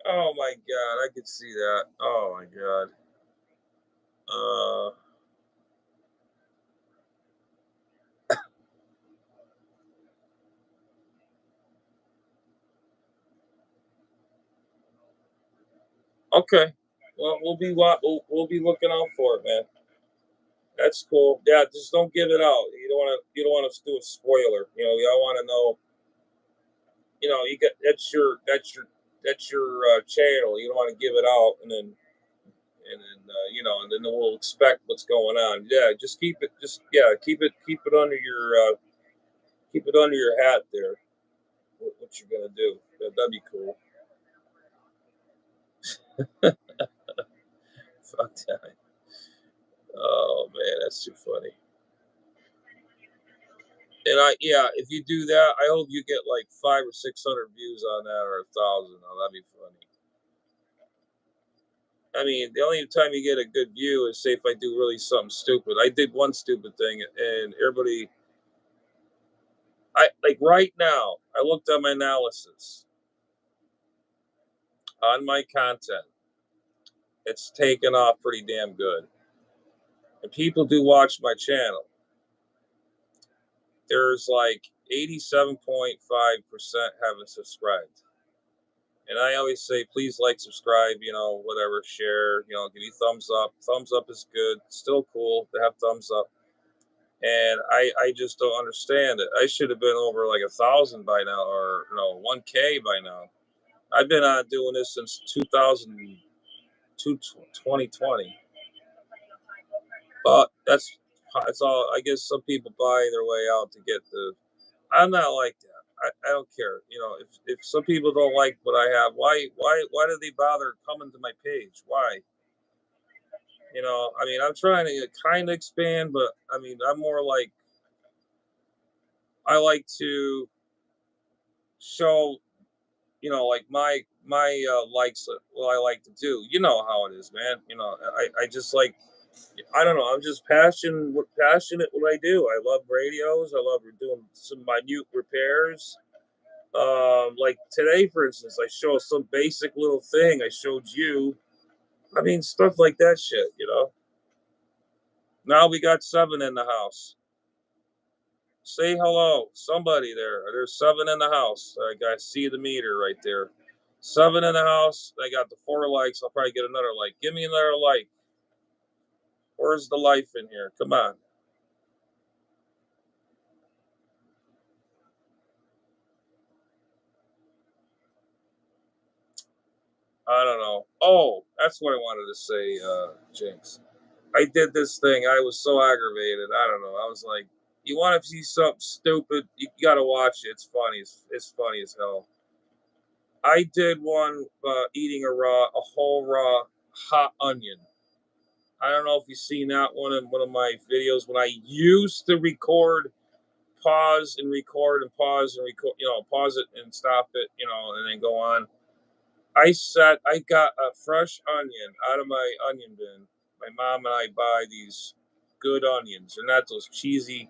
Speaker 1: Oh my God, I could see that. Oh my God. Okay. Well, we'll be looking out for it, man. That's cool. Yeah, just don't give it out. You don't want to do a spoiler. You know, y'all want to know. You know, you get that's your channel. You don't want to give it out, and then we'll expect what's going on. Yeah, just keep it. Just yeah, keep it under your keep it under your hat there. What you're gonna do? That'd be cool. Fuck that. Oh man, that's too funny. And yeah, if you do that, I hope you get like 500 or 600 views on that, or 1,000. Oh, that'd be funny. I mean, the only time you get a good view is say if I do really something stupid. I did one stupid thing, and everybody, I like right now. I looked at my analysis on my content. It's taken off pretty damn good, and people do watch my channel. There's like 87.5% haven't subscribed. And I always say, please like, subscribe, whatever, share, give me thumbs up. Thumbs up is good. Still cool to have thumbs up. And I just don't understand it. I should have been over like 1,000 by now, or 1K by now. I've been on doing this since 2020. But that's all. I guess some people buy their way out to get the. I'm not like that. I don't care. If some people don't like what I have, why do they bother coming to my page? Why? I mean, I'm trying to kind of expand, but I mean, I'm more like I like to show, like my likes. What I like to do. You know how it is, man. I just like. I don't know. I'm just passionate what I do. I love radios. I love doing some minute repairs. Like today, for instance, I show some basic little thing I showed you. I mean, stuff like that shit. Now we got 7 in the house. Say hello. Somebody there. There's 7 in the house. I got see the meter right there. 7 in the house. I got the 4 likes. I'll probably get another like. Give me another like. Where's the life in here? Come on. I don't know. Oh, that's what I wanted to say, Jinx. I did this thing. I was so aggravated. I don't know. I was like, you want to see something stupid? You got to watch it. It's funny. It's funny as hell. I did one eating a whole raw hot onion. I don't know if you've seen that one in one of my videos when I used to record, pause and record and pause and record, pause it and stop it, and then go on. I got a fresh onion out of my onion bin. My mom and I buy these good onions. They're not those cheesy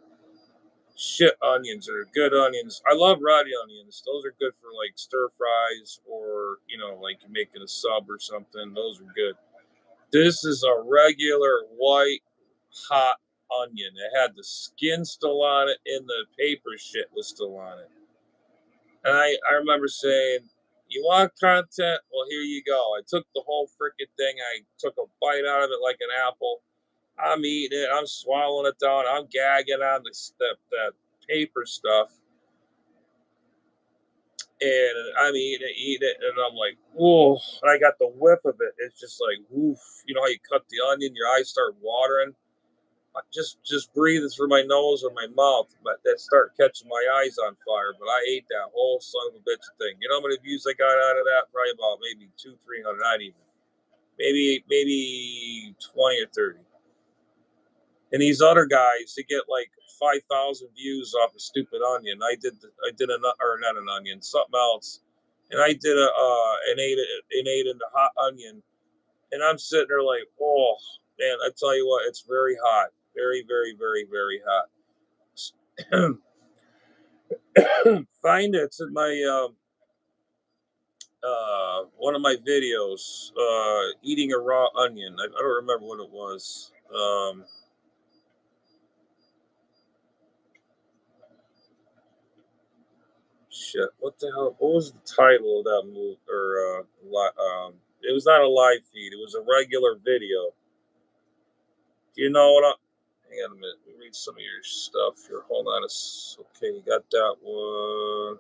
Speaker 1: shit onions. They're good onions. I love red onions. Those are good for like stir fries, or like you're making a sub or something. Those are good. This is a regular white hot onion. It had the skin still on it, and the paper shit was still on it. And I remember saying, you want content? Well, here you go. I took the whole freaking thing. I took a bite out of it like an apple. I'm eating it. I'm swallowing it down. I'm gagging on that paper stuff. And I'm eat it, and I'm like, whoa! And I got the whiff of it. It's just like, woof. You know how you cut the onion, your eyes start watering. Just breathing through my nose or my mouth, but that start catching my eyes on fire. But I ate that whole son of a bitch thing. You know how many views I got out of that? Probably about maybe 200-300, not even. Maybe 20 or 30. And these other guys, they get like 5,000 views off a stupid onion. I did or not an onion, something else, and I did an eight in the hot onion, and I'm sitting there like, oh man, I tell you what, it's very hot, very very very very hot. Find it. It's in my one of my videos, eating a raw onion. I don't remember what it was. Shit, what the hell? What was the title of that movie? Or it was not a live feed. It was a regular video. Do you know what? Hang on a minute. Let me read some of your stuff here. Hold on. Okay. You got that one.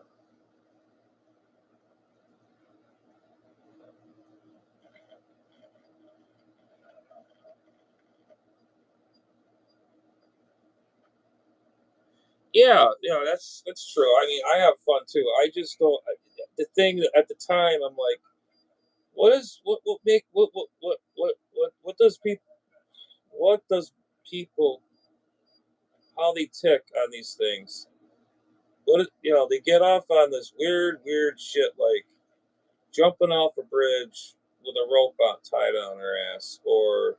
Speaker 1: Yeah, that's true. I mean, I have fun too. I just don't. The thing that at the time, I'm like, what make what does people how they tick on these things? They get off on this weird shit like jumping off a bridge with a rope tied on their ass, or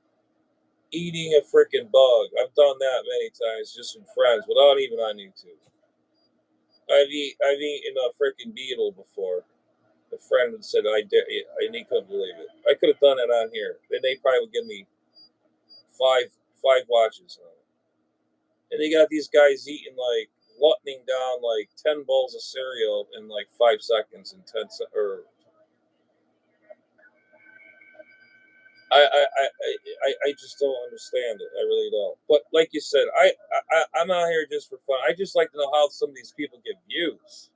Speaker 1: eating a freaking bug. I've done that many times just with friends without even on YouTube. I've eaten a freaking beetle before. A friend had said I did, and he couldn't believe it. I could have done it on here. Then they probably would give me five watches on it. And they got these guys eating like gluttoning down like 10 bowls of cereal in like 5 seconds and 10 or I just don't understand it. I really don't. But like you said, I'm out here just for fun. I just like to know how some of these people get views.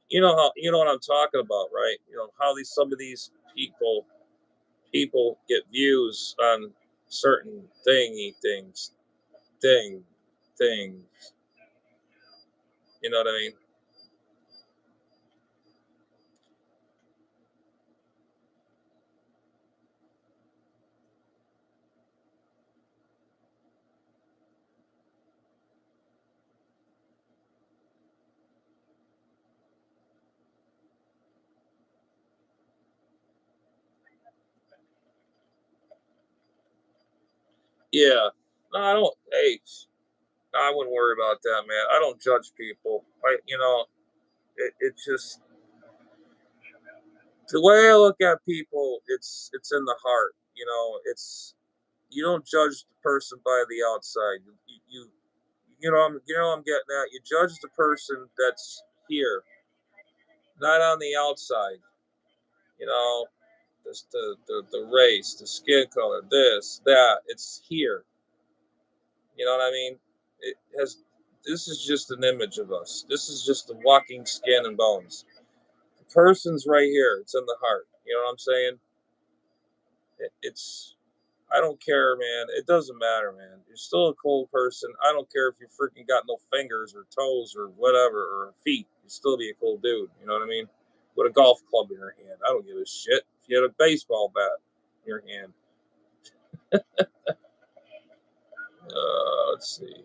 Speaker 1: You know what I'm talking about, right? You know how some of these people get views on certain thing things. You know what I mean? Yeah. No, I don't. Hey, I wouldn't worry about that, man. I don't judge people. It's just the way I look at people. It's in the heart. You don't judge the person by the outside. I'm getting at. You judge the person that's here, not on the outside. You know, the race, the skin color, this, that. It's here. You know what I mean? It has. This is just an image of us. This is just the walking skin and bones. The person's right here. It's in the heart. You know what I'm saying? It's. I don't care, man. It doesn't matter, man. You're still a cool person. I don't care if you freaking got no fingers or toes or whatever or feet. You still be a cool dude. You know what I mean? With a golf club in your hand. I don't give a shit. If you had a baseball bat in your hand. Let's see.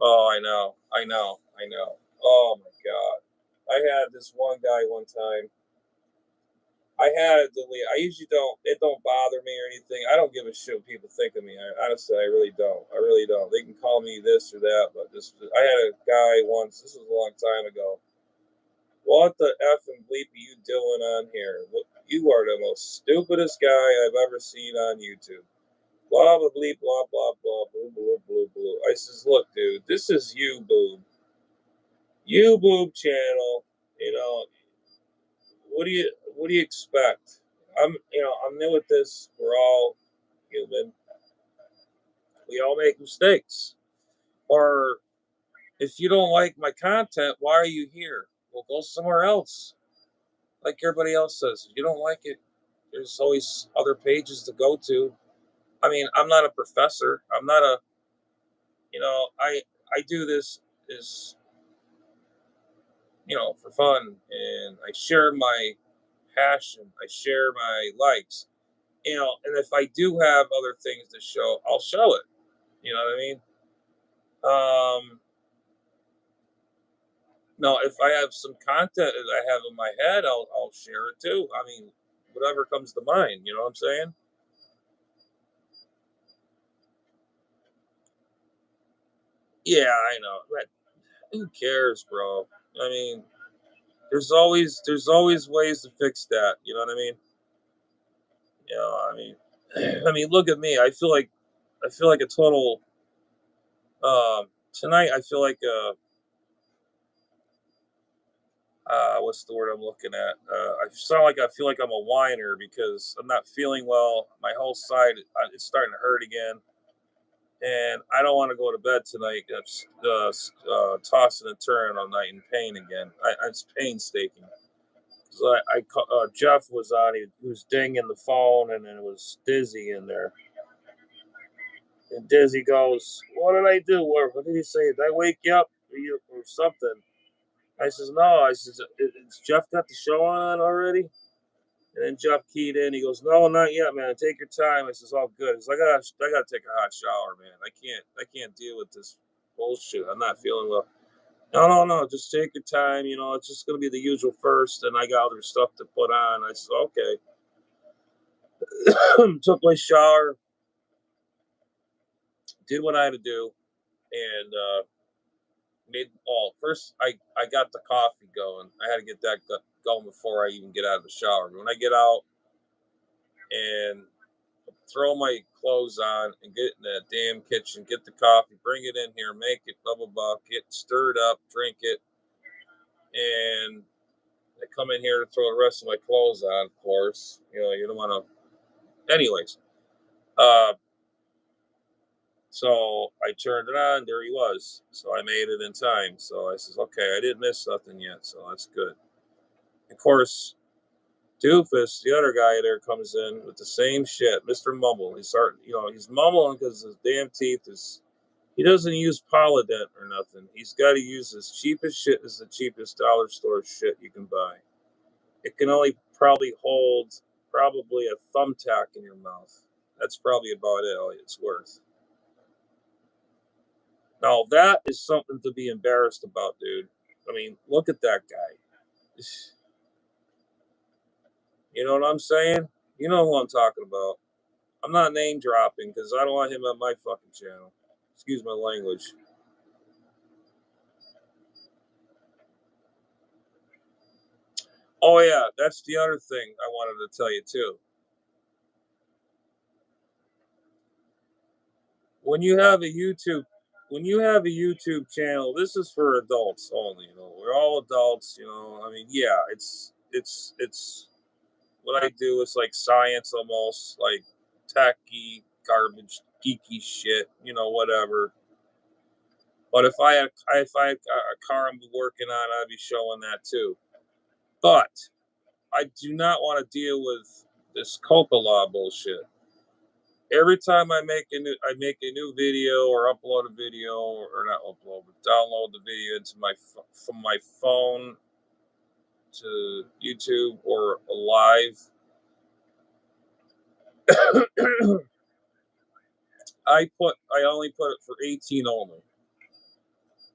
Speaker 1: Oh, I know. Oh my god. I had this one guy one time. I had it delete. I usually don't. It don't bother me or anything. I don't give a shit what people think of me. Honestly, I really don't. I really don't. They can call me this or that, but this. I had a guy once. This was a long time ago. What the effing bleep are you doing on here? You are the most stupidest guy I've ever seen on YouTube. Blah blah bleep blah blah blah blah blah blah blah. I says, look, dude, this is you, boob. YouTube channel. You know, what do you expect? I'm new at this. We're all human. We We all make mistakes. Or if you don't like my content, why are you here? Well, go somewhere else. Like everybody else says, if you don't like it, there's always other pages to go to. I mean, I'm not a professor. I'm not a, I do this is, for fun, and I share my passion. I share my likes, and if I do have other things to show, I'll show it. You know what I mean? No, if I have some content that I have in my head, I'll share it too. I mean, whatever comes to mind. You know what I'm saying? Yeah, I know. But who cares, bro? I mean, there's always ways to fix that. You know what I mean? I mean, look at me. I feel like a total. Tonight, I feel like what's the word I'm looking at? I feel like I'm a whiner because I'm not feeling well. My whole side it's starting to hurt again, and I don't want to go to bed tonight. It's tossing and turning all night in pain again. It's painstaking. So Jeff was on. He was dinging the phone, and then it was Dizzy in there. And Dizzy goes, "What did I do? What did he say? Did I wake you up or something?" I says, "No." I says, "It's Jeff got the show on already?" And then Jeff keyed in. He goes, "No, not yet, man. Take your time." I says, "All good." He's like, I gotta take a hot shower, man. I can't deal with this bullshit. I'm not feeling well." No, no, no. Just take your time. It's just gonna be the usual first, and I got other stuff to put on. I says, "Okay." Took my shower, did what I had to do, and made. Well, first I got the coffee going. I had to get that going before I even get out of the shower. When I get out and throw my clothes on and get in that damn kitchen, get the coffee, bring it in here, make it, blah, blah, blah, get stirred up, drink it. And I come in here to throw the rest of my clothes on, of course. You don't want to. Anyways, uh, so I turned it on. There he was. So I made it in time. So I says, okay, I didn't miss nothing yet. So that's good. Of course, Doofus, the other guy there, comes in with the same shit, Mr. Mumble. He's mumbling because his damn teeth is. He doesn't use Polydent or nothing. He's got to use his cheapest shit as the cheapest dollar store shit you can buy. It can only probably hold probably a thumbtack in your mouth. That's probably about it. All it's worth. Now that is something to be embarrassed about, dude. I mean, look at that guy. You know what I'm saying? You know who I'm talking about. I'm not name dropping because I don't want him on my fucking channel. Excuse my language. Oh yeah, that's the other thing I wanted to tell you too. When you have a YouTube channel, this is for adults only. We're all adults. I mean, yeah, it's what I do is like science almost, like techy garbage, geeky shit. Whatever. But if I had a car I'm working on, I'd be showing that too. But I do not want to deal with this Coppola bullshit. Every time I make a new video or upload a video or not upload but download the video into from my phone to YouTube or live, I only put it for 18 only.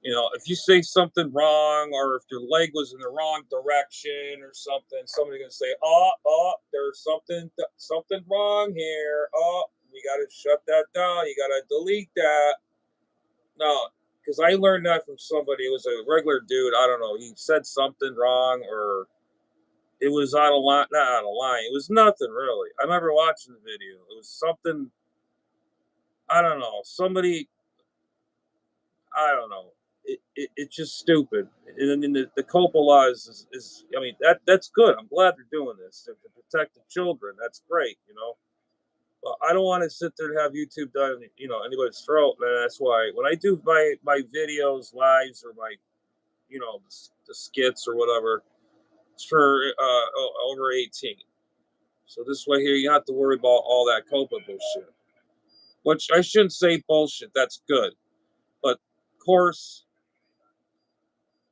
Speaker 1: If you say something wrong or if your leg was in the wrong direction or something, somebody's gonna say, "Oh, there's something wrong here. Oh, you gotta shut that down. You gotta delete that." No, because I learned that from somebody. It was a regular dude. I don't know. He said something wrong, or it was out of line. Not out of line. It was nothing really. I remember watching the video. It was something. I don't know. Somebody. I don't know. It's just stupid. And then the Coppola is. I mean, that's good. I'm glad they're doing this to protect the children. That's great. Well, I don't want to sit there and have YouTube down, anybody's throat. And that's why when I do my videos, lives, or my, the skits or whatever, it's for over 18. So this way here, you don't have to worry about all that COPA bullshit. Which I shouldn't say bullshit. That's good, but of course,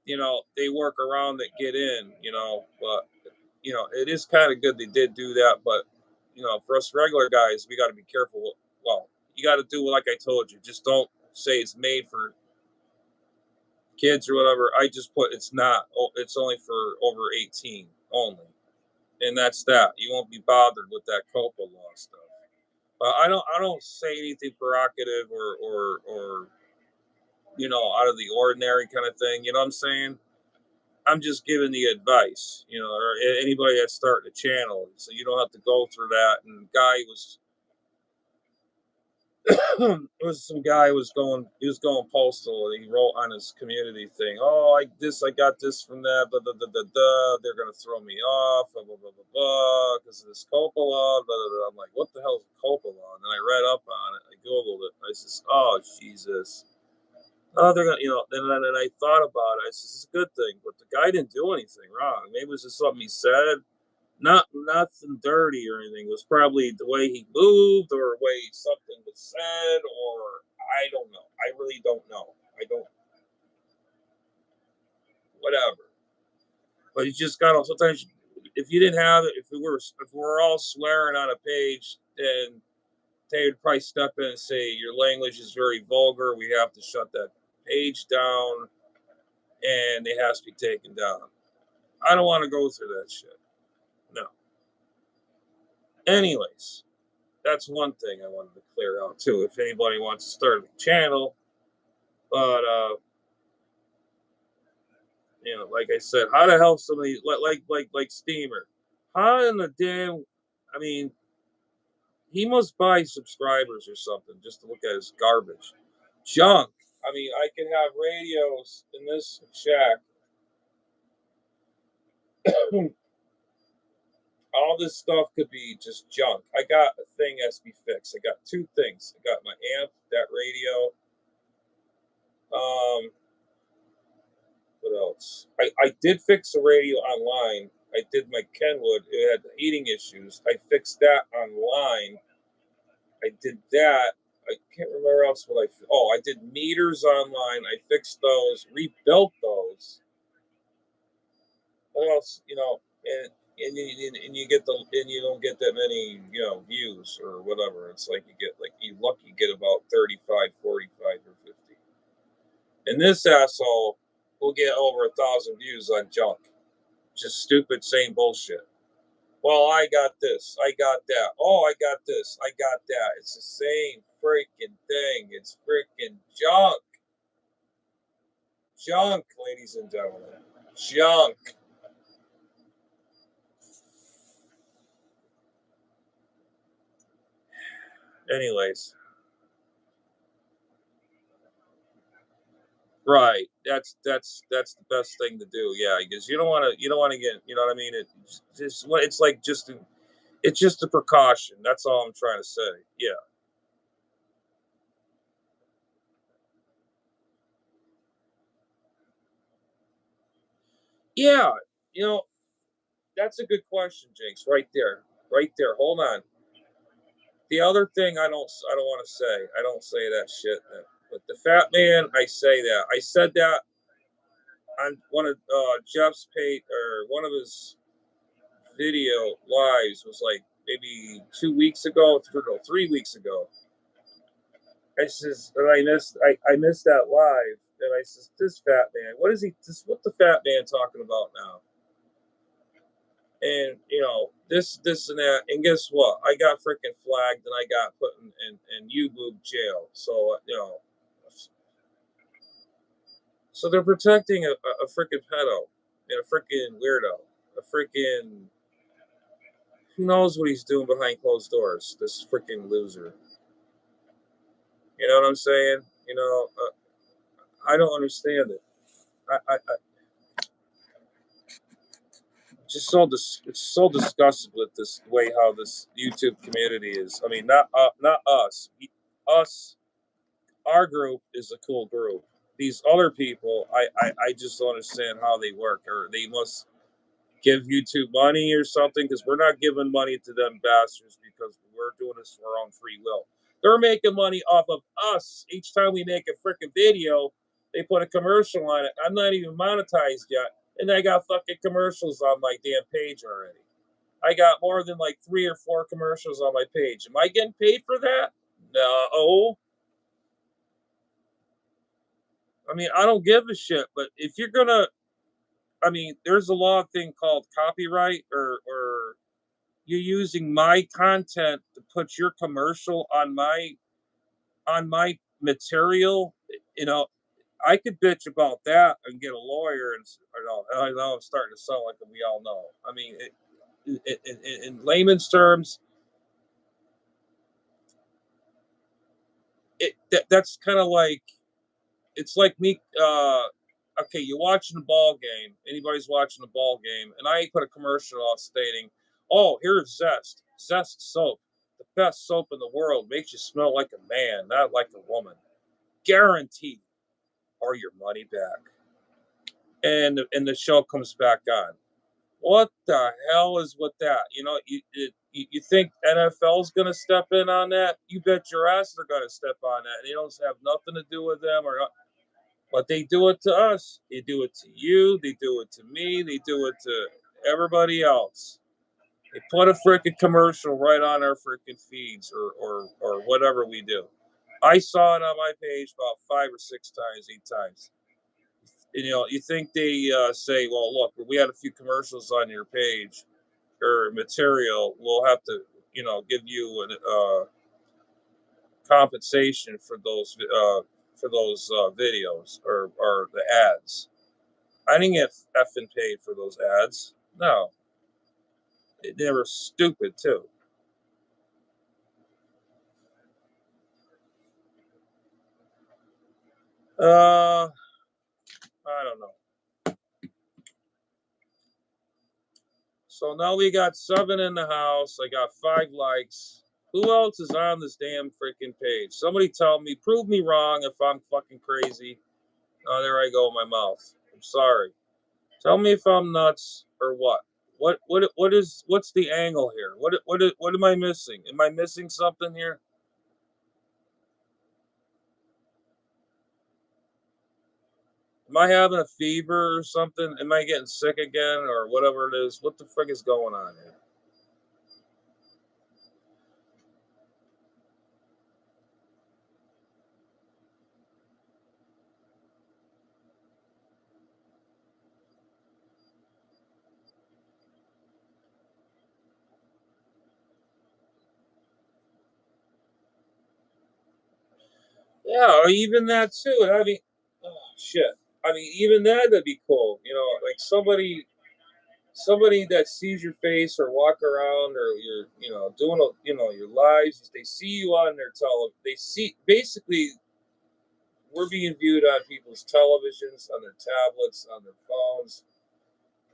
Speaker 1: they work around that get in. But it is kind of good they did do that. But for us regular guys, we got to be careful. Well, you got to do like I told you. Just don't say it's made for kids or whatever. I just put it's not. It's only for over 18 only, and that's that. You won't be bothered with that COPA law stuff. I don't say anything provocative or out of the ordinary kind of thing. You know what I'm saying? I'm just giving the advice, or anybody that's starting a channel, so you don't have to go through that. And guy was, it was some guy he was going postal, and he wrote on his community thing, oh, I got this from that, blah, blah, blah, blah, blah. They're gonna throw me off, blah, blah, blah, blah, blah, because of this COPA law, blah, blah, blah. I'm like, what the hell is COPA law? And then I read up on it, I googled it, I says, oh Jesus. Oh, they're gonna, then I thought about it. I said, it's a good thing, but the guy didn't do anything wrong. Maybe it was just something he said, not nothing dirty or anything. It was probably the way he moved or the way something was said, or I don't know. I really don't know. I don't, whatever. But you just gotta sometimes. If you didn't have it, if we're all swearing on a page, then they would probably step in and say your language is very vulgar. We have to shut that page down and it has to be taken down. I don't want to go through that shit. No. Anyways, that's one thing I wanted to clear out too. If anybody wants to start a channel, but like I said, how the hell somebody like Steamer? How in the damn? I mean, he must buy subscribers or something just to look at his garbage, junk. I mean, I can have radios in this shack. All this stuff could be just junk. I got a thing has to be fixed. I got two things. I got my amp, that radio. What else? I did fix the radio online. I did my Kenwood. It had heating issues. I fixed that online. I did that. I can't remember else what I. Oh, I did meters online. I fixed those, rebuilt those. What else? And you get you don't get that many views or whatever. It's like you lucky get about 35, 45, or 50. And this asshole will get over 1,000 views on junk, just stupid same bullshit. Well, I got this, I got that. Oh, I got this, I got that. It's the same freaking thing. It's freaking junk, ladies and gentlemen, junk. Anyways, right. That's the best thing to do. Yeah, because you don't want to get what I mean. It's just a precaution. That's all I'm trying to say. Yeah. Yeah. You know, that's a good question, Jinx. Right there. Right there. Hold on. The other thing I don't want to say. I don't say that shit. But the fat man, I say that. I said that on one of Jeff's page or one of his video lives was like maybe 2 weeks ago, no, 3 weeks ago. I says, and I missed that live, and I says, this fat man, what the fat man talking about now? And this and that, and guess what? I got freaking flagged, and I got put in U-boob jail. So so they're protecting a freaking pedo and a freaking weirdo, a freaking who knows what he's doing behind closed doors. This freaking loser. You know what I'm saying? I don't understand it. I just so it's so disgusted with this way how this YouTube community is. I mean, not us. Us, our group is a cool group. These other people, I just don't understand how they work, or they must give YouTube money or something, because we're not giving money to them bastards because we're doing this for our own free will. They're making money off of us. Each time we make a freaking video, they put a commercial on it. I'm not even monetized yet, and I got fucking commercials on my damn page already. I got more than like 3 or 4 commercials on my page. Am I getting paid for that? No. I mean, I don't give a shit, but if you're gonna, I mean, there's a law thing called copyright, or you're using my content to put your commercial on my material. You know, I could bitch about that and get a lawyer, and I know I'm starting to sound like we all know. I mean, in layman's terms, that's kind of like, it's like me. Okay, you're watching a ball game. Anybody's watching a ball game, and I put a commercial out stating, "Oh, here's Zest soap, the best soap in the world. Makes you smell like a man, not like a woman. Guaranteed, or your money back." And the show comes back on. What the hell is with that? You know, you think NFL's going to step in on that? You bet your ass they're going to step on that. And they don't have nothing to do with them, but they do it to us. They do it to you. They do it to me. They do it to everybody else. They put a freaking commercial right on our freaking feeds, or whatever we do. I saw it on my page about 5 or 6 times, 8 times. You know, you think they say, well, look, we had a few commercials on your page or material. We'll have to, give you a compensation for those videos, or the ads. I didn't get effing paid for those ads. No, they were stupid too. I don't know. So now we got 7 in the house. I got 5 likes. Who else is on this damn freaking page? Somebody tell me, prove me wrong if I'm fucking crazy. Oh, there I go with my mouth. I'm sorry. Tell me if I'm nuts or what. What's the angle here? What am I missing? Am I missing something here? Am I having a fever or something? Am I getting sick again or whatever it is? What the frick is going on here? Yeah, or even that too. I mean, oh shit. I mean, even that'd be cool. You know, like somebody that sees your face or walk around, or you're, doing your lives. They see you on their They see, basically, we're being viewed on people's televisions, on their tablets, on their phones,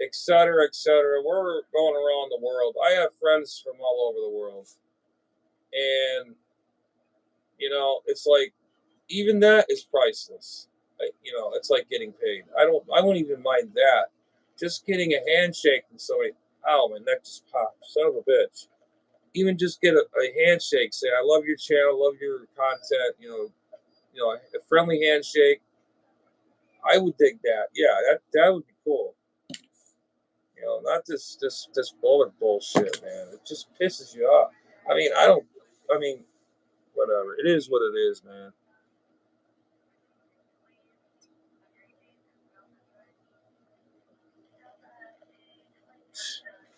Speaker 1: et cetera, et cetera. We're going around the world. I have friends from all over the world, and it's like, even that is priceless. It's like getting paid. I won't even mind that. Just getting a handshake from somebody. Oh, my neck just popped. Son of a bitch. Even just get a handshake. Say, I love your channel, love your content. A friendly handshake. I would dig that. Yeah, that would be cool. Not this bullet bullshit, man. It just pisses you off. I mean, I don't. I mean, whatever. It is what it is, man.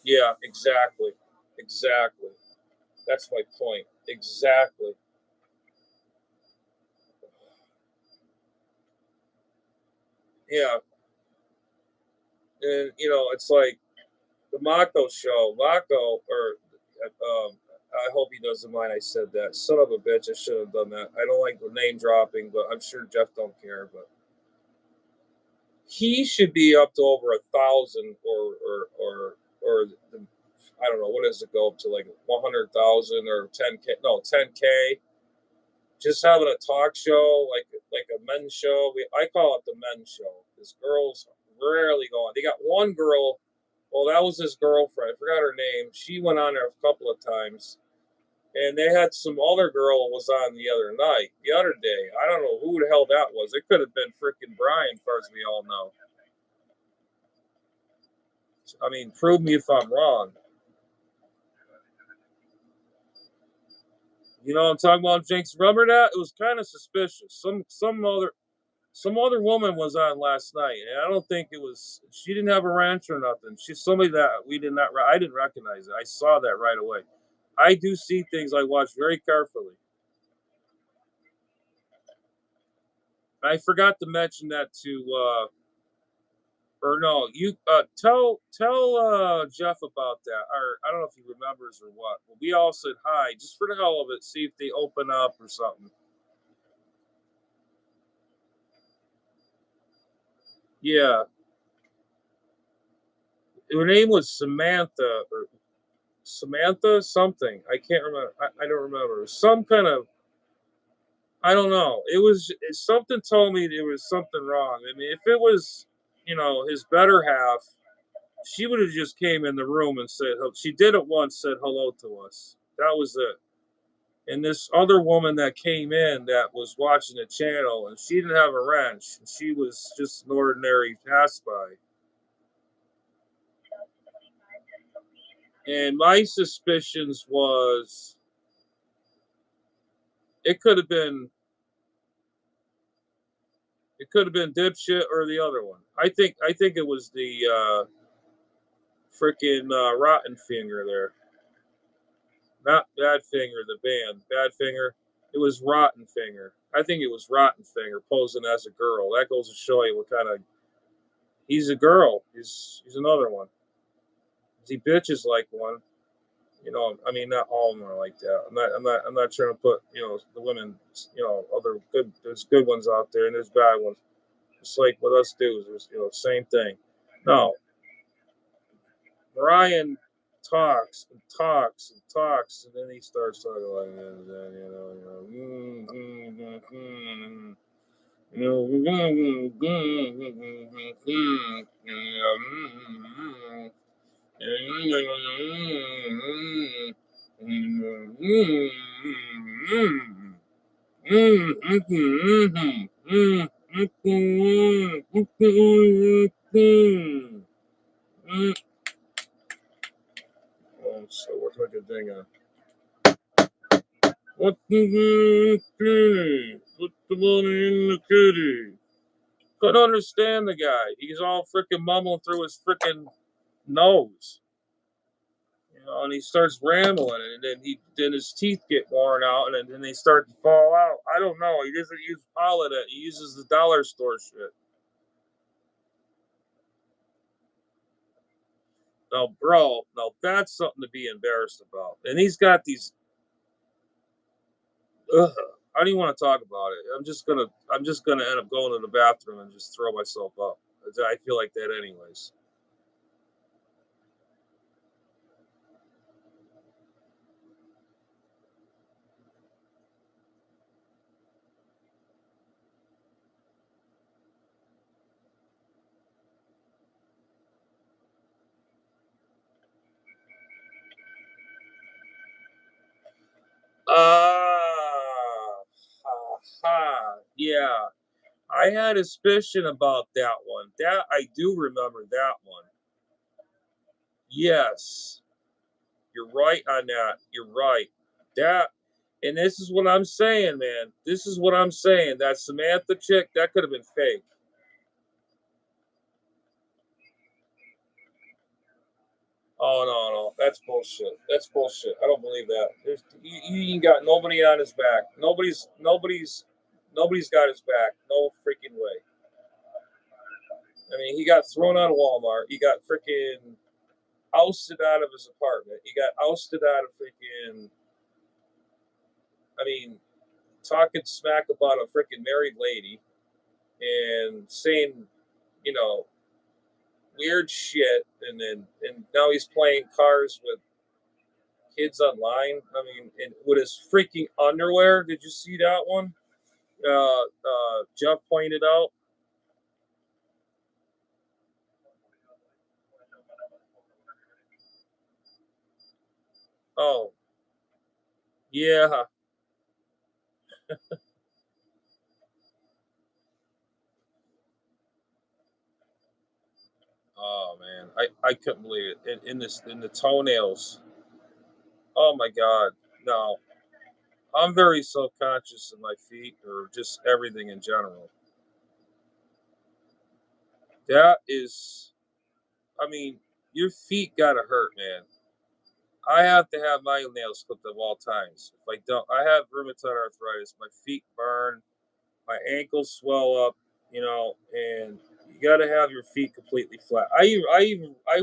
Speaker 1: Yeah, exactly. Exactly. That's my point. Exactly. Yeah. And it's like the Mako show. Mako, or I hope he doesn't mind I said that. Son of a bitch, I should have done that. I don't like the name dropping, but I'm sure Jeff don't care. But he should be up to over 1,000, or or I don't know, what does it go up to, like 100,000 or 10K? No, 10K. Just having a talk show, like a men's show. I call it the men's show because girls rarely go on. They got one girl. Well, that was his girlfriend. I forgot her name. She went on there a couple of times, and they had some other girl was on the other night, the other day. I don't know who the hell that was. It could have been freaking Brian, as far as we all know. I mean, prove me if I'm wrong. You know what I'm talking about, Jinx? Remember that? It was kind of suspicious. Some other woman was on last night, and I don't think it was. She didn't have a ranch or nothing. She's somebody that we did not. I didn't recognize it. I saw that right away. I do see things I watch very carefully. I forgot to mention that to, or no, you tell Jeff about that. Or I don't know if he remembers or what. But we all said hi just for the hell of it. See if they open up or something. Yeah, her name was Samantha or Samantha something. I can't remember. I don't remember. Some kind of, I don't know. Something told me there was something wrong. I mean, if it was, his better half, she would have just came in the room and said, she did it once, said hello to us. That was it. And this other woman that came in that was watching the channel, and she didn't have a wrench. She was just an ordinary pass by. And my suspicions was it could have been dipshit or the other one. I think it was the freaking Rotten Finger there. Not Badfinger, the band. Badfinger. It was Rotten Finger. I think it was Rotten Finger posing as a girl. That goes to show you what kind of. He's a girl. He's another one. He bitches like one. I mean, not all of them are like that. I'm not trying to put, the women, other good. There's good ones out there and there's bad ones. Just like what us dudes, same thing. No, Brian talks and talks and talks, and then he starts talking like this, and, so what's my good thing on? What the put the money in the kitty? Couldn't understand the guy. He's all freaking mumbling through his freaking nose. And he starts rambling, and then his teeth get worn out, and then they start to fall out. I don't know. He doesn't use Polident. He uses the dollar store shit. No, bro, no, that's something to be embarrassed about. And he's got these. Ugh, I don't even want to talk about it. I'm just gonna end up going to the bathroom and just throw myself up. I feel like that anyways. Yeah. I had a suspicion about that one. That I do remember that one. Yes, you're right on that. You're right. That, and this is what I'm saying, man. This is what I'm saying. That Samantha chick, that could have been fake. Oh no, that's bullshit. That's bullshit. I don't believe that. You ain't got nobody on his back. Nobody's got his back. No freaking way. I mean, he got thrown out of Walmart. He got freaking ousted out of his apartment. He got ousted out of freaking. I mean, talking smack about a freaking married lady and saying, you know, weird shit, and now he's playing cars with kids online. I mean, and with his freaking underwear. Did you see that one? Jeff pointed out. Oh, yeah. Oh man, I couldn't believe it. In the toenails. Oh my god, no. I'm very self conscious of my feet or just everything in general. That is, I mean, your feet gotta hurt, man. I have to have my nails clipped at all times. If I don't, I have rheumatoid arthritis. My feet burn, my ankles swell up, and you got to have your feet completely flat. I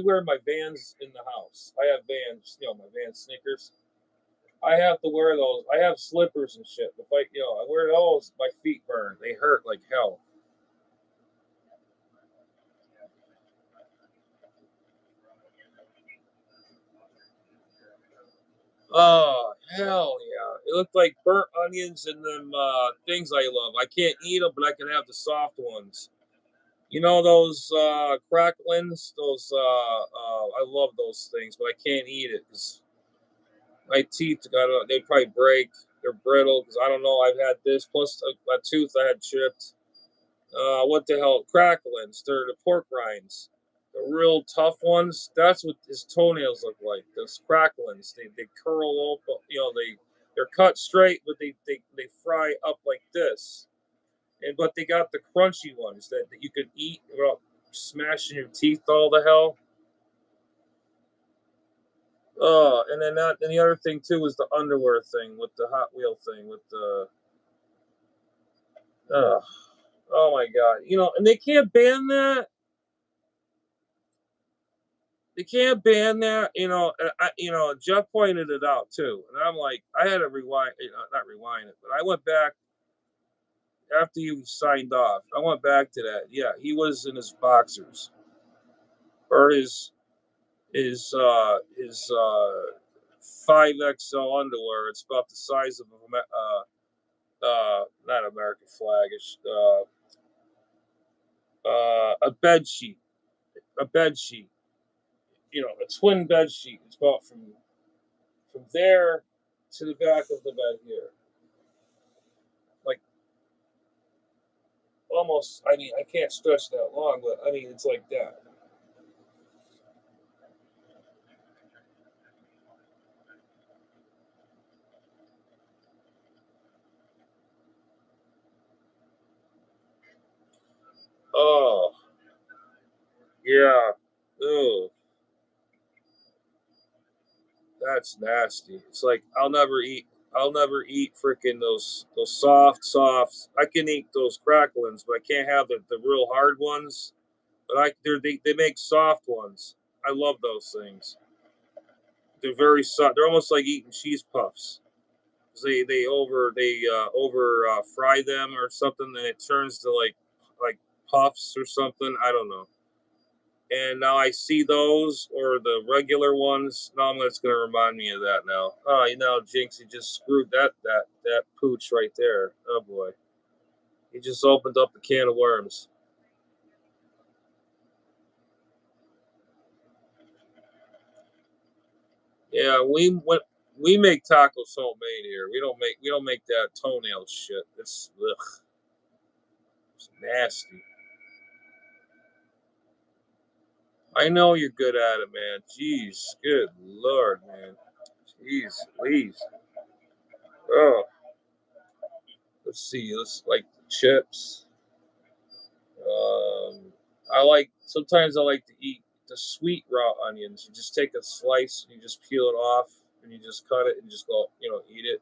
Speaker 1: wear my Vans in the house. I have Vans, my Vans sneakers. I have to wear those. I have slippers and shit. If I wear those, my feet burn. They hurt like hell. Oh hell yeah! It looked like burnt onions and them things I love. I can't eat them, but I can have the soft ones. You know those cracklins? Those I love those things, but I can't eat it because my teeth got they probably break. They're brittle because I don't know. I've had this plus a tooth I had chipped. What the hell? Cracklins. They're the pork rinds. The real tough ones. That's what his toenails look like. Those cracklins. They curl up. They're cut straight, but they fry up like this. But they got the crunchy ones that you can eat without smashing your teeth all the hell. Oh, and then the other thing too was the underwear thing with the Hot Wheel thing with the. Uh, oh my god! And they can't ban that. They can't ban that. Jeff pointed it out too, and I'm like, I had to rewind, not rewind it, but I went back after he signed off. I went back to that. Yeah, he was in his boxers or his 5XL underwear. It's about the size of not American flag. It's a bed sheet. A bed sheet. A twin bed sheet. It's about from there to the back of the bed here. Like almost. I mean, I can't stretch that long, but I mean, it's like that. Oh yeah. Oh, that's nasty. It's like I'll never eat. I'll never eat freaking those soft. I can eat those cracklins, but I can't have the real hard ones. But they make soft ones. I love those things. They're very soft. They're almost like eating cheese puffs. They over fry them or something, and it turns to like puffs or something. I don't know. And now I see those or the regular ones. Now it's going to remind me of that now. Oh, Jinx, he just screwed that pooch right there. Oh boy, he just opened up the can of worms. Yeah, we make tacos homemade here. We don't make that toenail shit. It's nasty. I know you're good at it, man. Jeez, good lord, man. Jeez, please. Oh, let's see. Let's like the chips. Sometimes I like to eat the sweet raw onions. You just take a slice and you just peel it off and you just cut it and just go, eat it.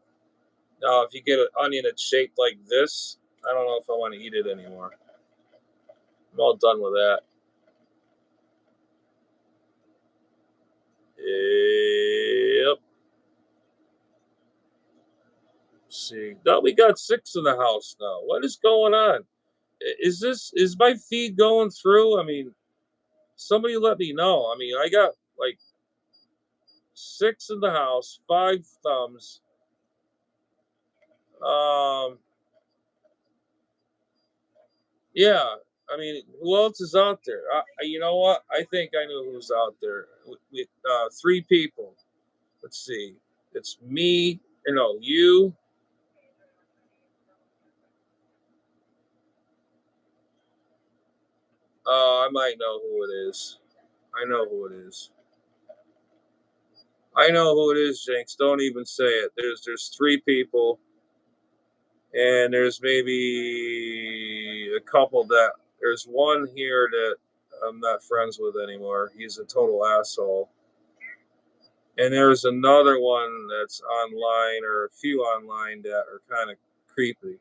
Speaker 1: Now, if you get an onion that's shaped like this, I don't know if I want to eat it anymore. I'm all done with that. Yep. See, now we got six in the house now. What is going on? Is my feed going through? I mean, Somebody let me know. I mean, I got like 6 in the house, 5 thumbs. Yeah. I mean, who else is out there? You know what? I think I know who's out there. 3 people. Let's see. It's me. You. I might know who it is. I know who it is. I know who it is, Jinx. Don't even say it. There's 3 people, and there's maybe a couple that there's one here that I'm not friends with anymore. He's a total asshole. And there's another one that's online, or a few online, that are kind of creepy.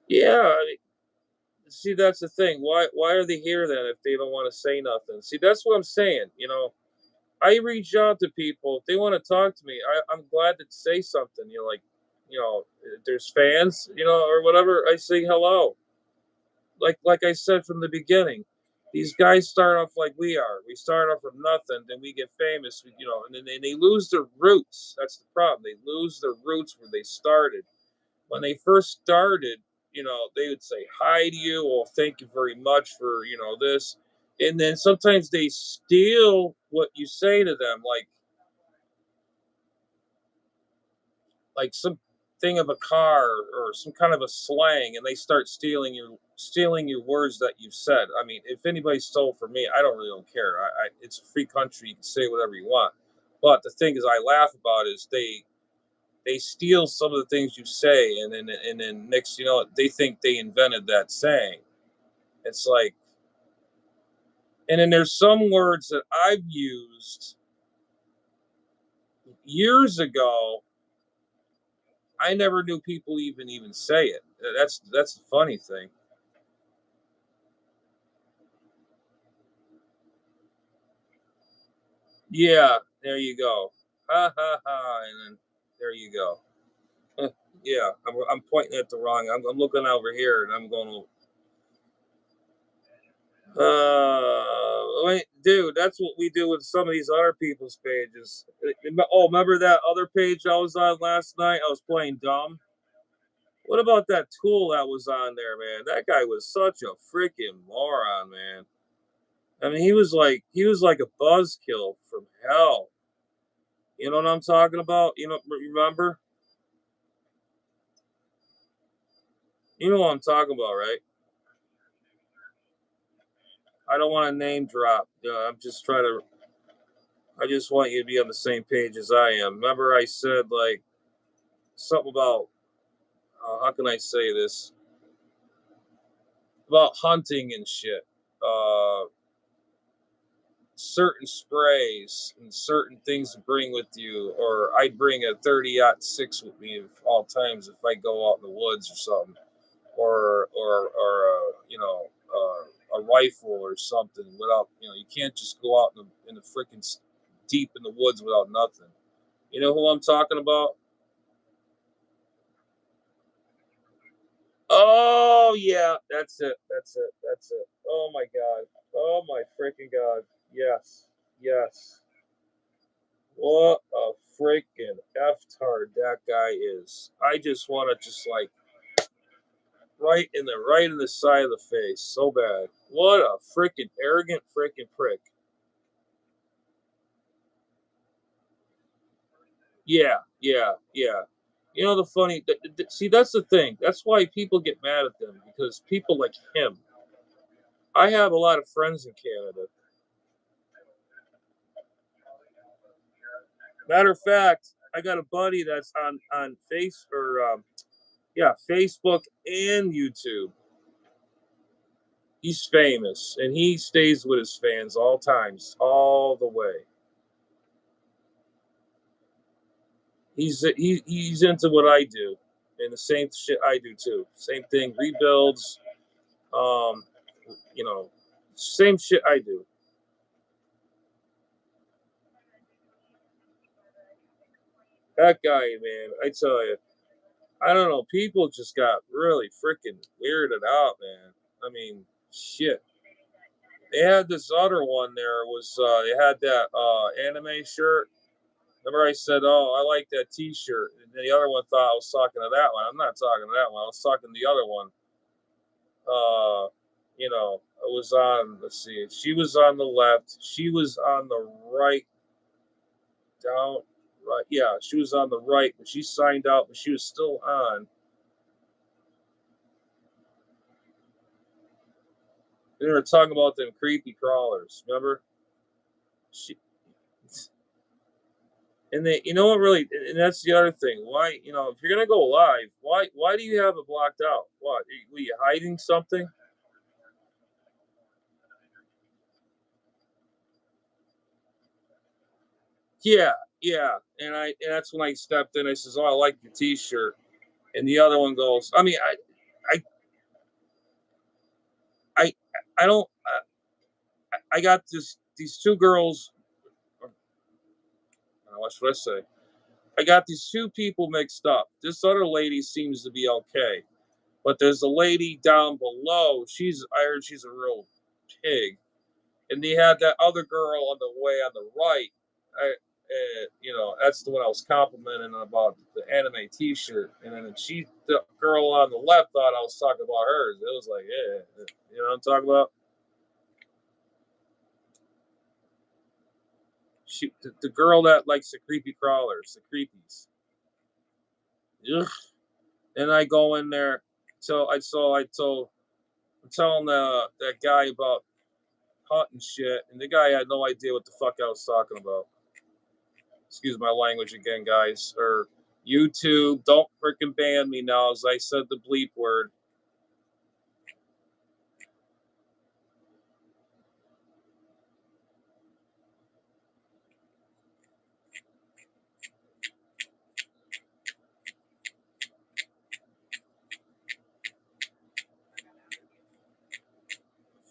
Speaker 1: Yeah, I mean, see, that's the thing. Why are they here then if they don't want to say nothing? See, that's what I'm saying. I reach out to people if they want to talk to me. I'm glad to say something. If there's fans, or whatever. I say hello. Like I said from the beginning, these guys start off like we are. We start off with nothing, then we get famous. And then they lose their roots. That's the problem. They lose their roots where they started. When they first started, they would say hi to you. Well, thank you very much for this, and then sometimes they steal what you say to them, like some thing of a car or some kind of a slang, and they start stealing your words that you've said. I mean, if anybody stole from me, I don't care. It's a free country. You can say whatever you want. But the thing is, I laugh about is they steal some of the things you say, and then next, they think they invented that saying. It's like, and then there's some words that I've used years ago. I never knew people even say it. That's the funny thing. Yeah, there you go. Ha ha ha, and then there you go. Yeah, I'm pointing at the wrong. I'm looking over here, and I'm going. Wait, dude, that's what we do with some of these other people's pages. Oh, remember that other page I was on last night? I was playing dumb. What about that tool that was on there, man? That guy was such a freaking moron, man. I mean, he was like a buzzkill from hell. You know what I'm talking about? Remember? You know what I'm talking about, right? I don't want to name drop. I'm just trying to. I just want you to be on the same page as I am. Remember, I said like something about how can I say this, about hunting and shit. Uh, Certain sprays and certain things to bring with you, or I'd bring a 30-06 with me at all times if I go out in the woods or something, or a rifle or something. Without you can't just go out in the freaking deep in the woods without nothing. You know who I'm talking about? Oh yeah, that's it. That's it. That's it. Oh my god. Oh my freaking god. Yes. Yes. What a freaking f-tard that guy is. I just want to just like right in the side of the face, so bad. What a freaking arrogant freaking prick. Yeah, yeah, yeah. The funny. See, that's the thing. That's why people get mad at them, because people like him. I have a lot of friends in Canada. Matter of fact, I got a buddy that's on Facebook and YouTube. He's famous, and he stays with his fans all times, all the way. He's into what I do, and the same shit I do too. Same thing, rebuilds. Um, you know, Same shit I do. That guy, man, I tell you. I don't know. People just got really freaking weirded out, man. I mean, shit. They had this other one there was they had that anime shirt. Remember I said, "Oh, I like that T-shirt," and the other one thought I was talking to that one. I'm not talking to that one. I was talking to the other one. Uh, it was on. Let's see. She was on the left. She was on the right. Down. Right. Yeah, she was on the right, but she signed out, but she was still on. They were talking about them creepy crawlers. Remember? She, and they, you know what, really, and that's the other thing. Why, if you're gonna go live, why do you have it blocked out? What? Were you hiding something? Yeah, yeah. And that's when I stepped in. I says, "Oh, I like your T-shirt," and the other one goes, "I mean, I, I, I don't. I got these two girls. What should I say? I got these two people mixed up. This other lady seems to be okay, but there's a lady down below. I heard she's a real pig, and they had that other girl on the way on the right. That's the one I was complimenting about the anime T-shirt, and then the girl on the left, thought I was talking about hers. It was like, yeah, you know what I'm talking about. The girl that likes the creepy crawlers, the creepies. Ugh. And I go in there, I'm telling that guy about hunting shit, and the guy had no idea what the fuck I was talking about. Excuse my language again, guys. Or YouTube, don't freaking ban me now, as I said the bleep word.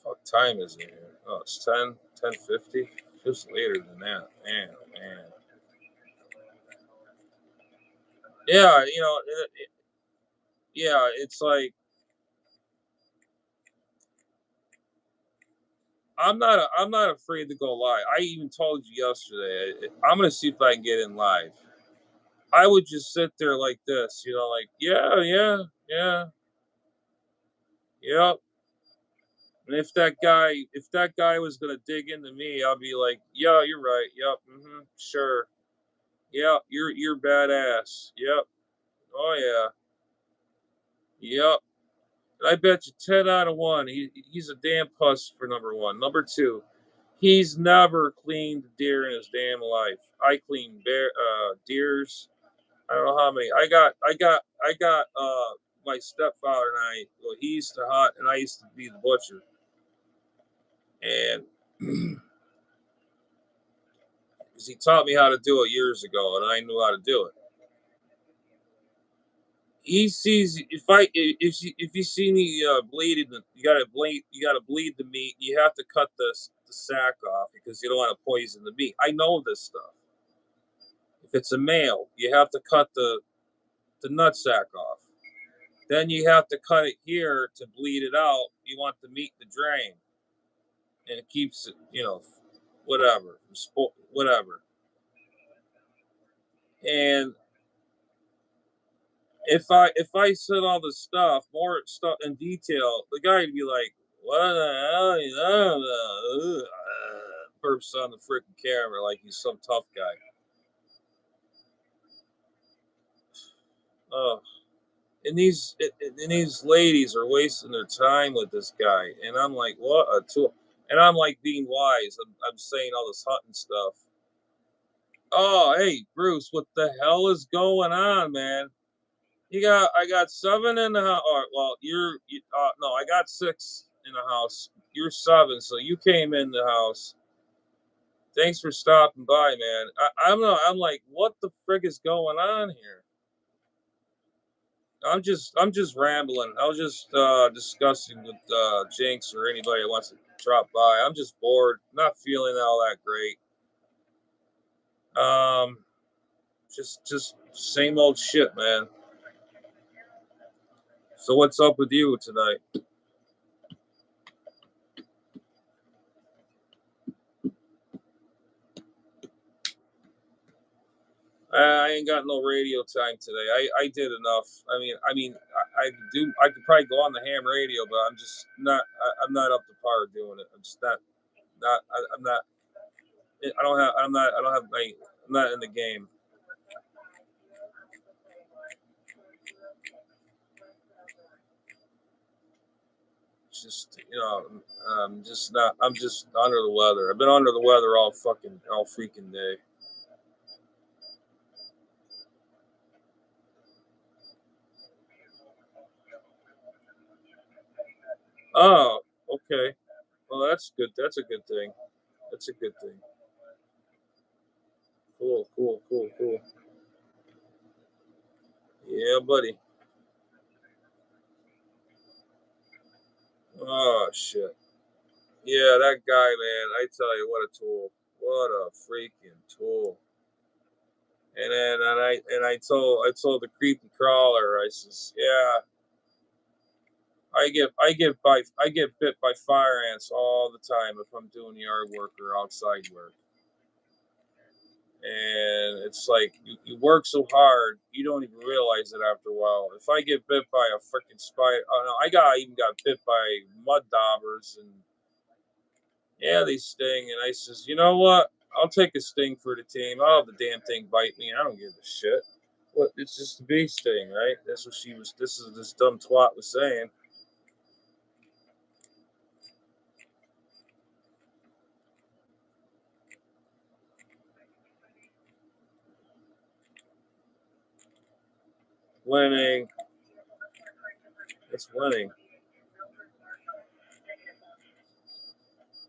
Speaker 1: Fuck time is it here? Oh, it's 10:50. Just later than that. Man, oh man. Yeah, yeah, it's like I'm not afraid to go live. I even told you yesterday. I'm gonna see if I can get in live. I would just sit there like this, like, yeah, yeah, yeah, yep. And if that guy was gonna dig into me, I'll be like, yeah, you're right. Yep, sure. Yeah, you're badass. Yep. Oh yeah. Yep. And I bet you 10 out of 1, he's a damn puss for number one. Number two, he's never cleaned a deer in his damn life. I clean deers. I don't know how many. I got my stepfather and I. Well, he used to hunt, and I used to be the butcher. And he taught me how to do it years ago, and I knew how to do it. He sees if you see me bleeding, you gotta bleed the meat. You have to cut the sack off because you don't want to poison the meat. I know this stuff. If it's a male, you have to cut the nut sack off. Then you have to cut it here to bleed it out. You want the meat to drain, and it keeps it, whatever, whatever. And if I said all this stuff, more stuff in detail, the guy would be like, "What the hell?" Burps on the freaking camera like he's some tough guy. Oh, and these ladies are wasting their time with this guy, and I'm like, what a tool. And I'm like being wise. I'm saying all this hunting stuff. Oh, hey, Bruce, what the hell is going on, man? I got seven in the house. Well, no, I got six in the house. You're seven, so you came in the house. Thanks for stopping by, man. I'm like, what the frig is going on here? I'm just rambling. I was just discussing with Jinx or anybody that wants to drop by. I'm just bored, not feeling all that great. Um, just same old shit, man. So what's up with you tonight? I ain't got no radio time today. I did enough. I could probably go on the ham radio, but I'm just not. I'm not up to par doing it. I'm just not. I'm not. I don't have. I'm not. I don't have. I'm not in the game. It's just I'm just not. I'm just under the weather. I've been under the weather all freaking day. Oh, okay. Well, that's good. That's a good thing. That's a good thing. Cool. Yeah, buddy. Oh shit. Yeah, that guy, man. I tell you, what a tool. What a freaking tool. And I told the creepy crawler. I says, yeah, I get bit by fire ants all the time if I'm doing yard work or outside work. And it's like you work so hard, you don't even realize it after a while. If I get bit by a freaking spider, oh no, even got bit by mud daubers, and yeah, they sting. And I says, you know what? I'll take a sting for the team. I'll have the damn thing bite me. I don't give a shit. What? It's just a bee sting, right? That's what she was. This dumb twat was saying. Winning. It's winning.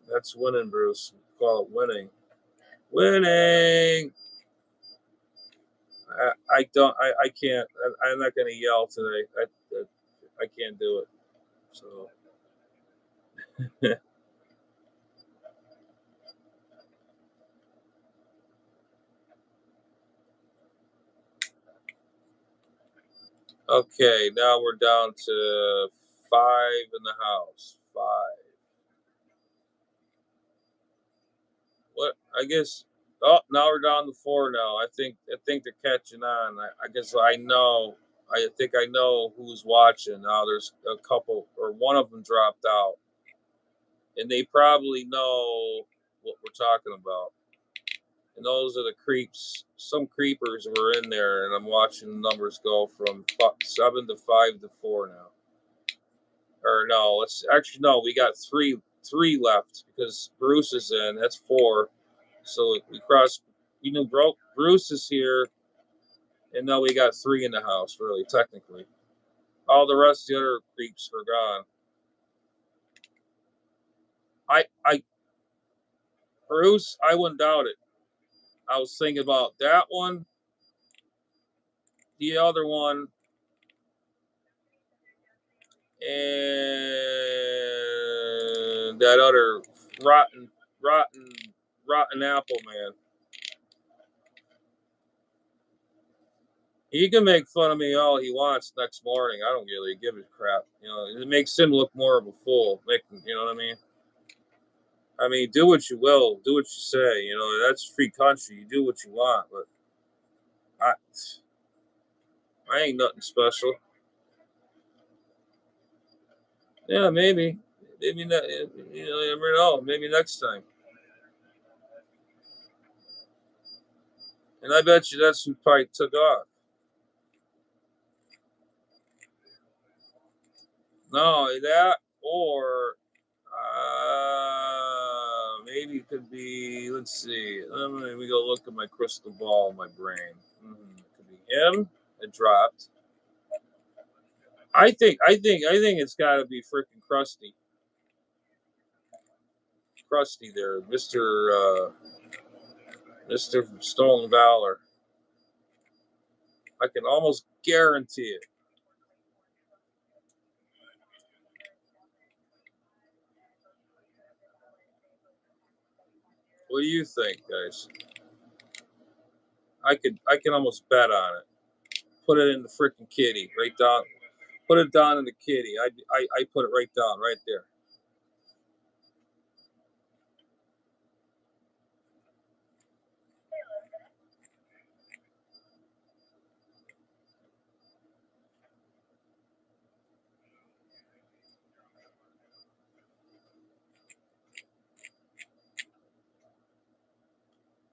Speaker 1: That's winning, Bruce. Call it winning. Winning. I don't. I can't. I'm not going to yell today. I can't do it. So. Okay, now we're down to 5 in the house. 5. What? I guess. Oh, now we're down to 4 now. I think they're catching on. I guess I know. I think I know who's watching now. There's a couple, or one of them dropped out, and they probably know what we're talking about. And those are the creeps. Some creepers were in there, and I'm watching the numbers go from 7 to 5 to 4 now. Or no, let's actually no. We got three left because Bruce is in. That's 4. So we crossed. Bruce is here, and now we got 3 in the house. Really, technically, all the rest of the other creeps are gone. I Bruce, I wouldn't doubt it. I was thinking about that one, the other one, and that other rotten, rotten, rotten apple man. He can make fun of me all he wants next morning. I don't really give a crap. It makes him look more of a fool. You know what I mean? I mean, do what you will, do what you say. That's free country. You do what you want, but I, I ain't nothing special. Yeah, maybe not. You never know. Maybe next time. And I bet you that's who probably took off. No, that or maybe it could be. Let's see. Let me go look at my crystal ball in my brain. It could be him. It dropped. I think it's got to be freaking Krusty. Krusty there, Mister Stolen Valor. I can almost guarantee it. What do you think, guys? I can almost bet on it. Put it in the freaking kitty right down. Put it down in the kitty. I put it right down, right there.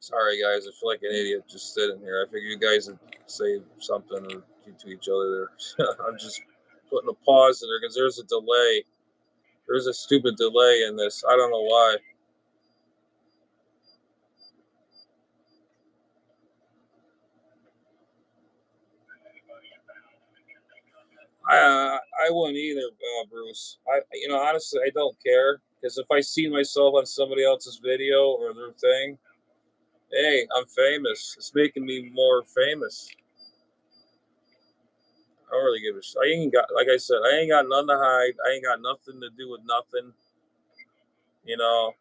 Speaker 1: Sorry, guys. I feel like an idiot just sitting here. I figured you guys would say something or to each other there. I'm just putting a pause in there because there's a delay. There's a stupid delay in this. I don't know why. I wouldn't either, Bruce. Honestly, I don't care because if I see myself on somebody else's video or their thing, hey, I'm famous. It's making me more famous. I don't really give a shit. I ain't got, like I said, I ain't got nothing to hide. I ain't got nothing to do with nothing. You know,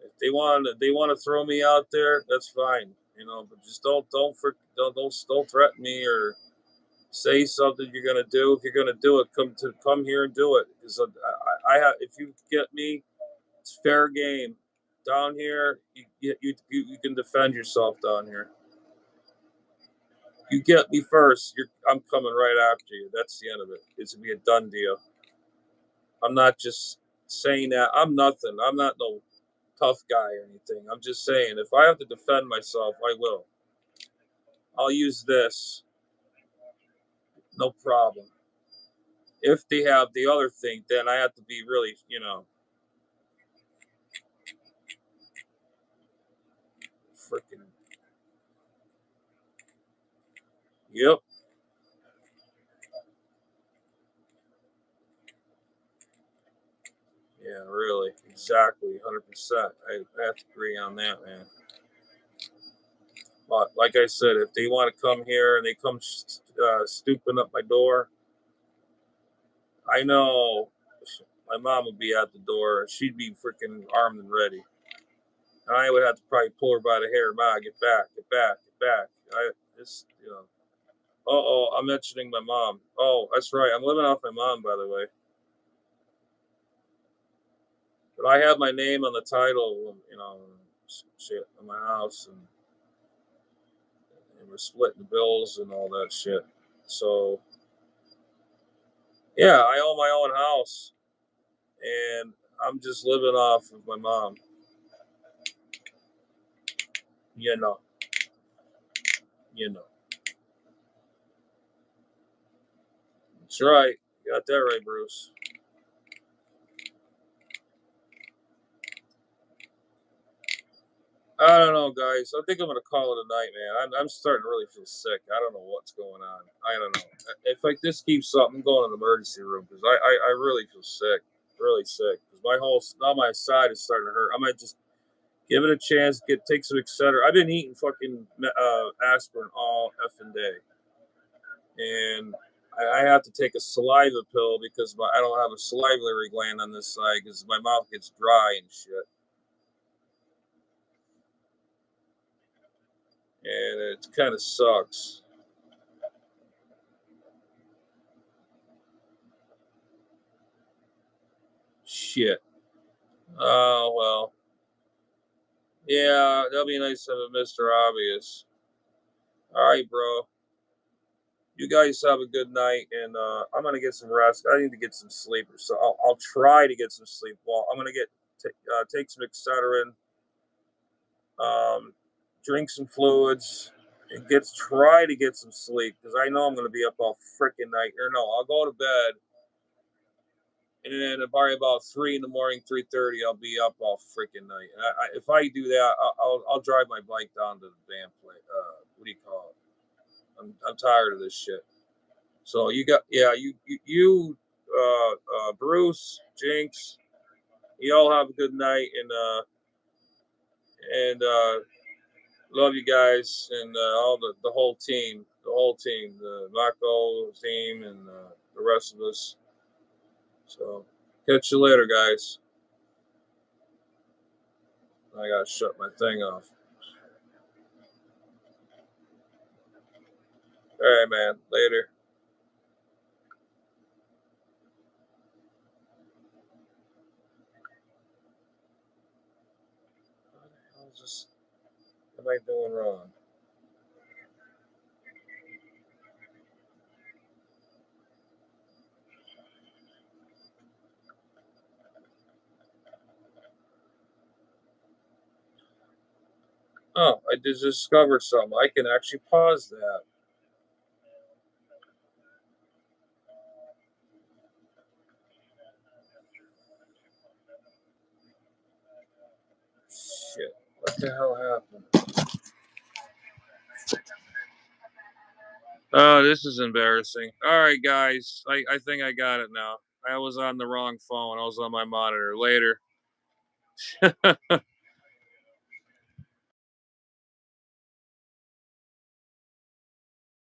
Speaker 1: if they want to throw me out there, that's fine. But just don't threaten me or say something you're gonna do. If you're gonna do it, come here and do it. Because I have, if you get me, it's fair game. Down here, you can defend yourself down here. You get me first, I'm coming right after you. That's the end of it. It's gonna be a done deal. I'm not just saying that. I'm nothing. I'm not no tough guy or anything. I'm just saying if I have to defend myself, I will. I'll use this. No problem. If they have the other thing, then I have to be really, freaking. Yep. Yeah, really. Exactly. 100%. I have to agree on that, man. But like I said, if they want to come here and they come stooping up my door, I know my mom would be at the door and she'd be freaking armed and ready. And I would have to probably pull her by the hair. Ma, get back, get back, get back. I'm mentioning my mom. Oh, that's right. I'm living off my mom, by the way. But I have my name on the title, shit, in my house, and we're splitting the bills and all that shit. So, yeah, I own my own house, and I'm just living off of my mom. You know, you know. That's right. You got that right, Bruce. I don't know, guys. I think I'm gonna call it a night, man. I'm starting to really feel sick. I don't know what's going on. I don't know. If like this keeps up, I'm going to the emergency room because I really feel sick, really sick. Because now my side is starting to hurt. I might just give it a chance. Take some Excedrin. I've been eating fucking aspirin all effing day, and I have to take a saliva pill because I don't have a salivary gland on this side because my mouth gets dry and shit. And it kind of sucks. Shit. Oh, well. Yeah, that'll be nice to have a Mr. Obvious. All right, bro. You guys have a good night, and I'm gonna get some rest. I need to get some sleep, so I'll try to get some sleep. Well, I'm gonna take some Excedrin, um, drink some fluids, and try to get some sleep because I know I'm gonna be up all freaking night. Or no, I'll go to bed, and then probably about 3 in the morning, 3:30, I'll be up all freaking night. And if I do that, I'll drive my bike down to the damn place. What do you call it? I'm tired of this shit. So Bruce, Jinx, you all have a good night, and love you guys and all the whole team, the Mako team, and the rest of us. So catch you later, guys. I gotta shut my thing off. All right, man. Later. am I doing wrong? Oh, I just discovered something. I can actually pause that. Shit. What the hell happened? Oh, this is embarrassing. All right, guys. I think I got it now. I was on the wrong phone. I was on my monitor. Later.